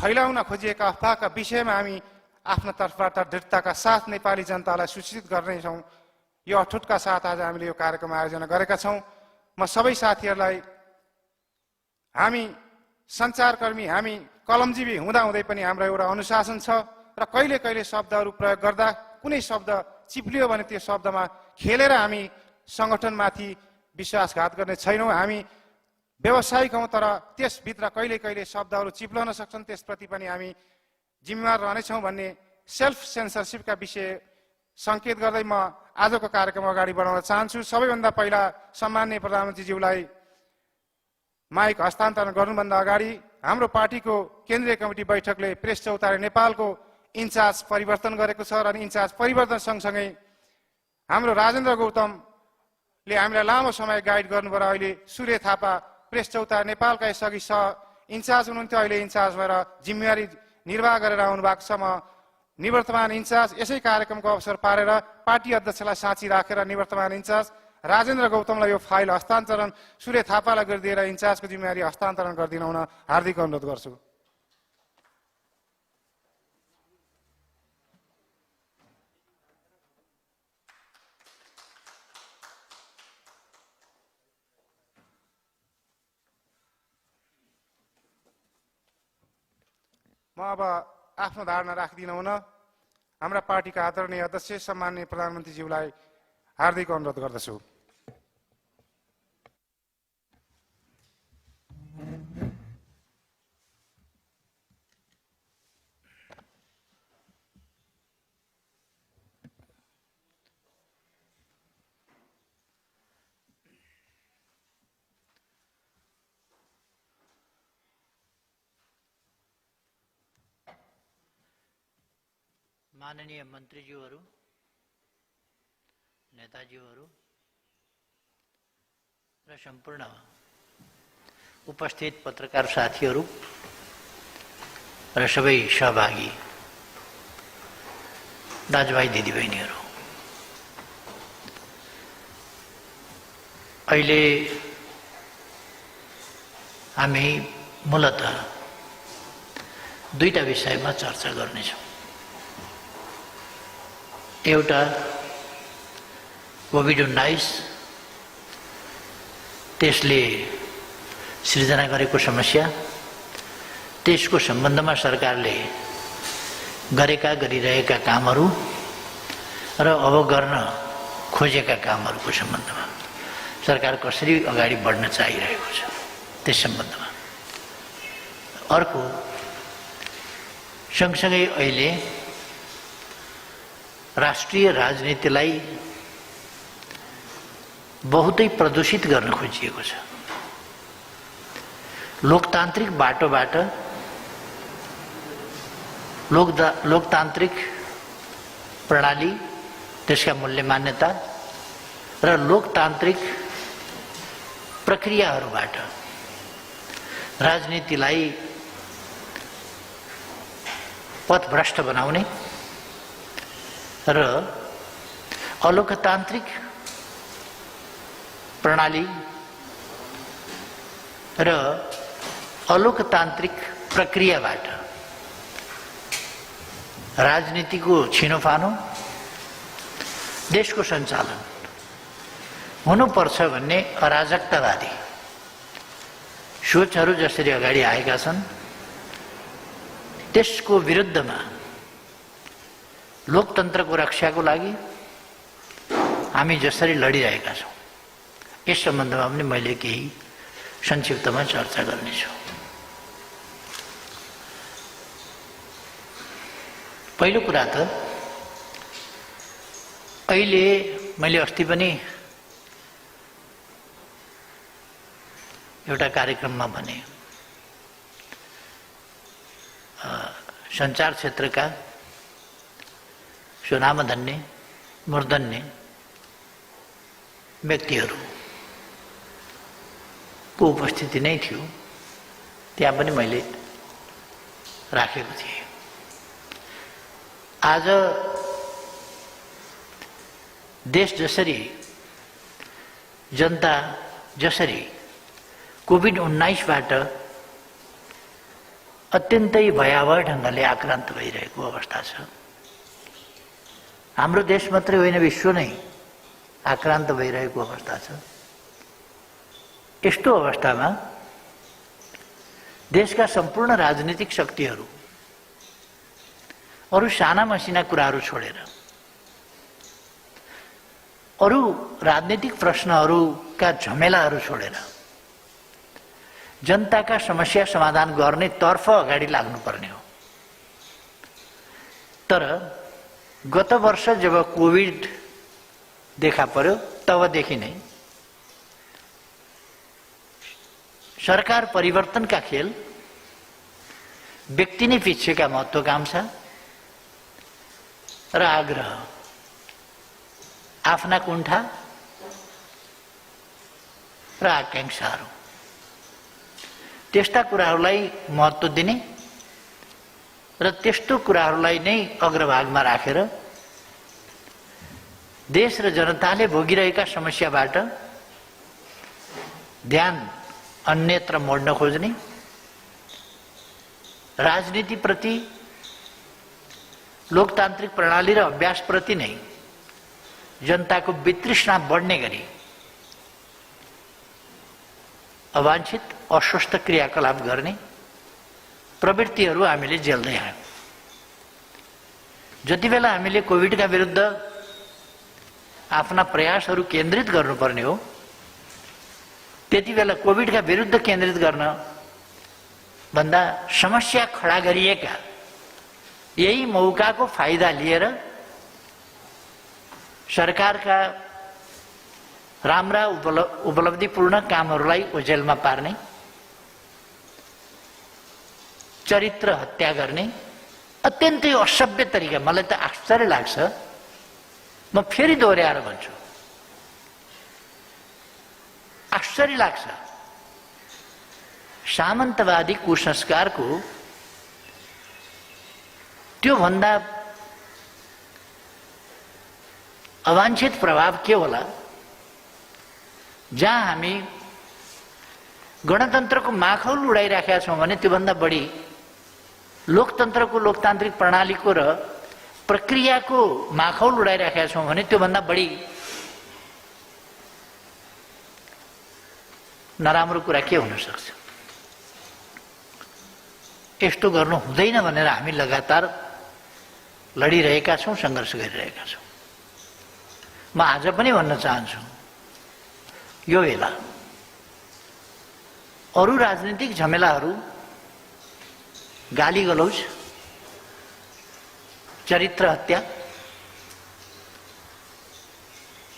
फैलाउन खोजिएका अफवाहका विषयमा हामी आफ्नो तर्फबाट दृढताका साथ नेपाली जनतालाई सूचित गर्नेछौँ। यो अठुटका साथ आज हामीले यो कार्यक्रम आयोजना गरेका छौँ। म सबै साथीहरूलाई हामी सञ्चारकर्मी, हामी कलमजीवी हुँदाहुँदै पनि हाम्रो एउटा अनुशासन छ र कहिले कहिले शब्दहरू प्रयोग गर्दा कुनै शब्द चिप्लियो भने त्यो शब्दमा खेलेर हामी सङ्गठनमाथि विश्वासघात गर्ने छैनौँ। हामी व्यावसायिक हौँ, तर त्यसभित्र कहिले कहिले शब्दहरू चिप्लन सक्छन्, त्यसप्रति पनि हामी जिम्मेवार रहनेछौँ भन्ने सेल्फ सेन्सरसिपका विषय सङ्केत गर्दै म आजको कार्यक्रम अगाडि बढाउन चाहन्छु। सबैभन्दा पहिला सम्माननीय प्रधानमन्त्रीज्यूलाई माइक हस्तान्तरण गर्नुभन्दा अगाडि हाम्रो पार्टीको केन्द्रीय कमिटी बैठकले प्रेस चौतारी नेपालको इन्चार्ज परिवर्तन गरेको छ र इन्चार्ज परिवर्तन सँगसँगै हाम्रो राजेन्द्र गौतमले हामीलाई लामो समय गाइड गर्नुभयो। अहिले सूर्य थापा प्रेस चौतारी नेपालका यसअघि इन्चार्ज हुनुहुन्थ्यो, अहिले इन्चार्ज भएर जिम्मेवारी निर्वाह गरेर आउनु भएको छ। म निवर्तमान इन्चार्ज यसै कार्यक्रमको अवसर पारेर पार्टी अध्यक्षलाई साँची राखेर निवर्तमान इन्चार्ज राजेन्द्र गौतमलाई यो फाइल हस्तान्तरण सूर्य थापालाई गरिदिएर इन्चार्जको जिम्मेवारी हस्तान्तरण गरिदिन हुन हार्दिक अनुरोध गर्छु। म अब आफ्नो धारणा राख्दिन हुन हाम्रा पार्टीका आदरणीय अध्यक्ष सम्माननीय प्रधानमन्त्रीज्यूलाई हार्दिक अनुरोध गर्दछु। माननीय मन्त्रीज्यूहरू, नेताजीहरू र सम्पूर्ण उपस्थित पत्रकार साथीहरू र सबै सहभागी दाजुभाइ दिदीबहिनीहरू, अहिले हामी मूलतः दुईटा विषयमा चर्चा गर्नेछौँ। एउटा कोभिड-19 त्यसले सृजना गरेको समस्या, त्यसको सम्बन्धमा सरकारले गरिरहेका कामहरू र अब गर्न खोजेका कामहरूको सम्बन्धमा सरकार कसरी अगाडि बढ्न चाहिरहेको छ त्यस सम्बन्धमा। अर्को सँगसँगै अहिले राष्ट्रिय राजनीतिलाई बहुतै प्रदूषित गर्न खोजिएको छ। लोकतान्त्रिक बाटोबाट लोकतान्त्रिक प्रणाली, त्यसका मूल्य मान्यता र लोकतान्त्रिक प्रक्रियाहरूबाट राजनीतिलाई पथभ्रष्ट बनाउने र अलोकतान्त्रिक प्रणाली र अलोकतान्त्रिक प्रक्रियाबाट राजनीतिको छिनोफानो, देशको सञ्चालन हुनुपर्छ भन्ने अराजकतावादी सोचहरू जसरी अगाडि आएका छन्, त्यसको विरुद्धमा लोकतन्त्रको रक्षाको लागि हामी जसरी लडिरहेका छौँ, यस सम्बन्धमा पनि मैले केही संक्षिप्तमा चर्चा गर्नेछु। पहिलो कुरा त अहिले मैले अस्ति पनि एउटा कार्यक्रममा भने सञ्चार क्षेत्रका सुनामधन्य मूर्धन्य व्यक्तिहरूको उपस्थिति नै थियो, त्यहाँ पनि मैले राखेको थिएँ। आज देश जसरी, जनता जसरी कोभिड-19बाट अत्यन्तै भयावह ढङ्गले आक्रान्त भइरहेको अवस्था छ। हाम्रो देश मात्रै होइन, विश्व नै आक्रान्त भइरहेको अवस्था छ। यस्तो अवस्थामा देशका सम्पूर्ण राजनीतिक शक्तिहरू अरू साना मसिना कुराहरू छोडेर, अरू राजनीतिक प्रश्नहरूका झमेलाहरू छोडेर जनताका समस्या समाधान गर्ने तर्फ अगाडि लाग्नुपर्ने हो। तर गत वर्ष जब कोभिड देखा पर्यो तबदेखि नै सरकार परिवर्तनका खेल, व्यक्ति नै पिछेका महत्वाकांक्षा र आग्रह, आफ्ना कुण्ठा र आकांक्षाहरू, त्यस्ता कुराहरूलाई महत्त्व दिने र त्यस्तो कुराहरूलाई नै अग्रभागमा राखेर देश र जनताले भोगिरहेका समस्याबाट ध्यान अन्यत्र मोड्न खोज्ने, राजनीतिप्रति, लोकतान्त्रिक प्रणाली र अभ्यासप्रति नै जनताको वितृष्णा बढ्ने गरी अवांछित अस्वस्थ क्रियाकलाप गर्ने प्रवृत्तिहरू हामीले झेल्दै आयौँ। जति बेला हामीले कोभिडका विरुद्ध आफ्ना प्रयासहरू केन्द्रित गर्नुपर्ने हो, त्यति बेला कोभिडका विरुद्ध केन्द्रित गर्न भन्दा समस्या खडा गरिएका यही मौकाको फाइदा लिएर सरकारका राम्रा उपलब्धिपूर्ण कामहरूलाई ओझेलमा पार्ने, चरित्र हत्या गर्ने अत्यन्तै असभ्य तरिका, मलाई त आश्चर्य लाग्छ। म फेरि दोहोऱ्याएर भन्छु, आश्चर्य लाग्छ। सामन्तवादी कुसंस्कारको त्यो भन्दा अवांछित प्रभाव के होला, जहाँ हामी गणतन्त्रको माखौल उडाइराखेका छौँ भने त्योभन्दा बढी लोकतन्त्रको, लोकतान्त्रिक प्रणालीको र प्रक्रियाको माखौल उडाइराखेका छौँ भने त्योभन्दा बढी नराम्रो कुरा के हुन सक्छ। यस्तो गर्नु हुँदैन भनेर हामी लगातार लडिरहेका छौँ, सङ्घर्ष गरिरहेका छौँ। म आज पनि भन्न चाहन्छु, यो बेला अरू राजनीतिक झमेलाहरू, गाली गलौज, चरित्र हत्या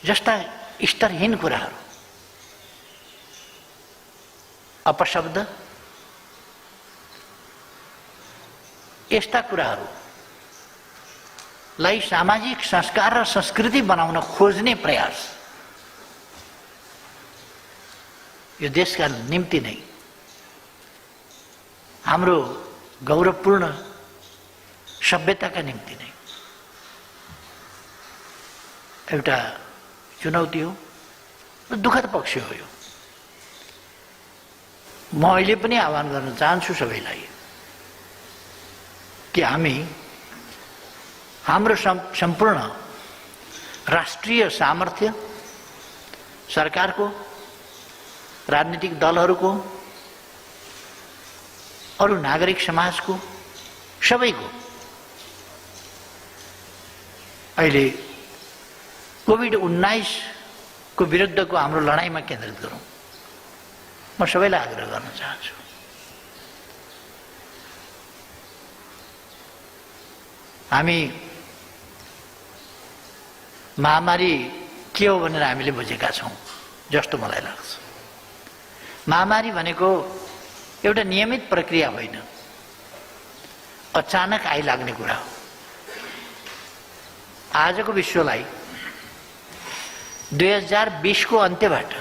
जस्ता स्तरहीन कुराहरू, अपशब्द, यस्ता कुराहरूलाई सामाजिक संस्कार र संस्कृति बनाउन खोज्ने प्रयास यो देशका निम्ति नै, हाम्रो गौरवपूर्ण सभ्यताका निम्ति नै एउटा चुनौती हो र दुःखद पक्ष हो। यो म अहिले पनि आह्वान गर्न चाहन्छु सबैलाई कि हामी हाम्रो सम्पूर्ण राष्ट्रिय सामर्थ्य, सरकारको, राजनीतिक दलहरूको, अरू नागरिक समाजको, सबैको अहिले कोभिड-19 को विरुद्धको हाम्रो लडाईँमा केन्द्रित गरौँ। म सबैलाई आग्रह गर्न चाहन्छु। हामी महामारी के हो भनेर हामीले बुझेका छौँ जस्तो मलाई लाग्छ। महामारी भनेको एउटा नियमित प्रक्रिया होइन, अचानक आइलाग्ने कुरा हो। आजको विश्वलाई 2020 को अन्त्यबाट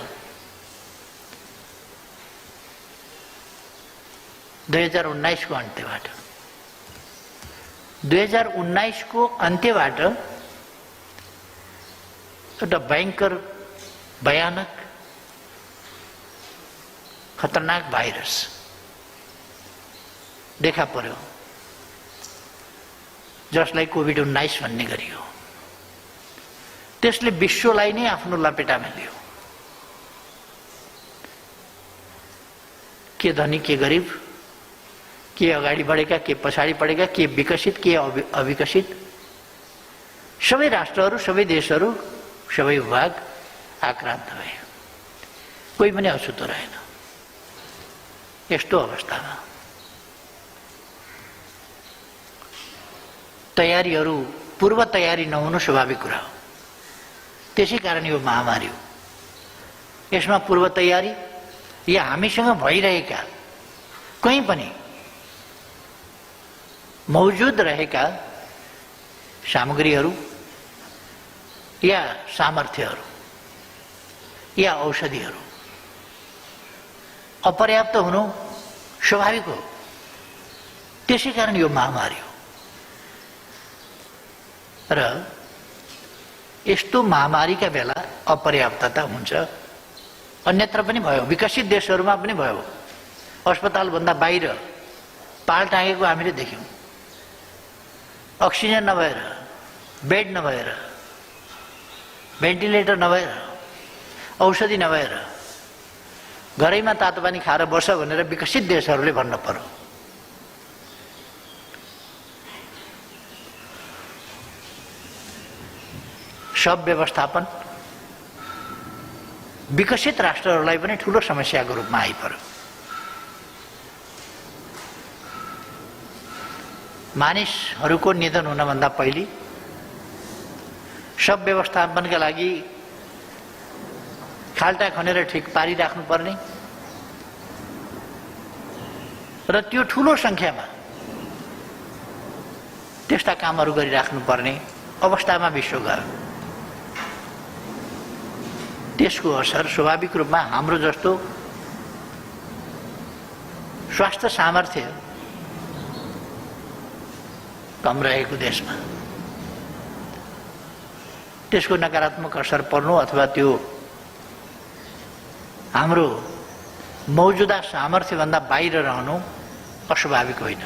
2019 को अन्त्यबाट 2019 को अन्त्यबाट एउटा भयंकर, भयानक, खतरनाक भाइरस देखा पर्यो, जसलाई कोभिड-19 भन्ने गरियो। त्यसले विश्वलाई नै आफ्नो लपेटामा लियो। के धनी के गरिब, के अगाडि बढेका के पछाडि पढेका, के विकसित के अविकसित, सबै राष्ट्रहरू, सबै देशहरू, सबै विभाग आक्रान्त भए। कोही पनि अछुतो रहेन। यस्तो अवस्थामा तयारीहरू, पूर्व तयारी नहुनु स्वाभाविक कुरा हो। त्यसै कारण यो महामारी हो। यसमा पूर्व तयारी या हामीसँग भइरहेका कहीँ पनि मौजुद रहेका सामग्रीहरू या सामर्थ्यहरू या औषधिहरू अपर्याप्त हुनु स्वाभाविक हो। त्यसै कारण यो महामारी हो। र यस्तो महामारीका बेला अपर्याप्तता हुन्छ। अन्यत्र पनि भयो, विकसित देशहरूमा पनि भयो। अस्पतालभन्दा बाहिर पाल टाँगेको हामीले देख्यौँ। अक्सिजन नभएर, बेड नभएर, भेन्टिलेटर नभएर, औषधि नभएर घरैमा तातो पानी खाएर बस्छ भनेर विकसित देशहरूले भन्न पर्यो। सब व्यवस्थापन विकसित राष्ट्रहरूलाई पनि ठूलो समस्याको रूपमा आइपर्यो। मानिसहरूको निधन हुनभन्दा पहिले सब व्यवस्थापनका लागि खाल्टा खनेर ठिक पारिराख्नुपर्ने र त्यो ठूलो संख्यामा त्यस्ता कामहरू गरिराख्नुपर्ने अवस्थामा विश्व गयो। त्यसको असर स्वाभाविक रूपमा हाम्रो जस्तो स्वास्थ्य सामर्थ्य कम रहेको देशमा त्यसको नकारात्मक असर पर्नु अथवा त्यो हाम्रो मौजुदा सामर्थ्यभन्दा बाहिर रहनु अस्वाभाविक होइन।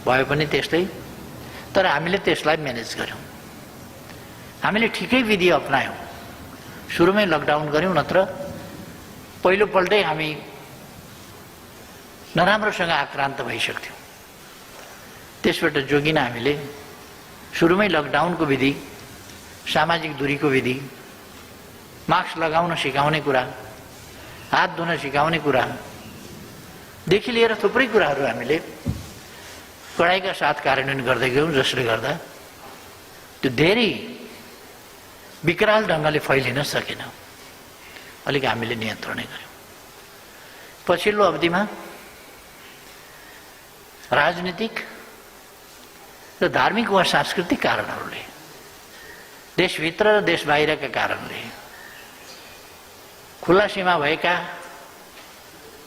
भयो पनि त्यस्तै, तर हामीले त्यसलाई म्यानेज गर्यौँ। हामीले ठिकै विधि अपनायौँ। सुरुमै लकडाउन गर्यौँ, नत्र पहिलोपल्टै हामी नराम्रोसँग आक्रान्त भइसक्थ्यौँ। त्यसबाट जोगिन हामीले सुरुमै लकडाउनको विधि, सामाजिक दूरीको विधि, मास्क लगाउन सिकाउने कुरा, हात धुन सिकाउने कुरा देखि लिएर थुप्रै कुराहरू हामीले कडाइका साथ कार्यान्वयन गर्दै गयौँ, जसले गर्दा त्यो धेरै विकराल ढङ्गले फैलिन सकेन। अलिक हामीले नियन्त्रणै गर्यौँ। पछिल्लो अवधिमा राजनीतिक र धार्मिक वा सांस्कृतिक कारणहरूले, देशभित्र र देश बाहिरका कारणले, खुला सीमा भएका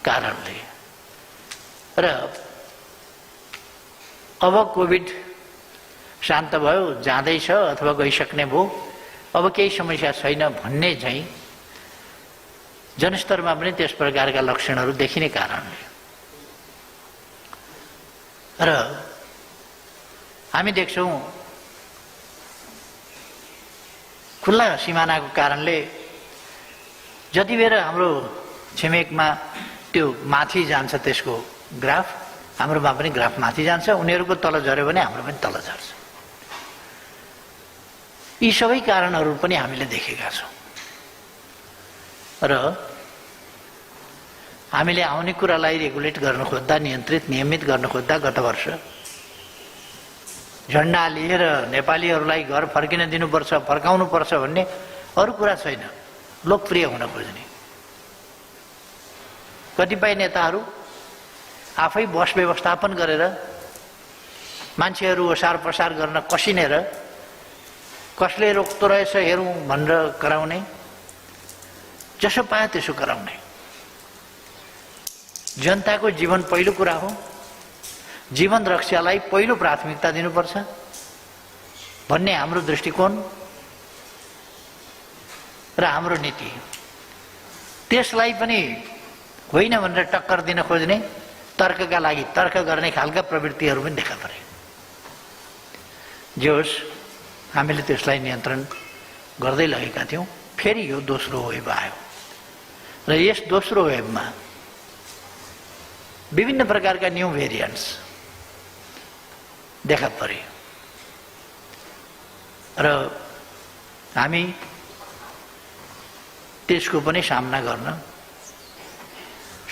कारणले र अब कोभिड शान्त भयो, जाँदैछ अथवा गइसक्ने भयो, अब केही समस्या छैन भन्ने चाहिँ जनस्तरमा पनि त्यस प्रकारका लक्षणहरू देखिने कारणले र हामी देख्छौँ खुल्ला सिमानाको कारणले जति बेर हाम्रो छिमेकमा त्यो माथि जान्छ त्यसको ग्राफ, हाम्रोमा पनि ग्राफ माथि जान्छ, उनीहरूको तल झऱ्यो भने हाम्रो पनि तल झर्छ। यी सबै कारणहरू पनि हामीले देखेका छौँ र हामीले आउने कुरालाई रेगुलेट गर्न खोज्दा, नियन्त्रित नियमित गर्न खोज्दा गत वर्ष झन्डा लिएर नेपालीहरूलाई घर फर्किन दिनुपर्छ, फर्काउनुपर्छ भन्ने अरू कुरा छैन, लोकप्रिय हुन खोज्ने कतिपय नेताहरू आफै बस व्यवस्थापन गरेर मान्छेहरू ओसार पसार गर्न कसिनेर कसले रोक्दो रहेछ हेरौँ भनेर कराउने, जसो पाए त्यसो गराउने। जनताको जीवन पहिलो कुरा हो, जीवन रक्षालाई पहिलो प्राथमिकता दिनुपर्छ भन्ने हाम्रो दृष्टिकोण र हाम्रो नीति। त्यसलाई पनि होइन भनेर टक्कर दिन खोज्ने तर्कका लागि तर्क गर्ने खालका प्रवृत्तिहरू पनि देखा परे। जे होस्, हामीले त्यसलाई नियन्त्रण गर्दै लगेका थियौँ। फेरि यो दोस्रो वेभ आयो र यस दोस्रो वेभमा विभिन्न प्रकारका न्यू भेरिएन्ट्स देखा परे र हामी त्यसको पनि सामना गर्न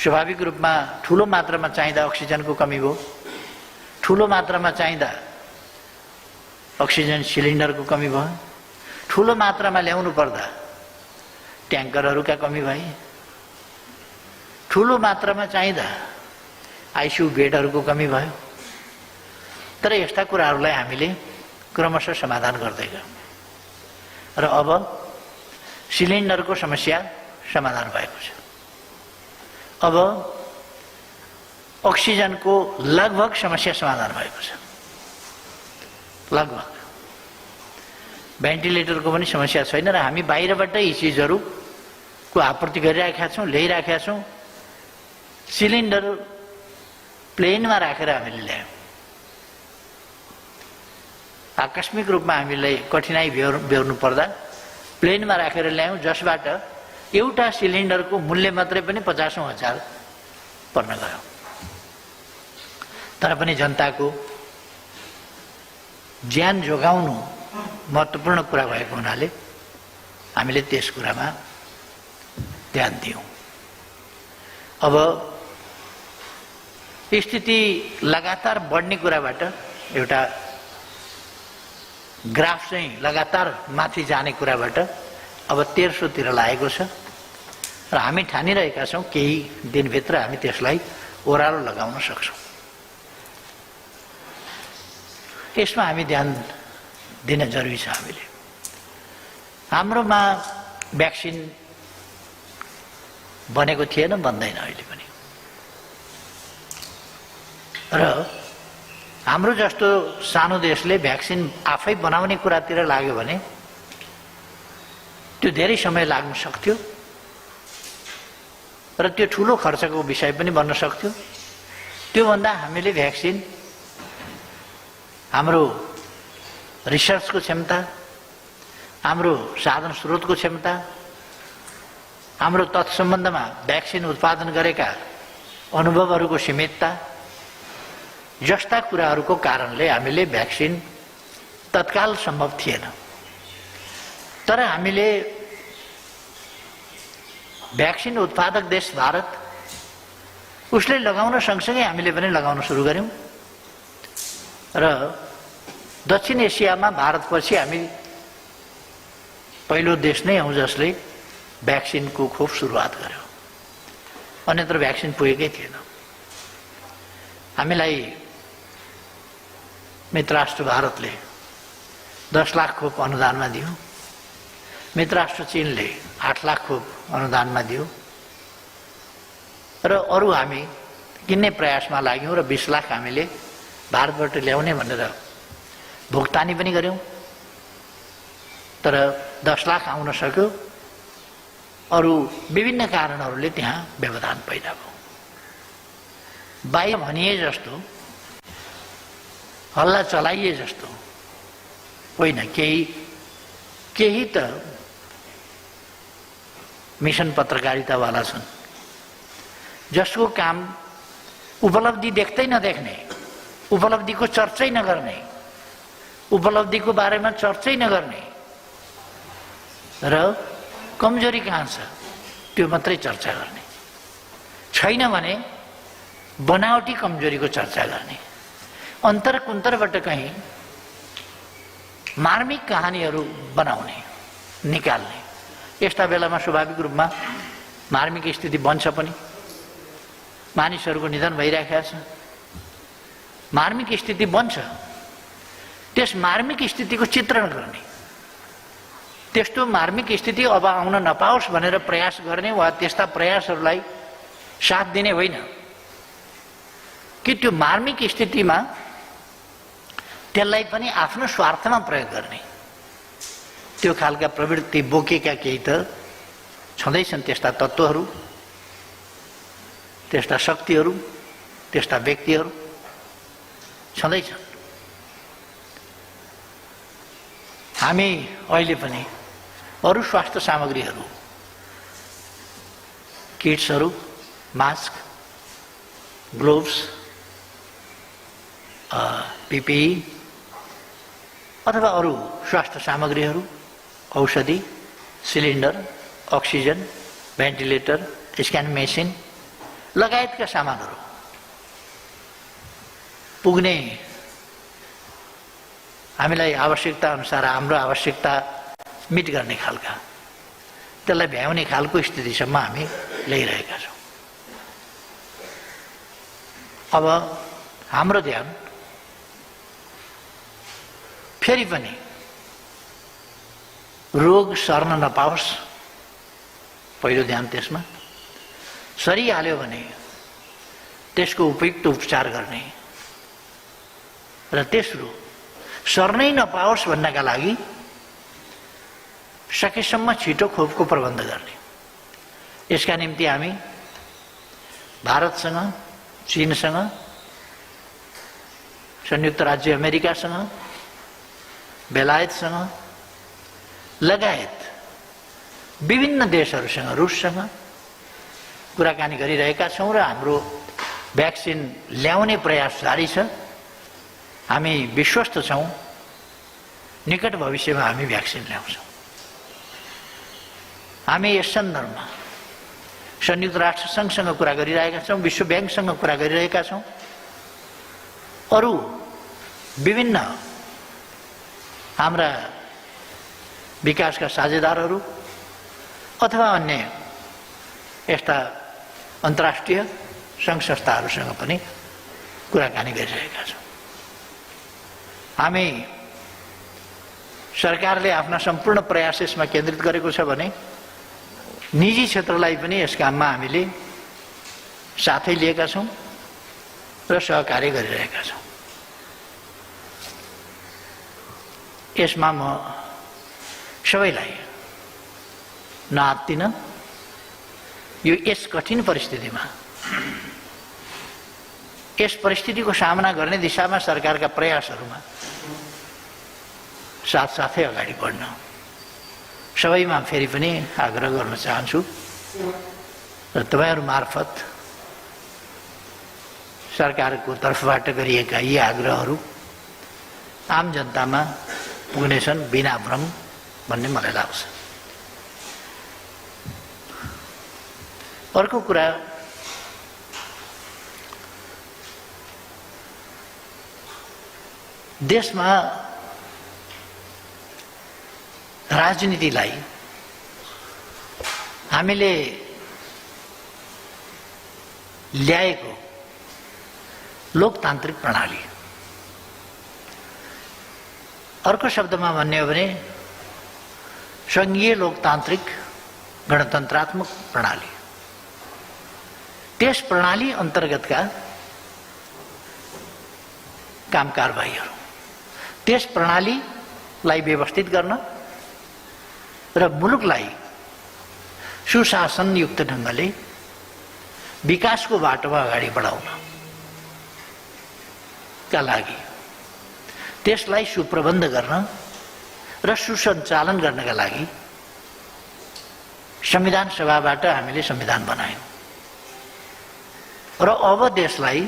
स्वाभाविक रूपमा ठुलो मात्रामा चाहिँदा अक्सिजनको कमी भयो, ठुलो मात्रामा चाहिँदा अक्सिजन सिलिन्डरको कमी भयो, ठुलो मात्रामा ल्याउनु पर्दा ट्याङ्करहरूका कमी भए, ठुलो मात्रामा चाहिँदा आइसियु बेडहरूको कमी भयो। तर यस्ता कुराहरूलाई हामीले क्रमशः समाधान गर्दै गयौँ र अब सिलिन्डरको समस्या समाधान भएको छ। अब अक्सिजनको लगभग समस्या समाधान भएको छ, लगभग। भेन्टिलेटरको पनि समस्या छैन र हामी बाहिरबाट यी चिजहरूको आपूर्ति गरिराखेका छौँ, ल्याइराखेका छौँ। सिलिन्डर प्लेनमा राखेर हामीले ल्यायौँ। आकस्मिक रूपमा हामीलाई कठिनाइ बेहोर्नु पर्दा प्लेनमा राखेर ल्यायौँ, जसबाट एउटा सिलिन्डरको मूल्य मात्रै पनि 50,000 पर्न गयो। तर पनि जनताको ज्यान जोगाउनु महत्त्वपूर्ण कुरा भएको हुनाले हामीले त्यस कुरामा ध्यान दियौँ। अब स्थिति लगातार बढ्ने कुराबाट एउटा ग्राफ चाहिँ लगातार माथि जाने कुराबाट अब 1300 तिर लागेको छ र हामी ठानिरहेका छौँ केही दिनभित्र हामी त्यसलाई ओह्रालो लगाउन सक्छौँ। यसमा हामी ध्यान दिन जरुरी छ। हामीले हाम्रोमा भ्याक्सिन बनेको थिएन, बन्दैन अहिले पनि। र हाम्रो जस्तो सानो देशले भ्याक्सिन आफै बनाउने कुरातिर लाग्यो भने त्यो धेरै समय लाग्न सक्थ्यो र त्यो ठुलो खर्चको विषय पनि बन्न सक्थ्यो। त्योभन्दा हामीले भ्याक्सिन हाम्रो रिसर्चको क्षमता, हाम्रो साधन स्रोतको क्षमता, हाम्रो तत्सम्बन्धमा भ्याक्सिन उत्पादन गरेका अनुभवहरूको सीमितता जस्ता कुराहरूको कारणले हामीले भ्याक्सिन तत्काल सम्भव थिएन। तर हामीले भ्याक्सिन उत्पादक देश भारत, उसले लगाउन सँगसँगै हामीले पनि लगाउन सुरु गऱ्यौँ र दक्षिण एसियामा भारतपछि हामी पहिलो देश नै हौँ जसले भ्याक्सिनको खोप सुरुवात गर्यो। अन्यत्र भ्याक्सिन पुगेकै थिएन। हामीलाई मित्रराष्ट्र भारतले 10 लाख खोप अनुदानमा दियो, मित्रराष्ट्र चीनले 8 लाख खोप अनुदानमा दियो र अरू हामी किन्ने प्रयासमा लाग्यौँ र 20 लाख हामीले भारतबाट ल्याउने भनेर भुक्तानी पनि गर्यौँ। तर 10 लाख आउन सक्यो, अरू विभिन्न कारणहरूले त्यहाँ व्यवधान पैदा भयो। बाह्य भनिए जस्तो, हल्ला चलाइए जस्तो होइन, केही त मिशन पत्रकारितावाला छन् जसको काम उपलब्धि देख्दै नदेख्ने, उपलब्धिको चर्चै नगर्ने, उपलब्धिको बारेमा चर्चै नगर्ने र कमजोरी कहाँ छ त्यो मात्रै चर्चा गर्ने, छैन भने बनावटी कमजोरीको चर्चा गर्ने, अन्तर कुन्तरबाट कहीँ मार्मिक कहानीहरू बनाउने, निकाल्ने। यस्ता बेलामा स्वाभाविक रूपमा मार्मिक स्थिति बन्छ पनि। मानिसहरूको निधन भइरहेको छ, मार्मिक स्थिति बन्छ। त्यस मार्मिक स्थितिको चित्रण गर्ने, त्यस्तो मार्मिक स्थिति अब आउन नपाओस् भनेर प्रयास गर्ने वा त्यस्ता प्रयासहरूलाई साथ दिने होइन कि त्यो मार्मिक स्थितिमा त्यसलाई पनि आफ्नो स्वार्थमा प्रयोग गर्ने। त्यो खालका प्रवृत्ति बोकेका केही त छँदैछन्, त्यस्ता तत्त्वहरू, त्यस्ता शक्तिहरू, त्यस्ता व्यक्तिहरू छँदैछन्। हामी अहिले पनि अरू स्वास्थ्य सामग्रीहरू, किट्सहरू, मास्क, ग्लोभ्स, पिपिई अथवा अरू स्वास्थ्य सामग्रीहरू, औषधि, cylinder, oxygen, ventilator, scan machine लगायतका सामानहरू पुग्ने हामीलाई आवश्यकता अनुसार हाम्रो आवश्यकता मिट गर्ने खालका, त्यसलाई भ्याउने खालको स्थितिसम्म हामी ल्याइरहेका छौँ। अब हाम्रो ध्यान फेरि पनि रोग सर्न नपाओस्, पहिलो ध्यान त्यसमा। सरिहाल्यो भने त्यसको उपयुक्त उपचार गर्ने र तेस्रो सर्नै नपाओस् भन्नका लागि सकेसम्म छिटो खोपको प्रबन्ध गर्ने। यसका निम्ति हामी भारतसँग, चीनसँग, संयुक्त राज्य अमेरिकासँग, बेलायतसँग लगायत विभिन्न देशहरूसँग, रुससँग कुराकानी गरिरहेका छौँ र हाम्रो भ्याक्सिन ल्याउने प्रयास जारी छ। हामी विश्वस्त छौँ निकट भविष्यमा हामी भ्याक्सिन ल्याउँछौँ। हामी यस सन्दर्भमा संयुक्त राष्ट्र सङ्घसँग कुरा गरिरहेका छौँ, विश्व ब्याङ्कसँग कुरा गरिरहेका छौँ, अरू विभिन्न हाम्रा विकासका साझेदारहरू अथवा अन्य यस्ता अन्तर्राष्ट्रिय सङ्घ संस्थाहरूसँग पनि कुराकानी गरिरहेका छौँ। हामी सरकारले आफ्ना सम्पूर्ण प्रयास यसमा केन्द्रित गरेको छ भने निजी क्षेत्रलाई पनि यस काममा हामीले साथै लिएका छौँ र सहकार्य गरिरहेका छौँ। यसमा म सबैलाई नआत्तिन, यस कठिन परिस्थितिमा यस परिस्थितिको सामना गर्ने दिशामा सरकारका प्रयासहरूमा साथसाथै अगाडि बढ्न सबैमा फेरि पनि आग्रह गर्न चाहन्छु र तपाईँहरू मार्फत सरकारको तर्फबाट गरिएका यी आग्रहहरू आम जनतामा पुग्नेछन् बिना भ्रम भन्ने मलाई लाग्छ। अर्को कुरा, देशमा राजनीतिलाई हामीले ल्याएको लोकतान्त्रिक प्रणाली, अर्को शब्दमा भन्ने हो भने सङ्घीय लोकतान्त्रिक गणतन्त्रात्मक प्रणाली, त्यस प्रणाली अन्तर्गतका काम कारबाहीहरू, त्यस प्रणालीलाई व्यवस्थित गर्न र मुलुकलाई सुशासनयुक्त ढङ्गले विकासको बाटोमा अगाडि बढाउनका लागि त्यसलाई सुप्रबन्ध गर्न र सुसञ्चालन गर्नका लागि संविधान सभाबाट हामीले संविधान बनायौँ र अब देशलाई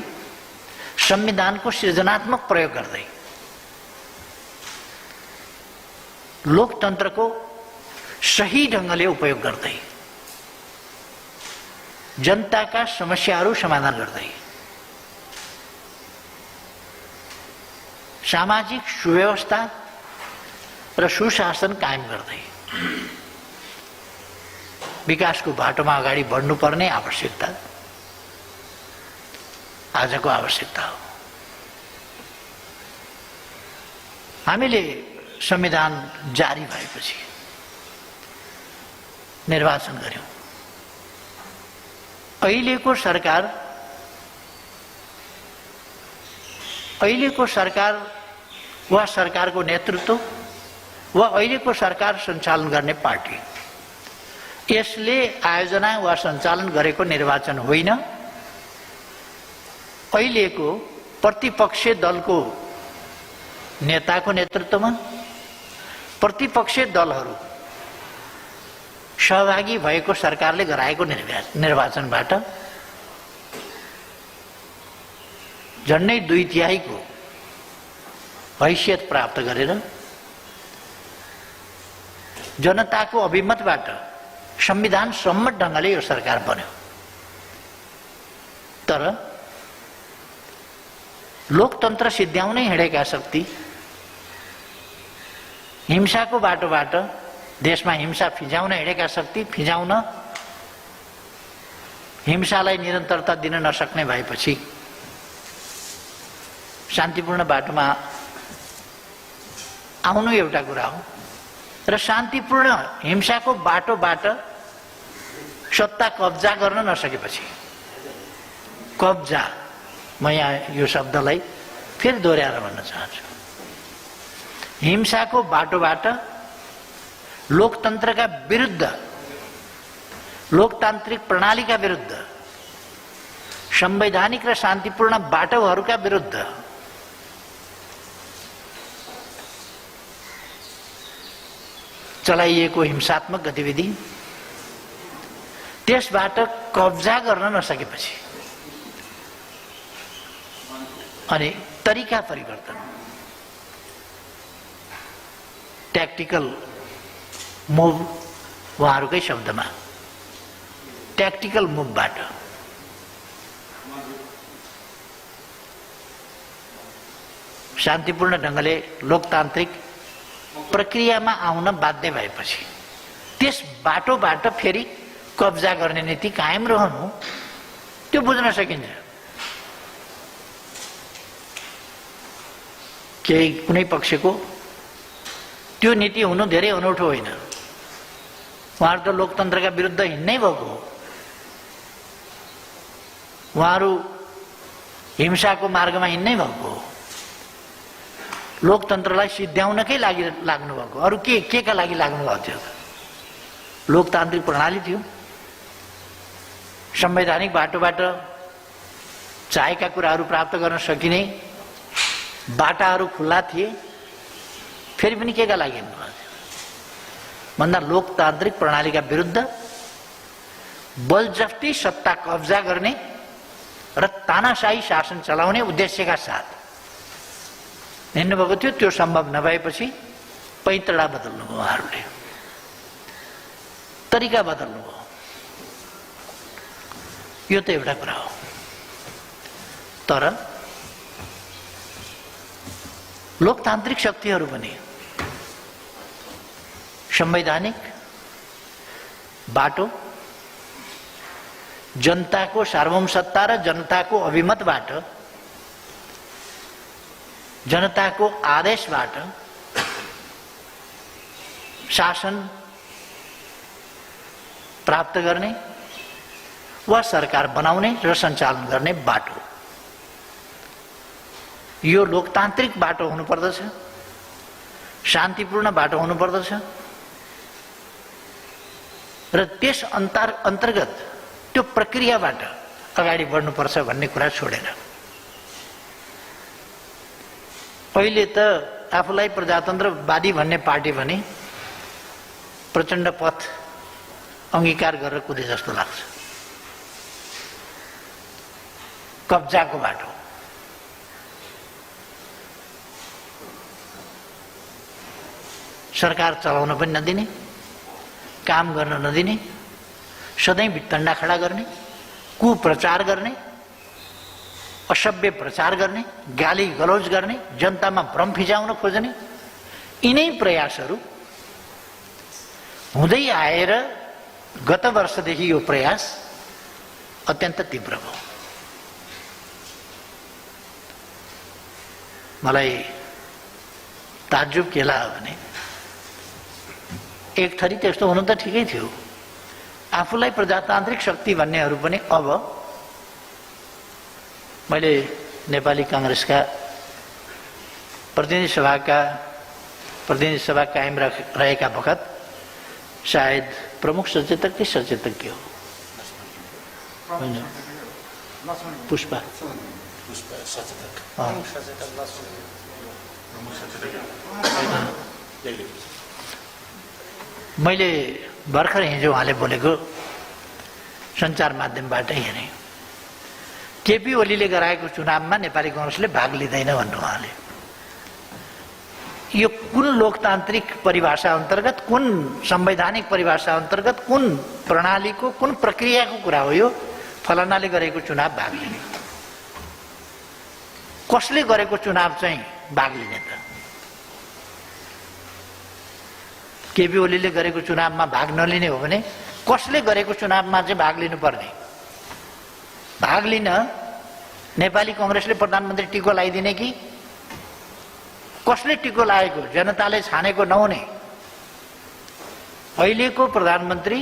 संविधानको सृजनात्मक प्रयोग गर्दै लोकतन्त्रको सही ढङ्गले उपयोग गर्दै जनताका समस्याहरू समाधान गर्दै सामाजिक सुव्यवस्था र सुशासन कायम गर्दै विकासको बाटोमा अगाडि बढ्नुपर्ने आवश्यकता आजको आवश्यकता हो। हामीले संविधान जारी भएपछि निर्वाचन गर्यौं। अहिलेको सरकार वा सरकारको नेतृत्व वा अहिलेको सरकार सञ्चालन गर्ने पार्टी, यसले आयोजना वा सञ्चालन गरेको निर्वाचन होइन, अहिलेको प्रतिपक्षीय दलको नेताको नेतृत्वमा प्रतिपक्षीय दलहरू सहभागी भएको सरकारले गराएको निर्वाचनबाट झन्डै 2/3 को हैसियत प्राप्त गरेर जनताको अभिमतबाट संविधान सम्मत ढंगले यो सरकार बन्यो। तर लोकतन्त्र सिद्ध्याउनै हिँडेका शक्ति हिंसाको बाटोबाट देशमा हिंसा फिजाउन हिँडेका शक्ति फिजाउन हिंसालाई निरन्तरता दिन नसक्ने भएपछि शान्तिपूर्ण बाटोमा आउनु एउटा कुरा हो र शान्तिपूर्ण हिंसाको बाटोबाट सत्ता कब्जा गर्न नसकेपछि कब्जा म यहाँ यो शब्दलाई फेरि दोहोर्याएर भन्न चाहन्छु। हिंसाको बाटोबाट लोकतन्त्रका विरुद्ध लोकतान्त्रिक प्रणालीका विरुद्ध संवैधानिक र शान्तिपूर्ण बाटोहरूका विरुद्ध चलाइएको हिंसात्मक गतिविधि त्यसबाट कब्जा गर्न नसकेपछि अनि तरिका परिवर्तन ट्याक्टिकल मुभ उहाँहरूकै शब्दमा ट्याक्टिकल मुभबाट शान्तिपूर्ण ढंगले लोकतान्त्रिक प्रक्रियामा आउन बाध्य भएपछि त्यस बाटोबाट फेरि कब्जा गर्ने नीति कायम रहनु त्यो बुझ्न सकिन्छ। केही कुनै पक्षको त्यो नीति हुनु धेरै अनौठो होइन। उहाँहरू त लोकतन्त्रका विरुद्ध हिँड्नै भएको हो। उहाँहरू हिंसाको मार्गमा हिँड्नै भएको हो। लोकतन्त्रलाई सिद्ध्याउनकै लागि लाग्नु भएको। अरू के का लागि लाग्नु भएको थियो? लोकतान्त्रिक प्रणाली थियो। संवैधानिक बाटोबाट चाहेका कुराहरू प्राप्त गर्न सकिने बाटाहरू खुल्ला थिए। फेरि पनि के का लागि हिँड्नु भएको थियो भन्दा लोकतान्त्रिक प्रणालीका विरुद्ध बलजफ्ती सत्ता कब्जा गर्ने र तानाशाही शासन चलाउने उद्देश्यका साथ हिँड्नुभएको थियो। त्यो सम्भव नभएपछि पैतडा बदल्नुभयो उहाँहरूले, तरिका बदल्नुभयो। यो त एउटा कुरा हो। तर लोकतान्त्रिक शक्तिहरू पनि संवैधानिक बाटो जनताको सार्वभौमसत्ता र जनताको अभिमतबाट जनताको आदेशबाट शासन प्राप्त गर्ने वा सरकार बनाउने र सञ्चालन गर्ने बाटो, यो लोकतान्त्रिक बाटो हुनुपर्दछ, शान्तिपूर्ण बाटो हुनुपर्दछ र त्यस अन्तर्गत त्यो प्रक्रियाबाट अगाडि बढ्नुपर्छ भन्ने कुरा छोडेर अहिले त आफूलाई प्रजातन्त्रवादी भन्ने पार्टी पनि प्रचण्ड पथ अंगीकार गरेर कुदे जस्तो लाग्छ। कब्जाको बाटो, सरकार चलाउन पनि नदिने, काम गर्न नदिने, सधैँ भित्तण्डा खडा गर्ने, कुप्रचार गर्ने, असभ्य प्रचार गर्ने, गाली गलौज गर्ने, जनतामा भ्रम फिजाउन खोज्ने, यिनै प्रयासहरू हुँदै आएर गत वर्षदेखि यो प्रयास अत्यन्त तीव्र भयो। मलाई ताज्जुब के लाग्यो भने एक थरी त्यस्तो हुनु त ठिकै थियो। आफूलाई प्रजातान्त्रिक शक्ति भन्नेहरू पनि अब मैले नेपाली कांग्रेसका प्रतिनिधि सभा कायम रहेका बखत सायद प्रमुख सचेतक कि सचेतक के हो, पुष्पा मैले भर्खर हिजो उहाँले बोलेको सञ्चार माध्यमबाट हेरेँ। केपी ओलीले गराएको चुनावमा नेपाली कांग्रेसले भाग लिँदैन भन्नु उहाँले। यो कुन लोकतान्त्रिक परिभाषा अन्तर्गत, कुन संवैधानिक परिभाषा अन्तर्गत, कुन प्रणालीको, कुन प्रक्रियाको कुरा हो यो? फलानाले गरेको चुनाव भाग लिने, कसले गरेको चुनाव चाहिँ भाग लिने त? केपी ओलीले गरेको चुनावमा भाग नलिने हो भने कसले गरेको चुनावमा चाहिँ भाग लिनुपर्ने? भाग लिन नेपाली कांग्रेसले प्रधानमन्त्री टिको लगाइदिने कि कसले टिको लागेको? जनताले छानेको नहुने अहिलेको प्रधानमन्त्री,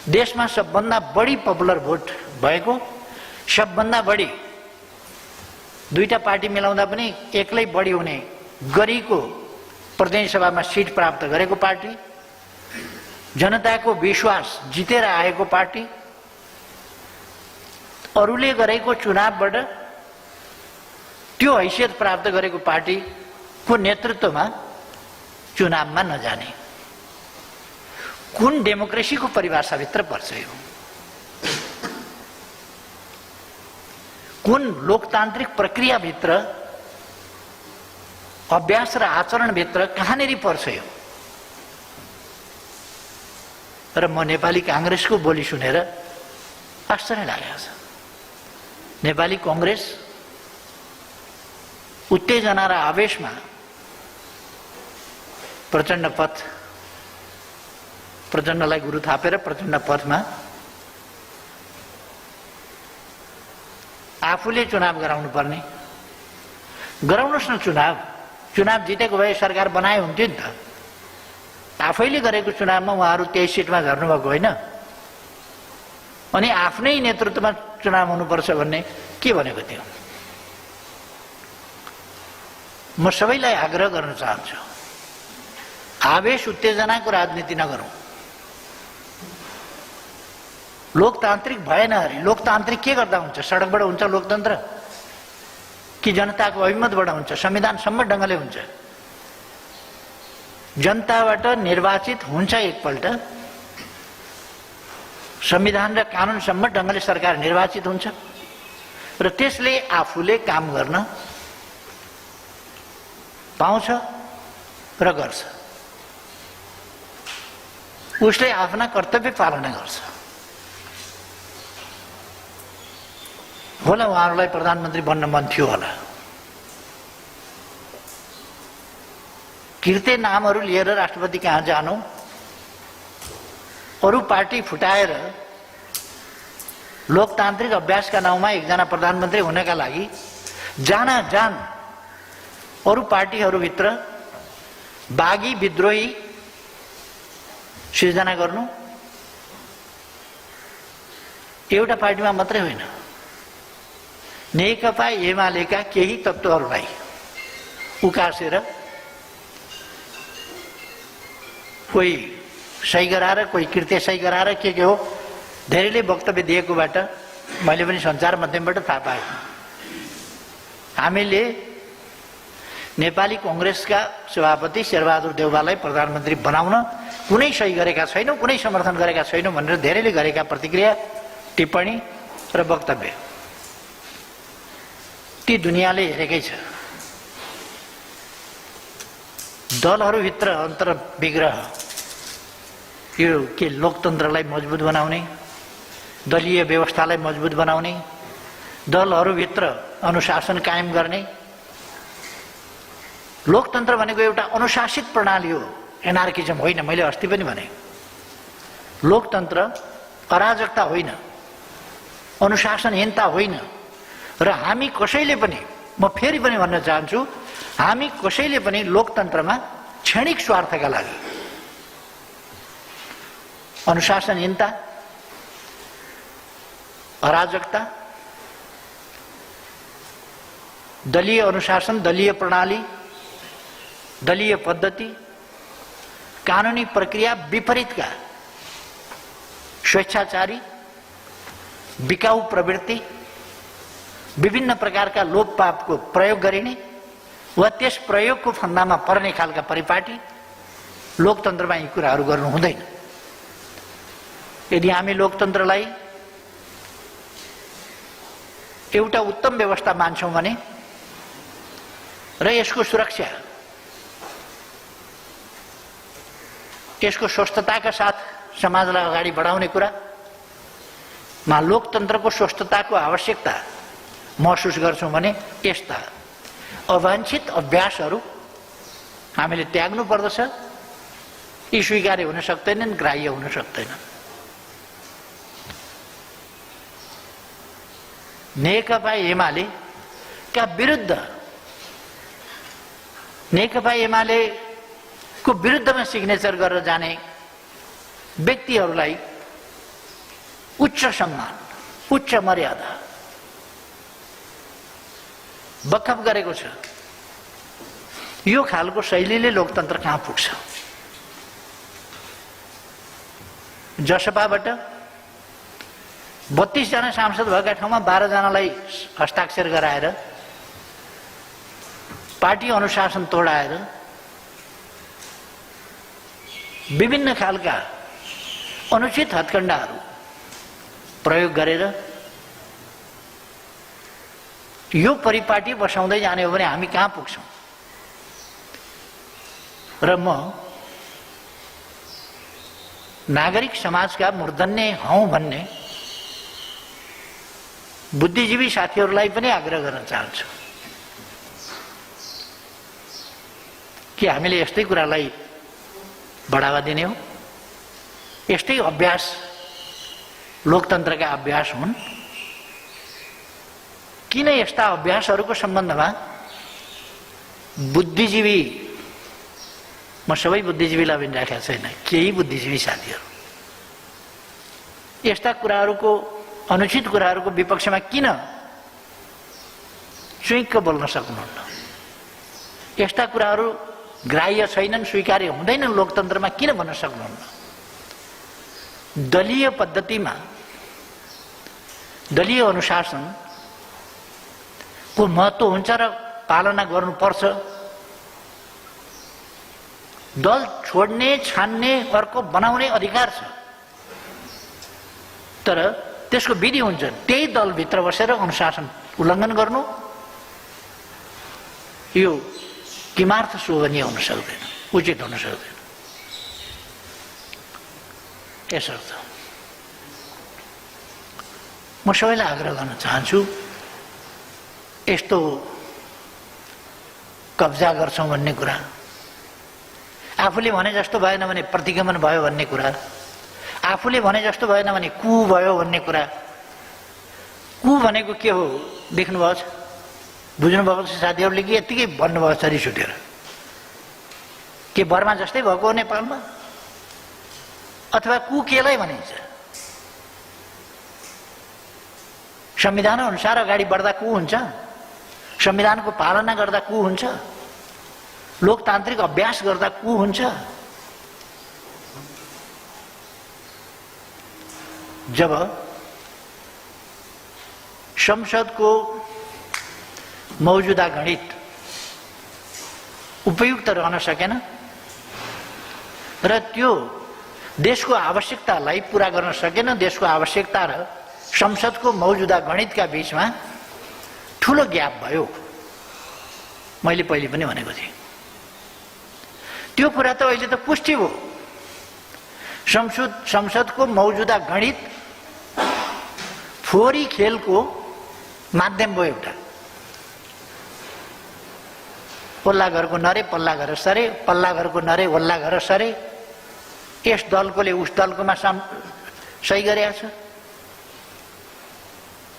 देशमा सबभन्दा बढी पपुलर भोट भएको, सबभन्दा बढी दुईटा पार्टी मिलाउँदा पनि एक्लै बढी हुने गरीको प्रदेश सभामा सिट प्राप्त गरेको पार्टी, जनताको विश्वास जितेर आएको पार्टी, अरूले गरेको चुनावबाट त्यो हैसियत प्राप्त गरेको पार्टीको नेतृत्वमा चुनावमा नजाने कुन डेमोक्रेसीको परिभाषाभित्र पर्छ यो? कुन लोकतान्त्रिक प्रक्रियाभित्र, अभ्यास र आचरणभित्र कहाँनेरि पर्छ यो? र म नेपाली कांग्रेसको बोली सुनेर आश्चर्य लागेको छ। नेपाली कांग्रेस उत्तेजना र आवेशमा प्रचण्ड पथ, प्रचण्डलाई गुरु थापेर प्रचण्ड पथमा आफूले चुनाव गराउनु पर्ने। गराउनुहोस् न चुनाव। चुनाव जितेको भए सरकार बनाए हुन्थ्यो नि त। आफैले गरेको चुनावमा उहाँहरू 23 सिटमा झर्नुभएको होइन। अनि आफ्नै नेतृत्वमा चुनाव हुनुपर्छ भन्ने के भनेको थियो? म सबैलाई आग्रह गर्न चाहन्छु, आवेश उत्तेजनाको राजनीति नगरौँ। लोकतान्त्रिक भएन अरे लोकतान्त्रिक के गर्दा हुन्छ? सडकबाट हुन्छ लोकतन्त्र कि जनताको अभिमतबाट हुन्छ? संविधान सम्मत ढङ्गले हुन्छ। जनताबाट निर्वाचित हुन्छ एकपल्ट, संविधान र कानुन सम्मत ढङ्गले सरकार निर्वाचित हुन्छ र त्यसले आफूले काम गर्न पाउँछ र गर्छ। उसले आफ्ना कर्तव्य पालना गर्छ। होला उहाँहरूलाई प्रधानमन्त्री बन्न मन थियो होला, किर्ते नामहरू लिएर राष्ट्रपति कहाँ जानु, अरू पार्टी फुटाएर लोकतान्त्रिक अभ्यासका नाउँमा एकजना प्रधानमन्त्री हुनका लागि जान अरू पार्टीहरूभित्र बागी विद्रोही सिर्जना गर्नु एउटा पार्टीमा मात्रै होइन, नेकपा एमालेका केही तत्त्वहरूलाई उकासेर कोही सही गराएर, कोही कृत्य सही गराएर के हो धेरैले वक्तव्य दिएकोबाट मैले पनि सञ्चार माध्यमबाट थाहा पाएँ। हामीले नेपाली कांग्रेसका सभापति शेरबहादुर देउवालाई प्रधानमन्त्री बनाउन कुनै सही गरेका छैनौँ, कुनै समर्थन गरेका छैनौँ भनेर धेरैले गरेका प्रतिक्रिया, टिप्पणी र वक्तव्य ती दुनियाँले हेरेकै छ। दलहरूभित्र अन्तर्विग्रह, यो के लोकतन्त्रलाई मजबुत बनाउने, दलीय व्यवस्थालाई मजबुत बनाउने, दलहरूभित्र अनुशासन कायम गर्ने। लोकतन्त्र भनेको एउटा अनुशासित प्रणाली हो, एनार्किजम होइन। मैले अस्ति पनि भने लोकतन्त्र अराजकता होइन, अनुशासनहीनता होइन। र हामी कसैले पनि, म फेरि पनि भन्न चाहन्छु, हामी कसैले पनि लोकतन्त्रमा क्षणिक स्वार्थका लागि अनुशासनहीनता, अराजकता, दलीय अनुशासन, दलीय प्रणाली, दलीय पद्धति, कानुनी प्रक्रिया विपरीतका स्वेच्छाचारी, बिकाऊ प्रवृत्ति, विभिन्न प्रकारका लोभपापको प्रयोग गरिने वा त्यस प्रयोगको फन्दामा पर्ने खालका परिपाटी लोकतन्त्रमा यी कुराहरू गर्नु हुँदैन। यदि हामी लोकतन्त्रलाई एउटा उत्तम व्यवस्था मान्छौँ भने र यसको सुरक्षा, यसको स्वस्थताका साथ समाजलाई अगाडि बढाउने कुरामा लोकतन्त्रको स्वस्थताको आवश्यकता महसुस गर्छौँ भने यस्ता अवाञ्छित अभ्यासहरू हामीले त्याग्नु पर्दछ। यी स्वीकार्य हुन सक्दैनन्, ग्राह्य हुन सक्दैनन्। नेकपा एमालेका विरुद्ध, नेकपा एमालेको विरुद्धमा सिग्नेचर गरेर जाने व्यक्तिहरूलाई उच्च सम्मान, उच्च मर्यादा बखप गरेको छ। यो खालको शैलीले लोकतन्त्र कहाँ पुग्छ? जसपाबाट 32 जना सांसद भएका ठाउँमा 12 जनालाई हस्ताक्षर गराएर पार्टी अनुशासन तोडाएर विभिन्न खालका अनुचित हत्कण्डाहरू प्रयोग गरेर यो परिपाटी बसाउँदै जाने हो भने हामी कहाँ पुग्छौँ? र म नागरिक समाजका मूर्धन्य हौं भन्ने बुद्धिजीवी साथीहरूलाई पनि आग्रह गर्न चाहन्छु कि हामीले यस्तै कुरालाई बढावा दिने हो। यस्तै अभ्यास लोकतन्त्रका अभ्यास हुन्। किन यस्ता अभ्यासहरूको सम्बन्धमा बुद्धिजीवी, म सबै बुद्धिजीवीलाई पनि राखेको छैन, केही बुद्धिजीवी साथीहरू यस्ता कुराहरूको, अनुचित कुराहरूको विपक्षमा किन चुइक्क बोल्न सक्नुहुन्न? यस्ता कुराहरू ग्राह्य छैनन्, स्वीकार्य हुँदैनन् लोकतन्त्रमा किन भन्न सक्नुहुन्न? दलीय पद्धतिमा, दलीय अनुशासनको महत्त्व हुन्छ र पालना गर्नुपर्छ। दल छोड्ने, छान्ने, अर्को बनाउने अधिकार छ, तर त्यसको विधि हुन्छ। त्यही दलभित्र बसेर अनुशासन उल्लङ्घन गर्नु यो किमार्थ शोभनीय हुन सक्दैन, उचित हुन सक्दैन। यसर्थ म सबैलाई आग्रह गर्न चाहन्छु, यस्तो कब्जा गर्छौँ भन्ने कुरा, आफूले भने जस्तो भएन भने प्रतिगमन भयो भन्ने कुरा, आफूले भने जस्तो भएन भने कु भयो भन्ने कुरा। कु भनेको के हो देख्नुभएको छ, बुझ्नुभएको छ साथीहरूले कि यत्तिकै भन्नुभएको छ रिस उठेर? के बर्मा जस्तै भएको हो नेपालमा? अथवा कु केलाई भनिन्छ? संविधान अनुसार अगाडि बढ्दा कु हुन्छ? संविधानको पालना गर्दा कु हुन्छ? लोकतान्त्रिक अभ्यास गर्दा कु हुन्छ? जब संसदको मौजूदा गणित उपयुक्त रहन सकेन र त्यो देशको आवश्यकतालाई पूरा गर्न सकेन, देशको आवश्यकता र संसदको मौजूदा गणितका बीचमा ठुलो ग्याप भयो। मैले पहिले पनि भनेको थिएँ, त्यो कुरा त अहिले त पुष्टि भयो। संसदको मौजूदा गणित फोहोरी खेलको माध्यम भयो। एउटा पल्ला घरको नरे पल्ला घर सरे, पल्ला घरको नरे वल्ला घर सरे, यस दलकोले उस दलकोमा सही गरेको छ।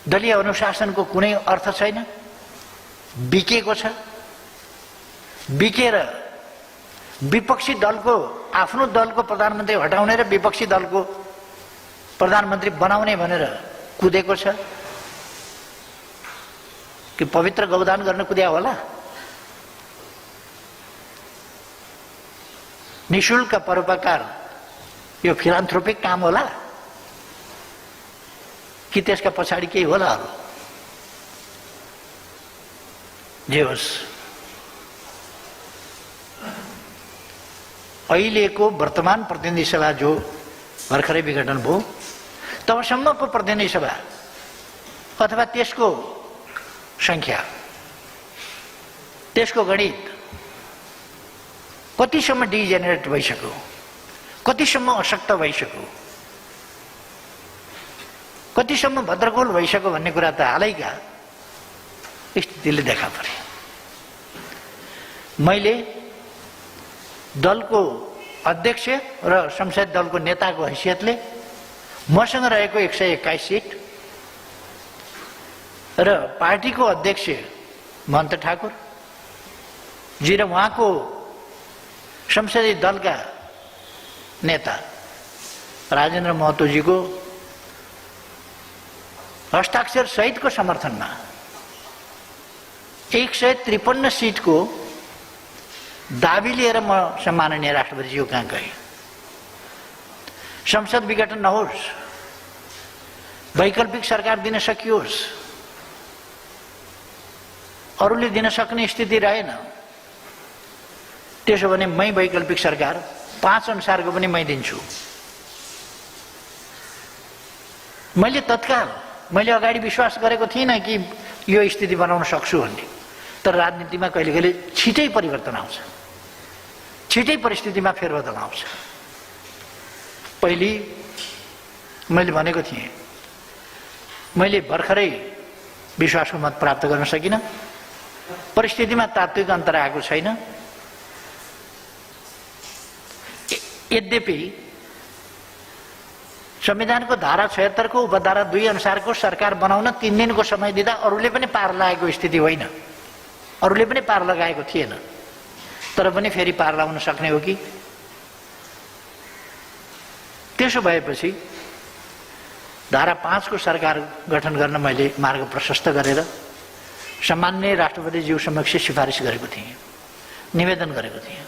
दलीय अनुशासनको कुनै अर्थ छैन, बिकेको छ। बिकेर विपक्षी दलको, आफ्नो दलको प्रधानमन्त्री हटाउने र विपक्षी दलको प्रधानमन्त्री बनाउने भनेर कुदेको छ। कि पवित्र गौदान गर्न कुद्या होला? निशुल्क परोपकार यो फिलान्थ्रोपिक काम होला कि त्यसका पछाडि केही होला? जे होस्, अहिलेको वर्तमान प्रतिनिधि सभा जो भर्खरै विघटन भयो, तबसम्मको प्रतिनिधि सभा अथवा त्यसको संख्या, त्यसको गणित कतिसम्म डिजेनेरेट भइसक्यो, कतिसम्म अशक्त भइसक्यो, कतिसम्म भद्रगोल भइसक्यो भन्ने कुरा त हालैका स्थितिले देखा परे। मैले दलको अध्यक्ष र संसदीय दलको नेताको हैसियतले मसँग रहेको 121 सिट र पार्टीको अध्यक्ष महन्त ठाकुर जी र उहाँको संसदीय दलका नेता राजेन्द्र महतोजीको हस्ताक्षर सहितको समर्थनमा 153 सिटको दाबी लिएर म सम्माननीय राष्ट्रपतिज्यू कहाँ गएँ। संसद विघटन नहोस्, वैकल्पिक सरकार दिन सकियोस्, अरूले दिन सक्ने स्थिति रहेन, त्यसो भने मै वैकल्पिक सरकार 5 अनुसारको पनि मै दिन्छु। मैले अगाडि विश्वास गरेको थिइनँ कि यो स्थिति बनाउन सक्छु भन्ने, तर राजनीतिमा कहिले कहिले छिटै परिवर्तन आउँछ, छिटै परिस्थितिमा फेरबदल आउँछ। पहिले मैले भनेको थिएँ, मैले भर्खरै विश्वासको मत प्राप्त गर्न सकिनँ, परिस्थितिमा तात्विक अन्तर आएको छैन। यद्यपि संविधानको धारा 76 को उपधारा 2 अनुसारको सरकार बनाउन 3 दिनको समय दिँदा अरूले पनि पार लगाएको स्थिति होइन, अरूले पनि पार लगाएको थिएन, तर पनि फेरि पार लगाउन सक्ने हो कि? त्यसो भएपछि धारा 5 को सरकार गठन गर्न मैले मार्ग प्रशस्त गरेर सम्माननीय राष्ट्रपतिज्यू समक्ष सिफारिस गरेको थिएँ, निवेदन गरेको थिएँ।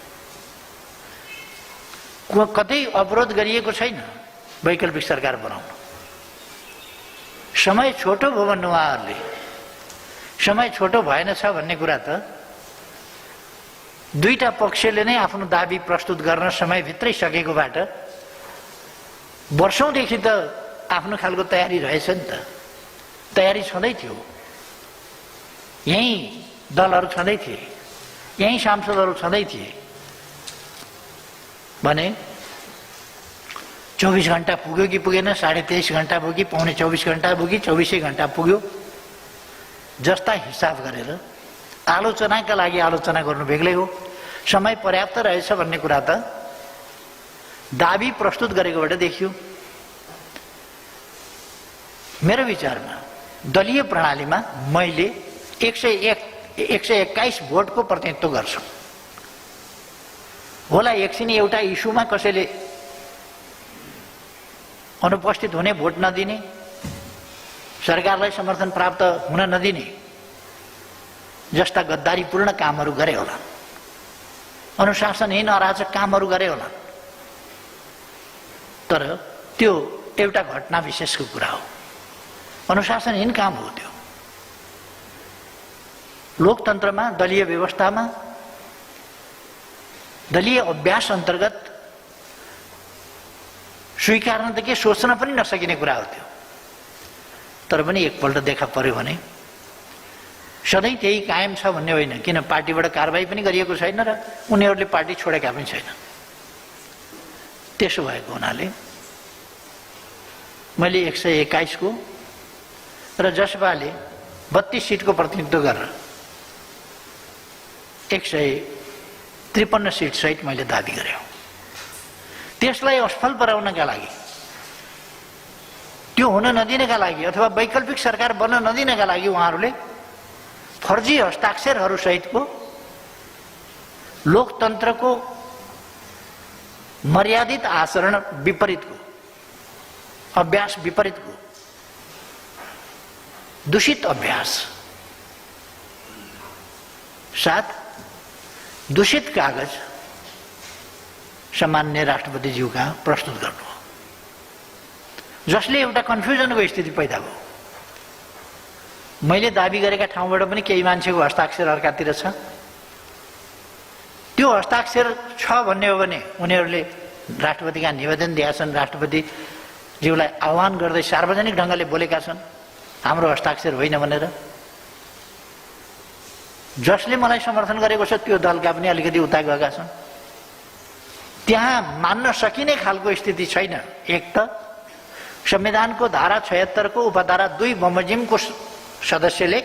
कतै अवरोध गरिएको छैन वैकल्पिक सरकार बनाउन। समय छोटो भयो भन्नु उहाँहरूले, समय छोटो भएन छ भन्ने कुरा त दुईटा पक्षले नै आफ्नो दाबी प्रस्तुत गर्न समयभित्रै सकेकोबाट वर्षौंदेखि त आफ्नो खालको तयारी रहेछ नि त, तयारी छँदै थियो। यही दलहरू छँदै थिए, यही सांसदहरू छँदै थिए भने 24 घण्टा पुग्यो कि पुगेन, 23.5 घण्टा पुग्यो, पौने 24 घण्टा पुग्यो, 24 घण्टा पुग्यो, जस्ता हिसाब गरेर आलोचनाका लागि आलोचना गर्नु बेग्लै हो। समय पर्याप्त रहेछ भन्ने कुरा त दाबी प्रस्तुत गरेकोबाट देखियो। मेरो विचारमा दलीय प्रणालीमा मैले 121 भोटको प्रतिनिधित्व गर्छु। होला एकछिन एउटा इस्युमा कसैले अनुपस्थित हुने, भोट नदिने, सरकारलाई समर्थन प्राप्त हुन नदिने जस्ता गद्दारीपूर्ण कामहरू गरे होला, अनुशासनहीन अराजक कामहरू गरे होला, तर त्यो एउटा घटना विशेषको कुरा हो, अनुशासनहीन काम हो त्यो। लोकतन्त्रमा, दलीय व्यवस्थामा, दलीय अभ्यास अन्तर्गत स्वीकार्न त के सोच्न पनि नसकिने कुरा हो त्यो। तर पनि एकपल्ट देखा पर्यो भने सधैँ त्यही कायम छ भन्ने होइन, किन पार्टीबाट कारबाही पनि गरिएको छैन र उनीहरूले पार्टी छोडेका पनि छैन। त्यसो भएको हुनाले मैले 121 को र जसपाले 32 सिटको प्रतिनिधित्व गरेर 153 सिट सहित मैले दाबी गरेँ। त्यसलाई असफल बनाउनका लागि, त्यो हुन नदिनका लागि अथवा वैकल्पिक सरकार बन्न नदिनका लागि उहाँहरूले फर्जी हस्ताक्षरहरू सहितको लोकतन्त्रको मर्यादित आचरण विपरीतको, अभ्यास विपरीतको दूषित अभ्यास साथ दूषित कागज सम्माननीय राष्ट्रपतिज्यूका प्रस्तुत गर्नु हो, जसले एउटा कन्फ्युजनको स्थिति पैदा भयो। मैले दाबी गरेका ठाउँबाट पनि केही मान्छेको हस्ताक्षर अर्कातिर छ। त्यो हस्ताक्षर छ भन्ने हो भने उनीहरूले राष्ट्रपतिका निवेदन दिएका छन्, राष्ट्रपतिज्यूलाई आह्वान गर्दै सार्वजनिक ढङ्गले बोलेका छन् हाम्रो हस्ताक्षर होइन भनेर। जसले मलाई समर्थन गरेको छ त्यो दलका पनि अलिकति उता गएका छन्। त्यहाँ मान्न सकिने खालको स्थिति छैन। एक त संविधानको धारा 76 को उपधारा 2 बमोजिमको सदस्यले,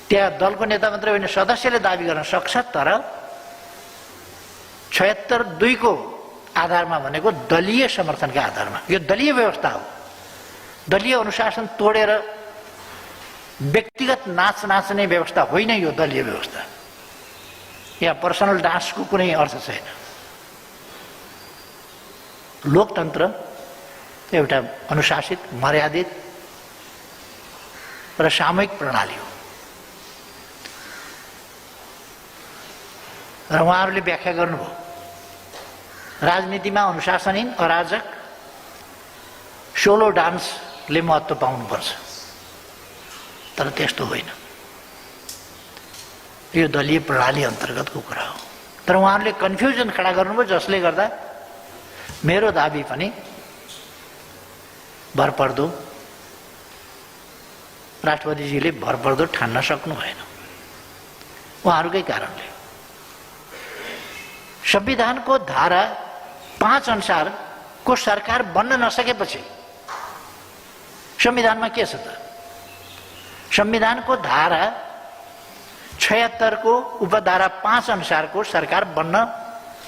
त्यहाँ दलको नेता मात्रै होइन सदस्यले दाबी गर्न सक्छ, तर 76(2) को आधारमा भनेको दलीय समर्थनका आधारमा। यो दलीय व्यवस्था हो। दलीय अनुशासन तोडेर व्यक्तिगत नाच नाच्ने व्यवस्था होइन यो दलीय व्यवस्था। यहाँ पर्सनल डान्सको कुनै अर्थ छैन। लोकतन्त्र एउटा अनुशासित, मर्यादित र सामूहिक प्रणाली हो। र उहाँहरूले व्याख्या गर्नुभयो राजनीतिमा अनुशासनहीन, अराजक, सोलो डान्सले महत्त्व पाउनुपर्छ, तर त्यस्तो होइन। यो दलीय प्रणाली अन्तर्गतको कुरा हो। तर उहाँहरूले कन्फ्युजन खडा गर्नुभयो, जसले गर्दा मेरो दाबी पनि भरपर्दो, राष्ट्रपतिजीले भरपर्दो ठान्न सक्नु भएन उहाँहरूकै कारणले। संविधानको धारा 5 अनुसारको सरकार बन्न नसकेपछि संविधानमा के छ त? संविधानको धारा 76 को उपधारा 5 अनुसारको सरकार बन्न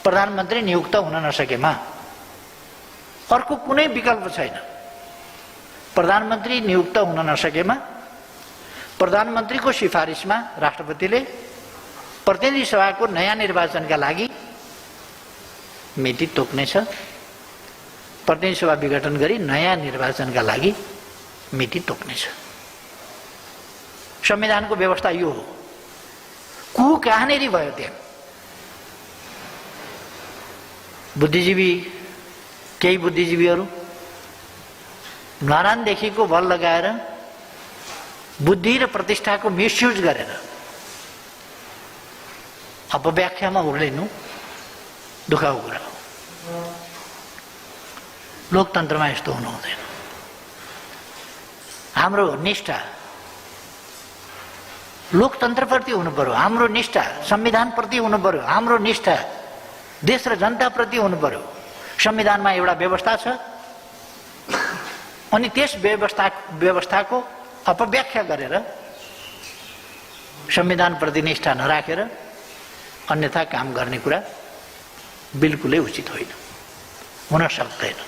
प्रधानमन्त्री नियुक्त हुन नसकेमा अर्को कुनै विकल्प छैन। प्रधानमन्त्री नियुक्त हुन नसकेमा प्रधानमन्त्रीको सिफारिसमा राष्ट्रपतिले प्रतिनिधि सभाको नयाँ निर्वाचनका लागि मिति तोक्नेछ। प्रतिनिधि सभा विघटन गरी नयाँ निर्वाचनका लागि मिति तोक्नेछ। संविधानको व्यवस्था यो हो। कहाँनेरि भयो त्यहाँ? बुद्धिजीवी, केही बुद्धिजीवीहरू नरानदेखिको बल लगाएर बुद्धि र प्रतिष्ठाको मिसयुज गरेर अपव्याख्यामा उर्लिनु दुःखको कुरा हो। लोकतन्त्रमा यस्तो हुनु हुँदैन। हाम्रो निष्ठा लोकतन्त्रप्रति हुनु पर्यो, हाम्रो निष्ठा संविधानप्रति हुनु पर्यो, हाम्रो निष्ठा देश र जनताप्रति हुनु पर्यो। संविधानमा एउटा व्यवस्था छ, अनि त्यस व्यवस्थाको अपव्याख्या गरेर संविधानप्रति निष्ठा नराखेर अन्यथा काम गर्ने कुरा बिल्कुलै उचित होइन, हुन सक्दैन।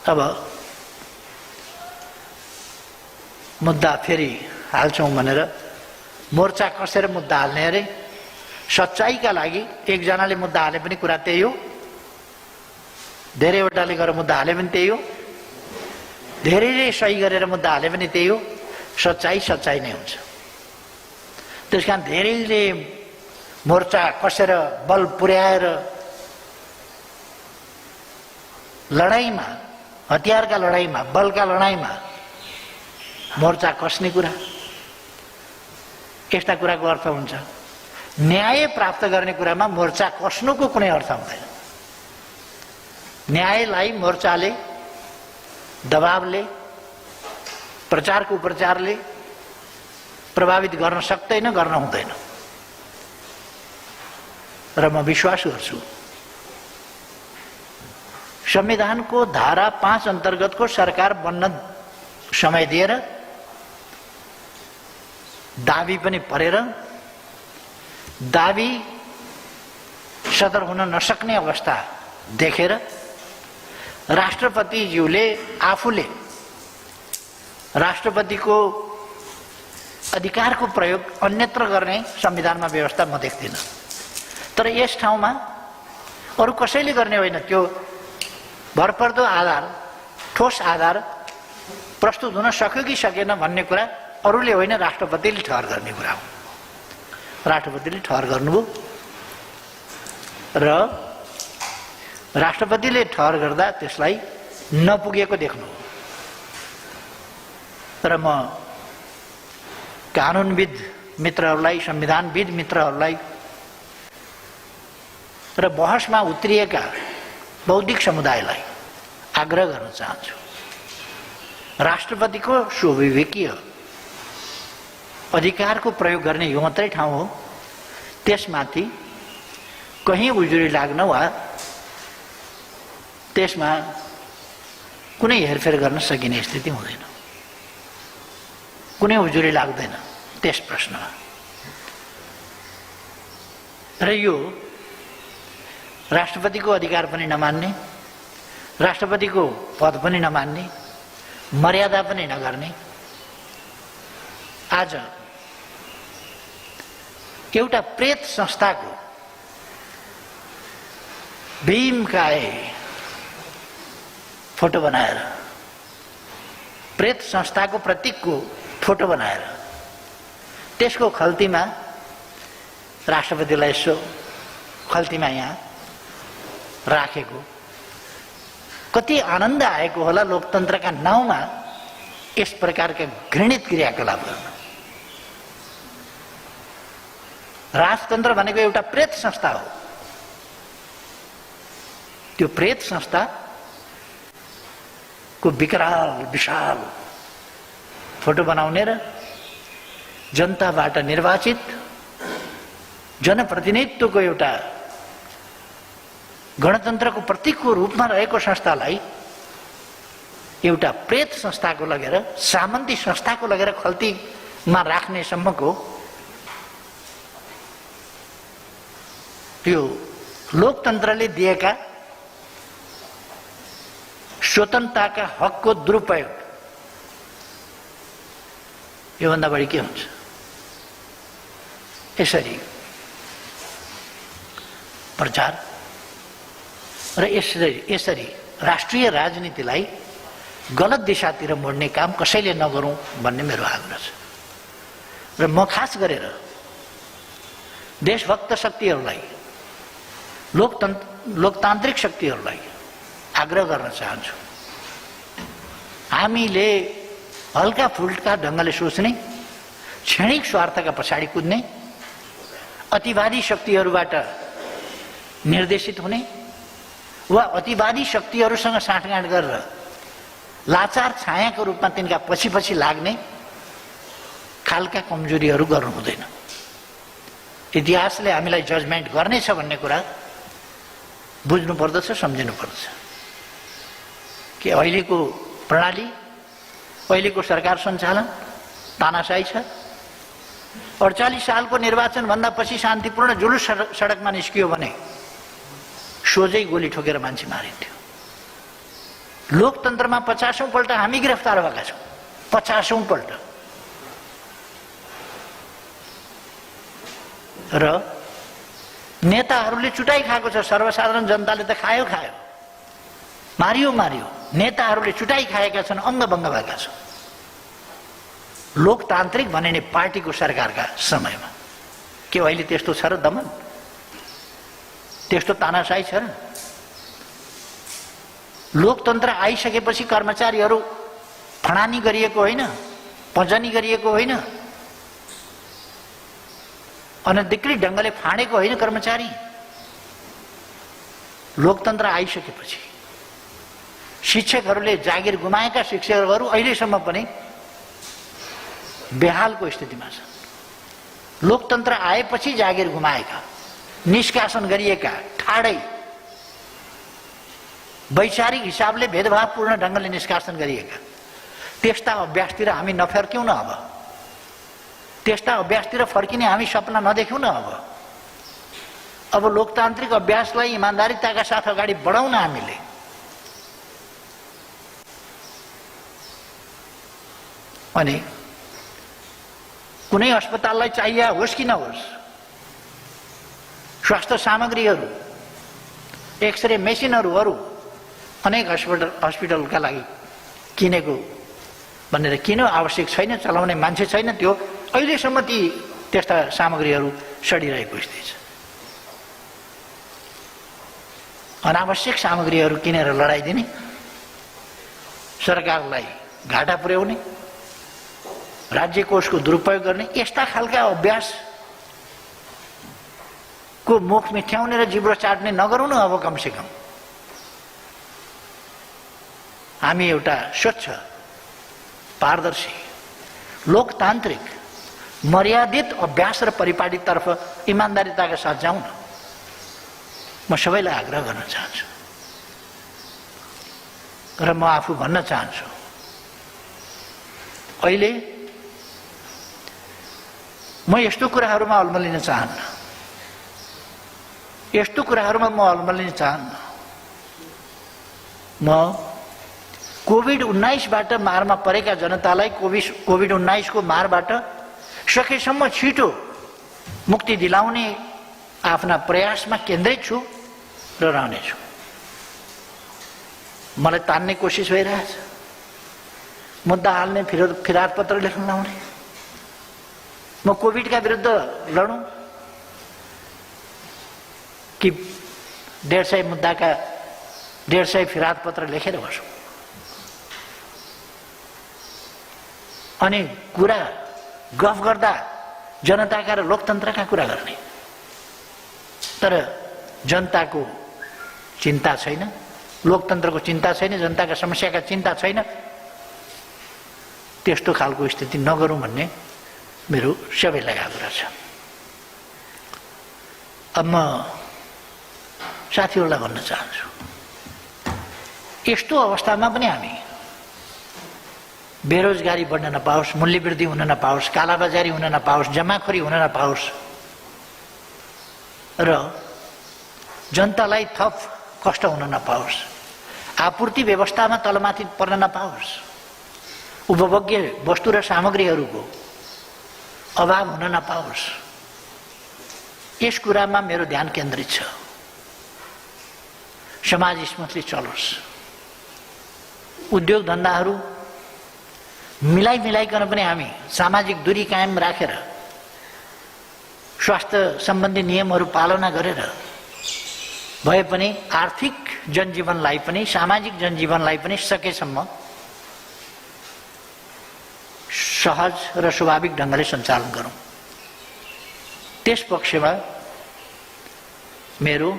अब मुद्दा फेरि हाल्छौँ भनेर मोर्चा कसेर मुद्दा हाल्ने अरे। सच्चाइका लागि एकजनाले मुद्दा हाले पनि कुरा त्यही हो, धेरैवटाले गरेर मुद्दा हाले पनि त्यही हो, धेरैले सही गरेर मुद्दा हाले पनि त्यही हो। सच्चाइ सच्चाइ नै हुन्छ। त्यसकारण धेरैले मोर्चा कसेर बल पुर्याएर लडाइँमा, हतियारका लडाइँमा, बलका लडाइँमा मोर्चा कस्ने कुरा, यस्ता कुराको अर्थ हुन्छ। न्याय प्राप्त गर्ने कुरामा मोर्चा कस्नुको कुनै अर्थ हुँदैन। न्यायलाई मोर्चाले, दबावले, प्रचारको उपचारले प्रभावित गर्न सक्दैन, गर्न हुँदैन। र म विश्वास गर्छु संविधानको धारा 5 अन्तर्गतको सरकार बन्न समय दिएर, दाबी पनि परेर, दाबी सदर हुन नसक्ने अवस्था देखेर राष्ट्रपतिज्यूले आफूले राष्ट्रपतिको अधिकारको प्रयोग अन्यत्र गर्ने संविधानमा व्यवस्था म देख्दिनँ। तर यस ठाउँमा अरू कसैले गर्ने होइन। त्यो भरपर्दो आधार, ठोस आधार प्रस्तुत हुन सक्यो कि सकेन भन्ने कुरा अरूले होइन, राष्ट्रपतिले ठहर गर्ने कुरा हो। राष्ट्रपतिले ठहर गर्नुभयो र राष्ट्रपतिले ठहर गर्दा त्यसलाई नपुगेको देख्नु। तर म कानुनविद मित्रहरूलाई, संविधानविद मित्रहरूलाई र बहसमा उत्रिएका बौद्धिक समुदायलाई आग्रह गर्न चाहन्छु, राष्ट्रपतिको स्वविवेकीय अधिकारको प्रयोग गर्ने यो मात्रै ठाउँ हो। त्यसमाथि कहीँ उजुरी लाग्न वा त्यसमा कुनै हेरफेर गर्न सकिने स्थिति हुँदैन, कुनै उजुरी लाग्दैन त्यस प्रश्नमा। र यो राष्ट्रपतिको अधिकार पनि नमान्ने, राष्ट्रपतिको पद पनि नमान्ने, मर्यादा पनि नगर्ने, आज एउटा प्रेत संस्थाको भीमकाय फोटो बनाएर, प्रेत संस्थाको प्रतीकको फोटो बनाएर त्यसको खल्तीमा राष्ट्रपतिलाई यसो खल्तीमा यहाँ राखेको, कति आनन्द आएको होला लोकतन्त्रका नाउँमा यस प्रकारका घृणित क्रियाकलाप गर्न। राजतन्त्र भनेको एउटा प्रेत संस्था हो। त्यो प्रेत संस्थाको विकराल विशाल फोटो बनाउने र जनताबाट निर्वाचित जनप्रतिनिधित्वको एउटा गणतन्त्रको प्रतीकको रूपमा रहेको संस्थालाई एउटा प्रेत संस्थाको लगेर, सामन्ती संस्थाको लगेर खल्तीमा राख्ने सम्मको त्यो लोकतन्त्रले दिएका स्वतन्त्रताका हकको दुरुपयोग, योभन्दा बढी के हुन्छ? यसरी प्रचार र यसरी राष्ट्रिय राजनीतिलाई गलत दिशातिर मोड्ने काम कसैले नगरौँ भन्ने मेरो आग्रह छ। र म खास गरेर देशभक्त शक्तिहरूलाई, लोकतान्त्रिक शक्तिहरूलाई आग्रह गर्न चाहन्छु, हामीले हल्का फुल्का ढङ्गले सोच्ने, क्षणिक स्वार्थका पछाडि कुद्ने, अतिवादी शक्तिहरूबाट निर्देशित हुने वा अतिवादी शक्तिहरूसँग साँठगाँठ गरेर लाचार छायाको रूपमा तिनका पछि पछि लाग्ने खालका कमजोरीहरू गर्नु हुँदैन। इतिहासले हामीलाई जजमेन्ट गर्नेछ भन्ने कुरा बुझ्नु पर्दछ, सम्झिनु पर्दछ कि अहिलेको प्रणाली, अहिलेको सरकार सञ्चालन तानाशाही छ। 48 सालको निर्वाचन भन्दा पछि शान्तिपूर्ण जुलुस सडकमा निस्कियो भने सोझै गोली ठोकेर मान्छे मारिन्थ्यो। लोकतन्त्रमा 50औं पल्ट हामी गिरफ्तार भएका छौँ, 50औं पल्ट। र नेताहरूले चुटाइ खाएको छ, सर्वसाधारण जनताले त खायो, मारियो। नेताहरूले चुटाइ खाएका छन्, अङ्गभङ्ग भएका छन्। लोकतान्त्रिक भनिने पार्टीको सरकारका समयमा के अहिले त्यस्तो छ र दमन? त्यस्तो तानाशाही छ र? लोकतन्त्र आइसकेपछि कर्मचारीहरू फडानी गरिएको होइन, पजनी गरिएको होइन, अनधिकृत ढङ्गले फाँडेको होइन कर्मचारी। लोकतन्त्र आइसकेपछि शिक्षकहरूले जागिर गुमाएका शिक्षकहरू अहिलेसम्म पनि बेहालको स्थितिमा छन्। लोकतन्त्र आएपछि जागिर गुमाएका, निष्कासन गरिएका, ठाडै वैचारिक हिसाबले भेदभावपूर्ण ढङ्गले निष्कासन गरिएका त्यस्ता अभ्यासतिर हामी नफर्क्यौँ न। त्यस्ता अभ्यासतिर फर्किने हामी सपना नदेख्यौँ न। अब लोकतान्त्रिक अभ्यासलाई इमान्दारिताका साथ अगाडि बढाउँ न हामीले। अनि कुनै अस्पताललाई चाहिए होस् कि नहोस्, स्वास्थ्य सामग्रीहरू, एक्सरे मेसिनहरू अनेक हस्पिटलका लागि किनेको भनेर किन आवश्यक छैन, चलाउने मान्छे छैन, त्यो अहिलेसम्म त्यस्ता सामग्रीहरू सडिरहेको स्थिति छ। अनावश्यक सामग्रीहरू किनेर लडाइदिने, सरकारलाई घाटा पुर्याउने, राज्य कोषको दुरुपयोग गर्ने यस्ता खालका अभ्यासको मुख मिठ्याउने र जिब्रो चाट्ने नगरौँ न। अब कमसेकम हामी एउटा स्वच्छ, पारदर्शी, लोकतान्त्रिक, मर्यादित अभ्यास र परिपाटीतर्फ इमान्दारिताका साथ जाउँ न। म सबैलाई आग्रह गर्न चाहन्छु र म आफू भन्न चाहन्छु, अहिले म यस्तो कुराहरूमा अल्मलिन चाहन्न, यस्तो कुराहरूमा म अल्मलिन चाहन्न। म कोभिड-19बाट मारमा परेका जनतालाई कोभिड-19को मारबाट सकेसम्म छिटो मुक्ति दिलाउने आफ्ना प्रयासमा केन्द्रित छु र रहनेछु। मलाई तान्ने कोसिस भइरहेछ, मुद्दा हाल्ने, फिराद पत्र लेख्न लाउने। म कोभिडका विरुद्ध लडौँ कि 150 मुद्दाका 150 फिराद पत्र लेखेर बसौँ? अनि कुरा गफ गर्दा जनताका र लोकतन्त्रका कुरा गर्ने, तर जनताको चिन्ता छैन, लोकतन्त्रको चिन्ता छैन, जनताका समस्याका चिन्ता छैन। त्यस्तो खालको स्थिति नगरौँ भन्ने मेरो सबैलाई आग्रह छ। अब म साथीहरूलाई भन्न चाहन्छु, यस्तो अवस्थामा पनि हामी बेरोजगारी बढ्न नपाओस्, मूल्यवृद्धि हुन नपाओस्, कालाबजारी हुन नपाओस्, जमाखोरी हुन नपाओस् र जनतालाई थप कष्ट हुन नपाओस्, आपूर्ति व्यवस्थामा तलमाथि पर्न नपाओस्, उपभोग्य वस्तु र सामग्रीहरूको अभाव हुन नपाओस्, यस कुरामा मेरो ध्यान केन्द्रित छ। समाज स्मूथली चलोस्, उद्योग धन्दाहरू मिलाइकन पनि हामी सामाजिक दूरी कायम राखेर, स्वास्थ्य सम्बन्धी नियमहरू पालना गरेर भए पनि आर्थिक जनजीवनलाई पनि, सामाजिक जनजीवनलाई पनि सकेसम्म सहज र स्वाभाविक ढङ्गले सञ्चालन गरौँ। त्यस पक्षमा मेरो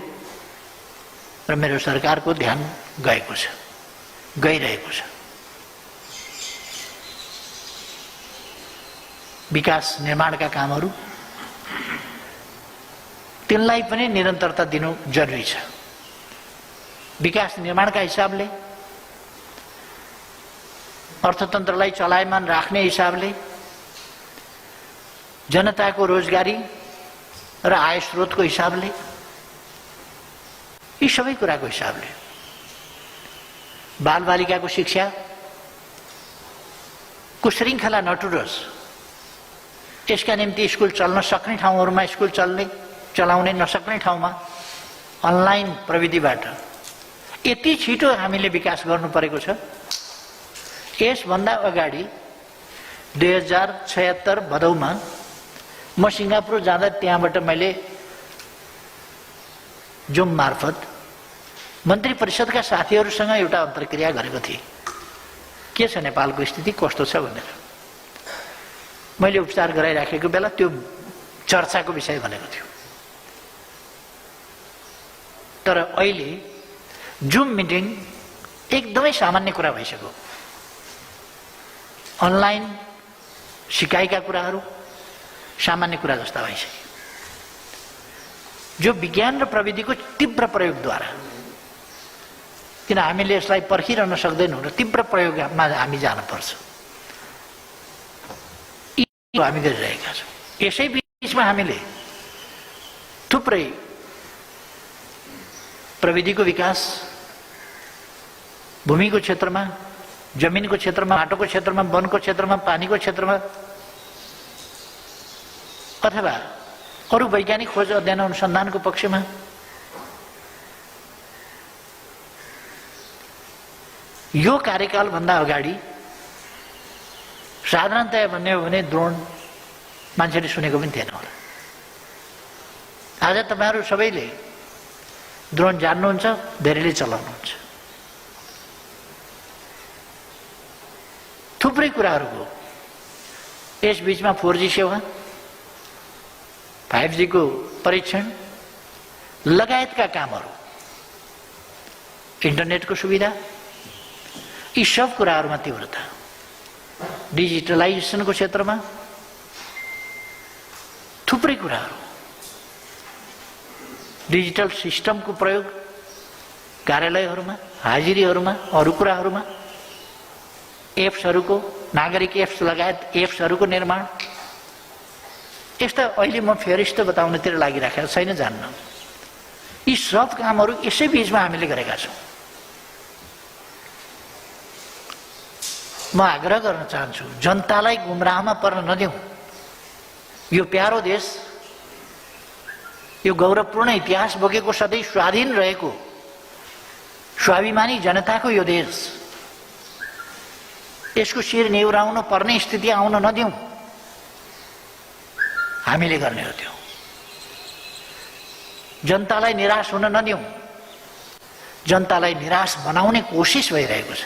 र मेरो सरकारको ध्यान गएको छ, गइरहेको छ। विकास निर्माणका कामहरू, तिनलाई पनि निरन्तरता दिनु जरुरी छ। विकास निर्माणका हिसाबले, अर्थतन्त्रलाई चलायमान राख्ने हिसाबले, जनताको रोजगारी र आय स्रोतको हिसाबले, यी सबै कुराको हिसाबले बालबालिकाको शिक्षाको श्रृङ्खला नटुरोस्, यसका निम्ति स्कुल चल्न सक्ने ठाउँहरूमा स्कुल चलाउने, नसक्ने ठाउँमा अनलाइन प्रविधिबाट यति छिटो हामीले विकास गर्नु परेको छ। यसभन्दा अगाडि 2076 भदौमा म सिङ्गापुर जाँदा त्यहाँबाट मैले जुम मार्फत मन्त्री परिषदका साथीहरूसँग एउटा अन्तर्क्रिया गरेको थिएँ, के छ नेपालको स्थिति, कस्तो छ भनेर। मैले उपचार गराइराखेको बेला त्यो चर्चाको विषय भनेको थियो। तर अहिले जुम मिटिङ एकदमै सामान्य कुरा भइसक्यो। अनलाइन सिकाइका कुराहरू सामान्य कुरा जस्ता भइसक्यो, जो विज्ञान र प्रविधिको तीव्र प्रयोगद्वारा, किन हामीले यसलाई पर्खिरहन सक्दैनौँ र तीव्र प्रयोगमा हामी जानुपर्छ, हामी गरिरहेका छौँ। यसै बिचमा हामीले थुप्रै प्रविधिको विकास भूमिको क्षेत्रमा, जमिनको क्षेत्रमा, माटोको क्षेत्रमा, वनको क्षेत्रमा, पानीको क्षेत्रमा अथवा अरू वैज्ञानिक खोज अध्ययन अनुसन्धानको पक्षमा यो कार्यकालभन्दा अगाडि साधारणतया भन्ने हो भने ड्रोन मान्छेले सुनेको पनि थिएन होला। आज तपाईहरू सबैले ड्रोन जान्नुहुन्छ, धेरैले चलाउनुहुन्छ। थुप्रै कुराहरूको यस बीचमा 4G सेवा, 5G को परीक्षण लगायतका कामहरू, इन्टरनेटको सुविधा, यी सब कुराहरूमा तीव्रता, डिजिटलाइजेसनको क्षेत्रमा थुप्रै कुराहरू, डिजिटल सिस्टमको प्रयोग कार्यालयहरूमा, हाजिरीहरूमा, अरू कुराहरूमा, एप्सहरूको, नागरिक एप्स लगायत एप्सहरूको निर्माण, यस्ता अहिले म फेरिस्त बताउनतिर लागिराखेको छैन, जान्न। यी सब कामहरू यसै बीचमा हामीले गरेका छौँ। म आग्रह गर्न चाहन्छु, जनतालाई गुमराहमा पर्न नदिउँ। यो प्यारो देश, यो गौरवपूर्ण इतिहास बोकेको, सधैँ स्वाधीन रहेको, स्वाभिमानी जनताको यो देश, यसको शिर निहुराउन पर्ने स्थिति आउन नदिउँ। हामीले गर्ने हो त्यो। जनतालाई निराश हुन नदिउँ। जनतालाई निराश बनाउने कोसिस भइरहेको छ।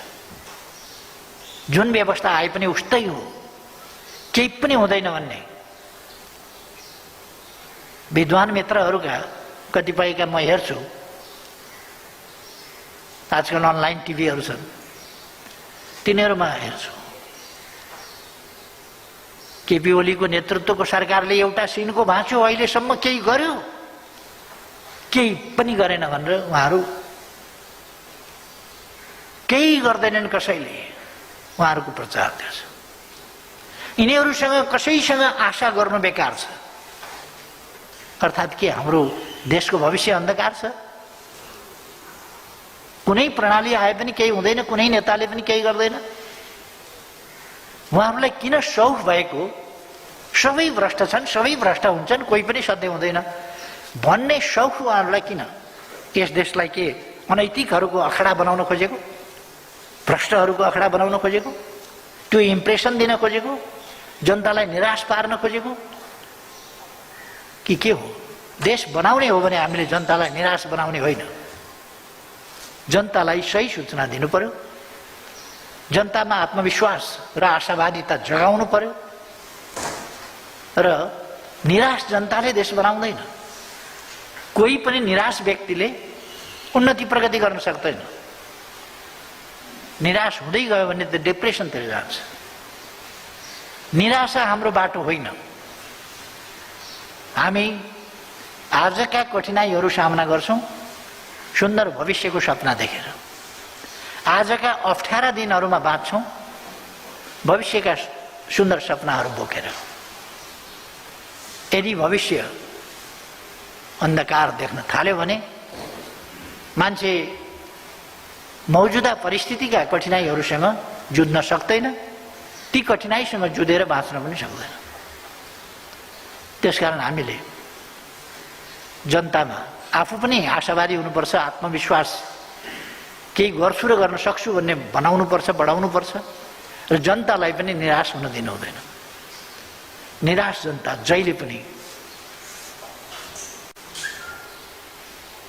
जुन व्यवस्था आए पनि उस्तै हो, केही पनि हुँदैन भन्ने विद्वान मित्रहरूका कतिपयका म हेर्छु, आजकल अनलाइन टिभीहरू छन्, तिनीहरूमा हेर्छु केपी ओलीको नेतृत्वको सरकारले एउटा सिनको भाँचो अहिलेसम्म केही गर्यो, केही पनि गरेन भनेर उहाँहरू केही गर्दैनन्, कसैले उहाँहरूको प्रचार गर्छ। यिनीहरूसँग कसैसँग आशा गर्नु बेकार छ। अर्थात् के हाम्रो देशको भविष्य अन्धकार छ? कुनै प्रणाली आए पनि केही हुँदैन, कुनै नेताले पनि केही गर्दैन। उहाँहरूलाई किन सौख भएको, सबै भ्रष्ट छन्, सबै भ्रष्ट हुन्छन्, कोही पनि सधैँ हुँदैन भन्ने सौख उहाँहरूलाई किन? यस देशलाई के अनैतिकहरूको अखडा बनाउन खोजेको, भ्रष्टहरूको अखडा बनाउन खोजेको, त्यो इम्प्रेसन दिन खोजेको, जनतालाई निराश पार्न खोजेको कि के हो? देश बनाउने हो भने हामीले जनतालाई निराश बनाउने होइन। जनतालाई सही सूचना दिनु पर्यो, जनतामा आत्मविश्वास र आशावादिता जगाउनु पर्यो। र निराश जनताले देश बनाउँदैन। कोही पनि निराश व्यक्तिले उन्नति प्रगति गर्न सक्दैन। निराश हुँदै गयो भने त डिप्रेसनतिर जान्छ। निराशा हाम्रो बाटो होइन। हामी आजका कठिनाइहरू सामना गर्छौँ सुन्दर भविष्यको सपना देखेर। आजका अप्ठ्यारा दिनहरूमा बाँच्छौँ भविष्यका सुन्दर सपनाहरू बोकेर। यदि भविष्य अन्धकार देख्न थाल्यो भने मान्छे मौजुदा परिस्थितिका कठिनाइहरूसँग जुझ्न सक्दैन, ती कठिनाइसँग जुधेर बाँच्न पनि सक्दैन। त्यसकारण हामीले जनतामा आफू पनि आशावादी हुनुपर्छ, आत्मविश्वास केही गर्छु र गर्न सक्छु भन्ने बनाउनुपर्छ, बढाउनुपर्छ र जनतालाई पनि निराश हुन दिनु हुँदैन। निराश जनता जहिले पनि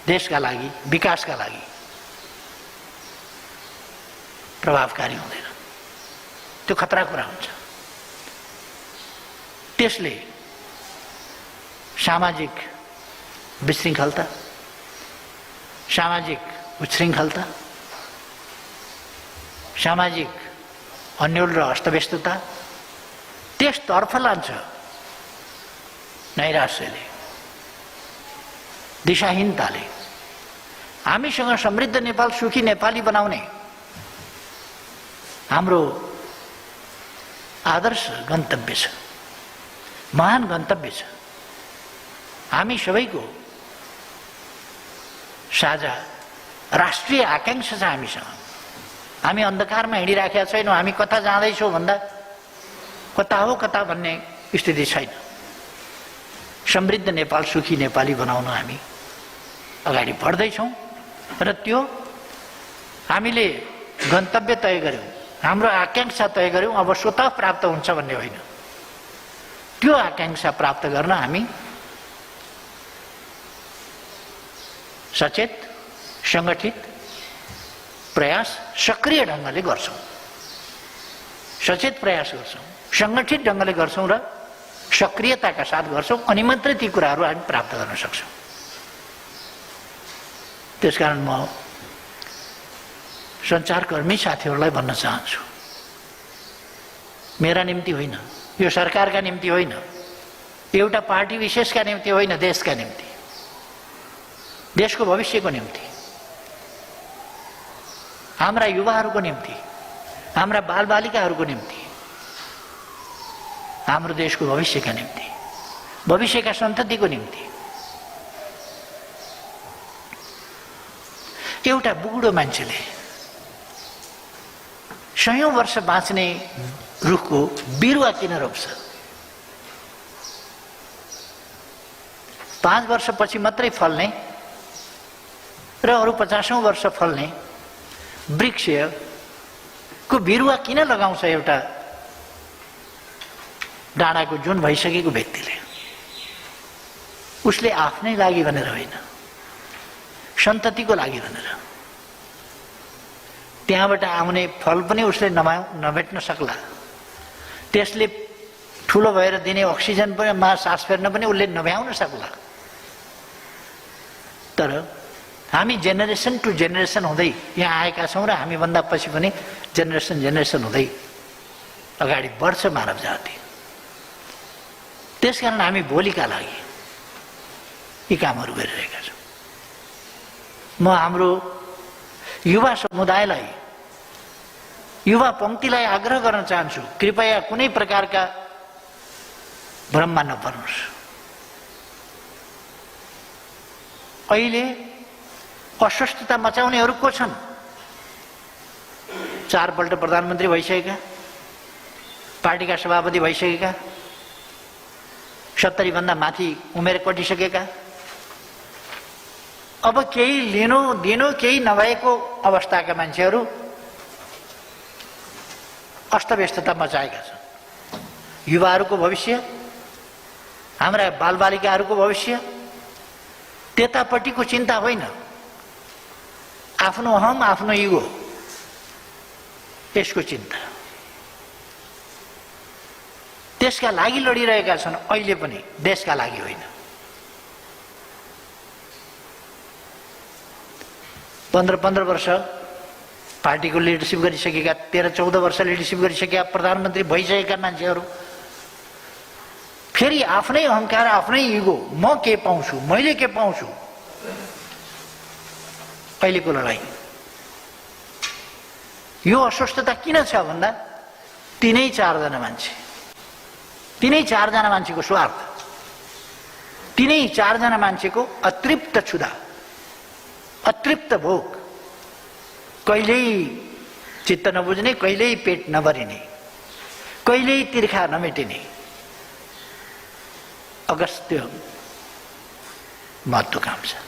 देशका लागि, विकासका लागि प्रभावकारी हुँदैन। त्यो खतरा कुरा हुन्छ। त्यसले सामाजिक विशृङ्खलता, सामाजिक उच्छृङ्खलता, सामाजिक अन्योल र अस्तव्यस्तता त्यसतर्फ लान्छ। नैराश्यले, दिशाहीनताले हामीसँग समृद्ध नेपाल, सुखी नेपाली बनाउने हाम्रो आदर्श गन्तव्य छ, महान गन्तव्य छ। हामी सबैको साझा राष्ट्रिय आकांक्षा छ हामीसँग। हामी अन्धकारमा हिँडिराखेका छैनौँ। हामी कता जाँदैछौँ भन्दा कता हो कता भन्ने स्थिति छैन। समृद्ध नेपाल, सुखी नेपाली बनाउन हामी अगाडि बढ्दैछौँ र त्यो हामीले गन्तव्य तय गर्यौँ, हाम्रो आकांक्षा तय गर्यौँ, अब स्वतः प्राप्त हुन्छ भन्ने होइन। त्यो आकांक्षा प्राप्त गर्न हामी सचेत, सङ्गठित प्रयास सक्रिय ढङ्गले गर्छौँ। सचेत प्रयास गर्छौँ, सङ्गठित ढङ्गले गर्छौँ र सक्रियताका साथ गर्छौँ, अनि मात्रै ती कुराहरू हामी प्राप्त गर्न सक्छौँ। त्यसकारण म सञ्चारकर्मी साथीहरूलाई भन्न चाहन्छु, मेरा निम्ति होइन, यो सरकारका निम्ति होइन, एउटा पार्टी विशेषका निम्ति होइन, देशका निम्ति, देशको भविष्यको निम्ति, हाम्रा युवाहरूको निम्ति, हाम्रा बालबालिकाहरूको निम्ति, हाम्रो देशको भविष्यका निम्ति, भविष्यका सन्ततिको निम्ति एउटा बुढो मान्छेले 100 वर्ष बाँच्ने रुखको बिरुवा किन रोप्छ? 5 वर्षपछि मात्रै फल्ने र अरू 50औं वर्ष फल्ने वृक्षको बिरुवा किन लगाउँछ एउटा डाँडाको जुन भइसकेको व्यक्तिले? उसले आफ्नै लागि भनेर होइन, सन्ततिको लागि भनेर। त्यहाँबाट आउने फल पनि उसले नभेट्न सक्ला, त्यसले ठुलो भएर दिने अक्सिजन पनि सास फेर्न पनि उसले नभ्याउन सक्ला। तर हामी जेनेरेसन टु जेनेरेसन हुँदै यहाँ आएका छौँ र हामीभन्दा पछि पनि जेनेरेसन हुँदै अगाडि बढ्छ मानव जाति। त्यसकारण हामी भोलिका लागि यी कामहरू गरिरहेका छौँ। म हाम्रो युवा समुदायलाई, युवा पङ्क्तिलाई आग्रह गर्न चाहन्छु, कृपया कुनै प्रकारका भ्रममा नपर्नुहोस्। अहिले अस्वस्थता मचाउनेहरू को छन्? 4 पल्ट प्रधानमन्त्री भइसकेका, पार्टीका सभापति भइसकेका, 70 भन्दा माथि उमेर कटिसकेका, अब केही लिनु दिनु केही नभएको अवस्थाका मान्छेहरू अस्तव्यस्तता मचाएका छन्। युवाहरूको भविष्य, हाम्रा बालबालिकाहरूको भविष्य, त्यतापट्टिको चिन्ता होइन, आफ्नो अहम, आफ्नो इगो, यसको चिन्ता। त्यसका लागि लडिरहेका छन् अहिले पनि, देशका लागि होइन। 15 वर्ष पार्टीको लिडरसिप गरिसकेका, 13-14 वर्ष लिडरसिप गरिसकेका, प्रधानमन्त्री भइसकेका मान्छेहरू फेरि आफ्नै अहङ्कार, आफ्नै इगो, म के पाउँछु, मैले के पाउँछु, अहिलेको लडाईँ। यो अस्वस्थता किन छ भन्दा तिनै 4 जना मान्छे, तिनै 4 जना मान्छेको स्वार्थ, तिनै 4 जना मान्छेको अतृप्त क्षुधा, अतृप्त भोक, कहिल्यै चित्त नबुझ्ने, कहिल्यै पेट नभरिने, कहिल्यै तिर्खा नमेटिने अगस्त्य महत्त्वाकांक्षा।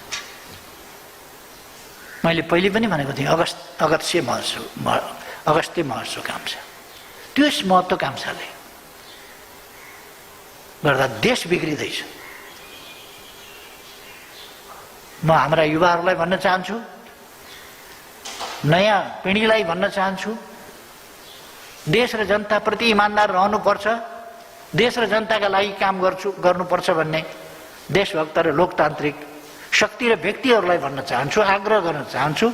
मैले पहिले पनि भनेको थिएँ, अगस्त्य महत्त्वाकांक्षा। त्यो महत्त्वाकांक्षाले गर्दा देश बिग्रिँदैछ। म हाम्रा युवाहरूलाई भन्न चाहन्छु, नयाँ पिँढीलाई भन्न चाहन्छु, देश र जनताप्रति इमान्दार रहनुपर्छ, देश र जनताका लागि काम गर्नुपर्छ भन्ने देशभक्त र लोकतान्त्रिक शक्ति र व्यक्तिहरूलाई भन्न चाहन्छु, आग्रह गर्न चाहन्छु।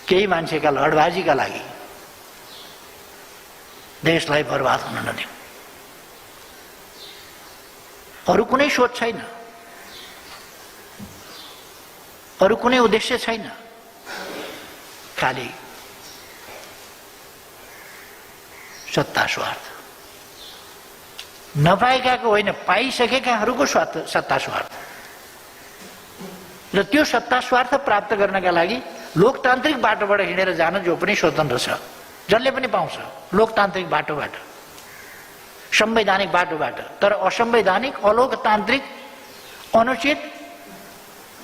केही मान्छेका लडबाजीका लागि देशलाई बर्बाद हुन नदिउँ। अरू कुनै सोच छैन, अरू कुनै उद्देश्य छैन, खाली सत्ता स्वार्थ। नपाएकाको होइन, पाइसकेकाहरूको सत्ता स्वार्थ। र त्यो सत्ता स्वार्थ प्राप्त गर्नका लागि लोकतान्त्रिक बाटोबाट हिँडेर जान जो पनि स्वतन्त्र छ, जसले पनि पाउँछ, लोकतान्त्रिक बाटोबाट, संवैधानिक बाटोबाट। तर असंवैधानिक, अलोकतान्त्रिक, अनुचित,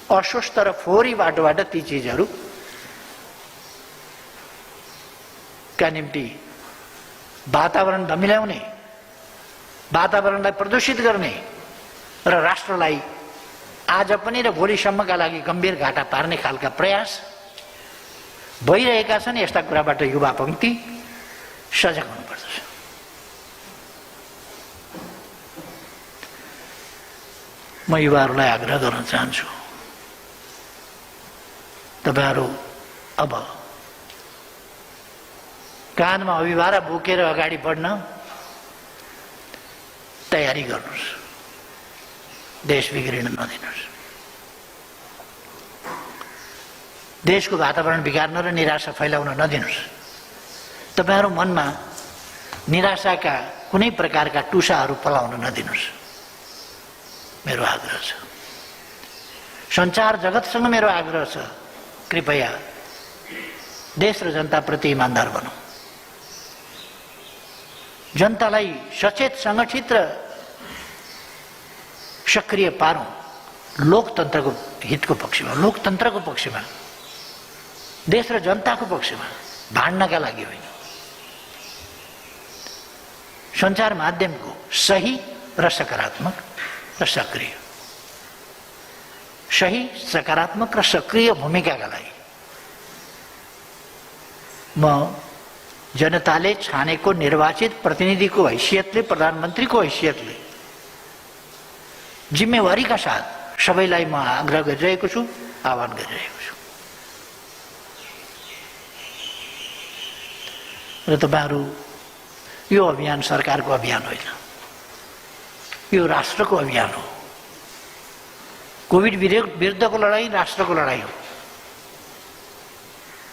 अस्वस्थ र फोहोरी बाटोबाट ती चिजहरू का निम्ति वातावरण धमिल्याउने, वातावरणलाई प्रदूषित गर्ने र राष्ट्रलाई आज पनि र भोलिसम्मका लागि गम्भीर घाटा पार्ने खालका प्रयास भइरहेका छन्। यस्ता कुराबाट युवा पङ्क्ति सजग हुनुपर्दछ। म युवाहरूलाई आग्रह गर्न चाहन्छु, तपाईहरू अब कानमा अभिभारा बोकेर अगाडि बढ्न तयारी गर्नुहोस्, देश बिग्रिन नदिनुहोस्। देशको वातावरण बिगार्न र निराशा फैलाउन नदिनुहोस्। तपाईहरू मनमा निराशाका कुनै प्रकारका टुसाहरू पलाउन नदिनुहोस्, मेरो आग्रह छ। सञ्चार जगतसँग मेरो आग्रह छ, कृपया देश र जनताप्रति इमान्दार बनौँ। जनतालाई सचेत, सङ्गठित र सक्रिय पारौँ लोकतन्त्रको हितको पक्षमा, लोकतन्त्रको पक्षमा, देश र जनताको पक्षमा, भाड्नका लागि होइन। सञ्चार माध्यमको सही र सकारात्मक र सक्रिय, सही, सकारात्मक र सक्रिय भूमिकाका लागि म जनताले छानेको निर्वाचित प्रतिनिधिको हैसियतले, प्रधानमन्त्रीको हैसियतले जिम्मेवारीका साथ सबैलाई म आग्रह गरिरहेको छु, आह्वान गरिरहेको छु। र तपाईहरू, यो अभियान सरकारको अभियान होइन, यो राष्ट्रको अभियान हो। कोभिड विरुद्धको लडाईँ राष्ट्रको लडाईँ हो।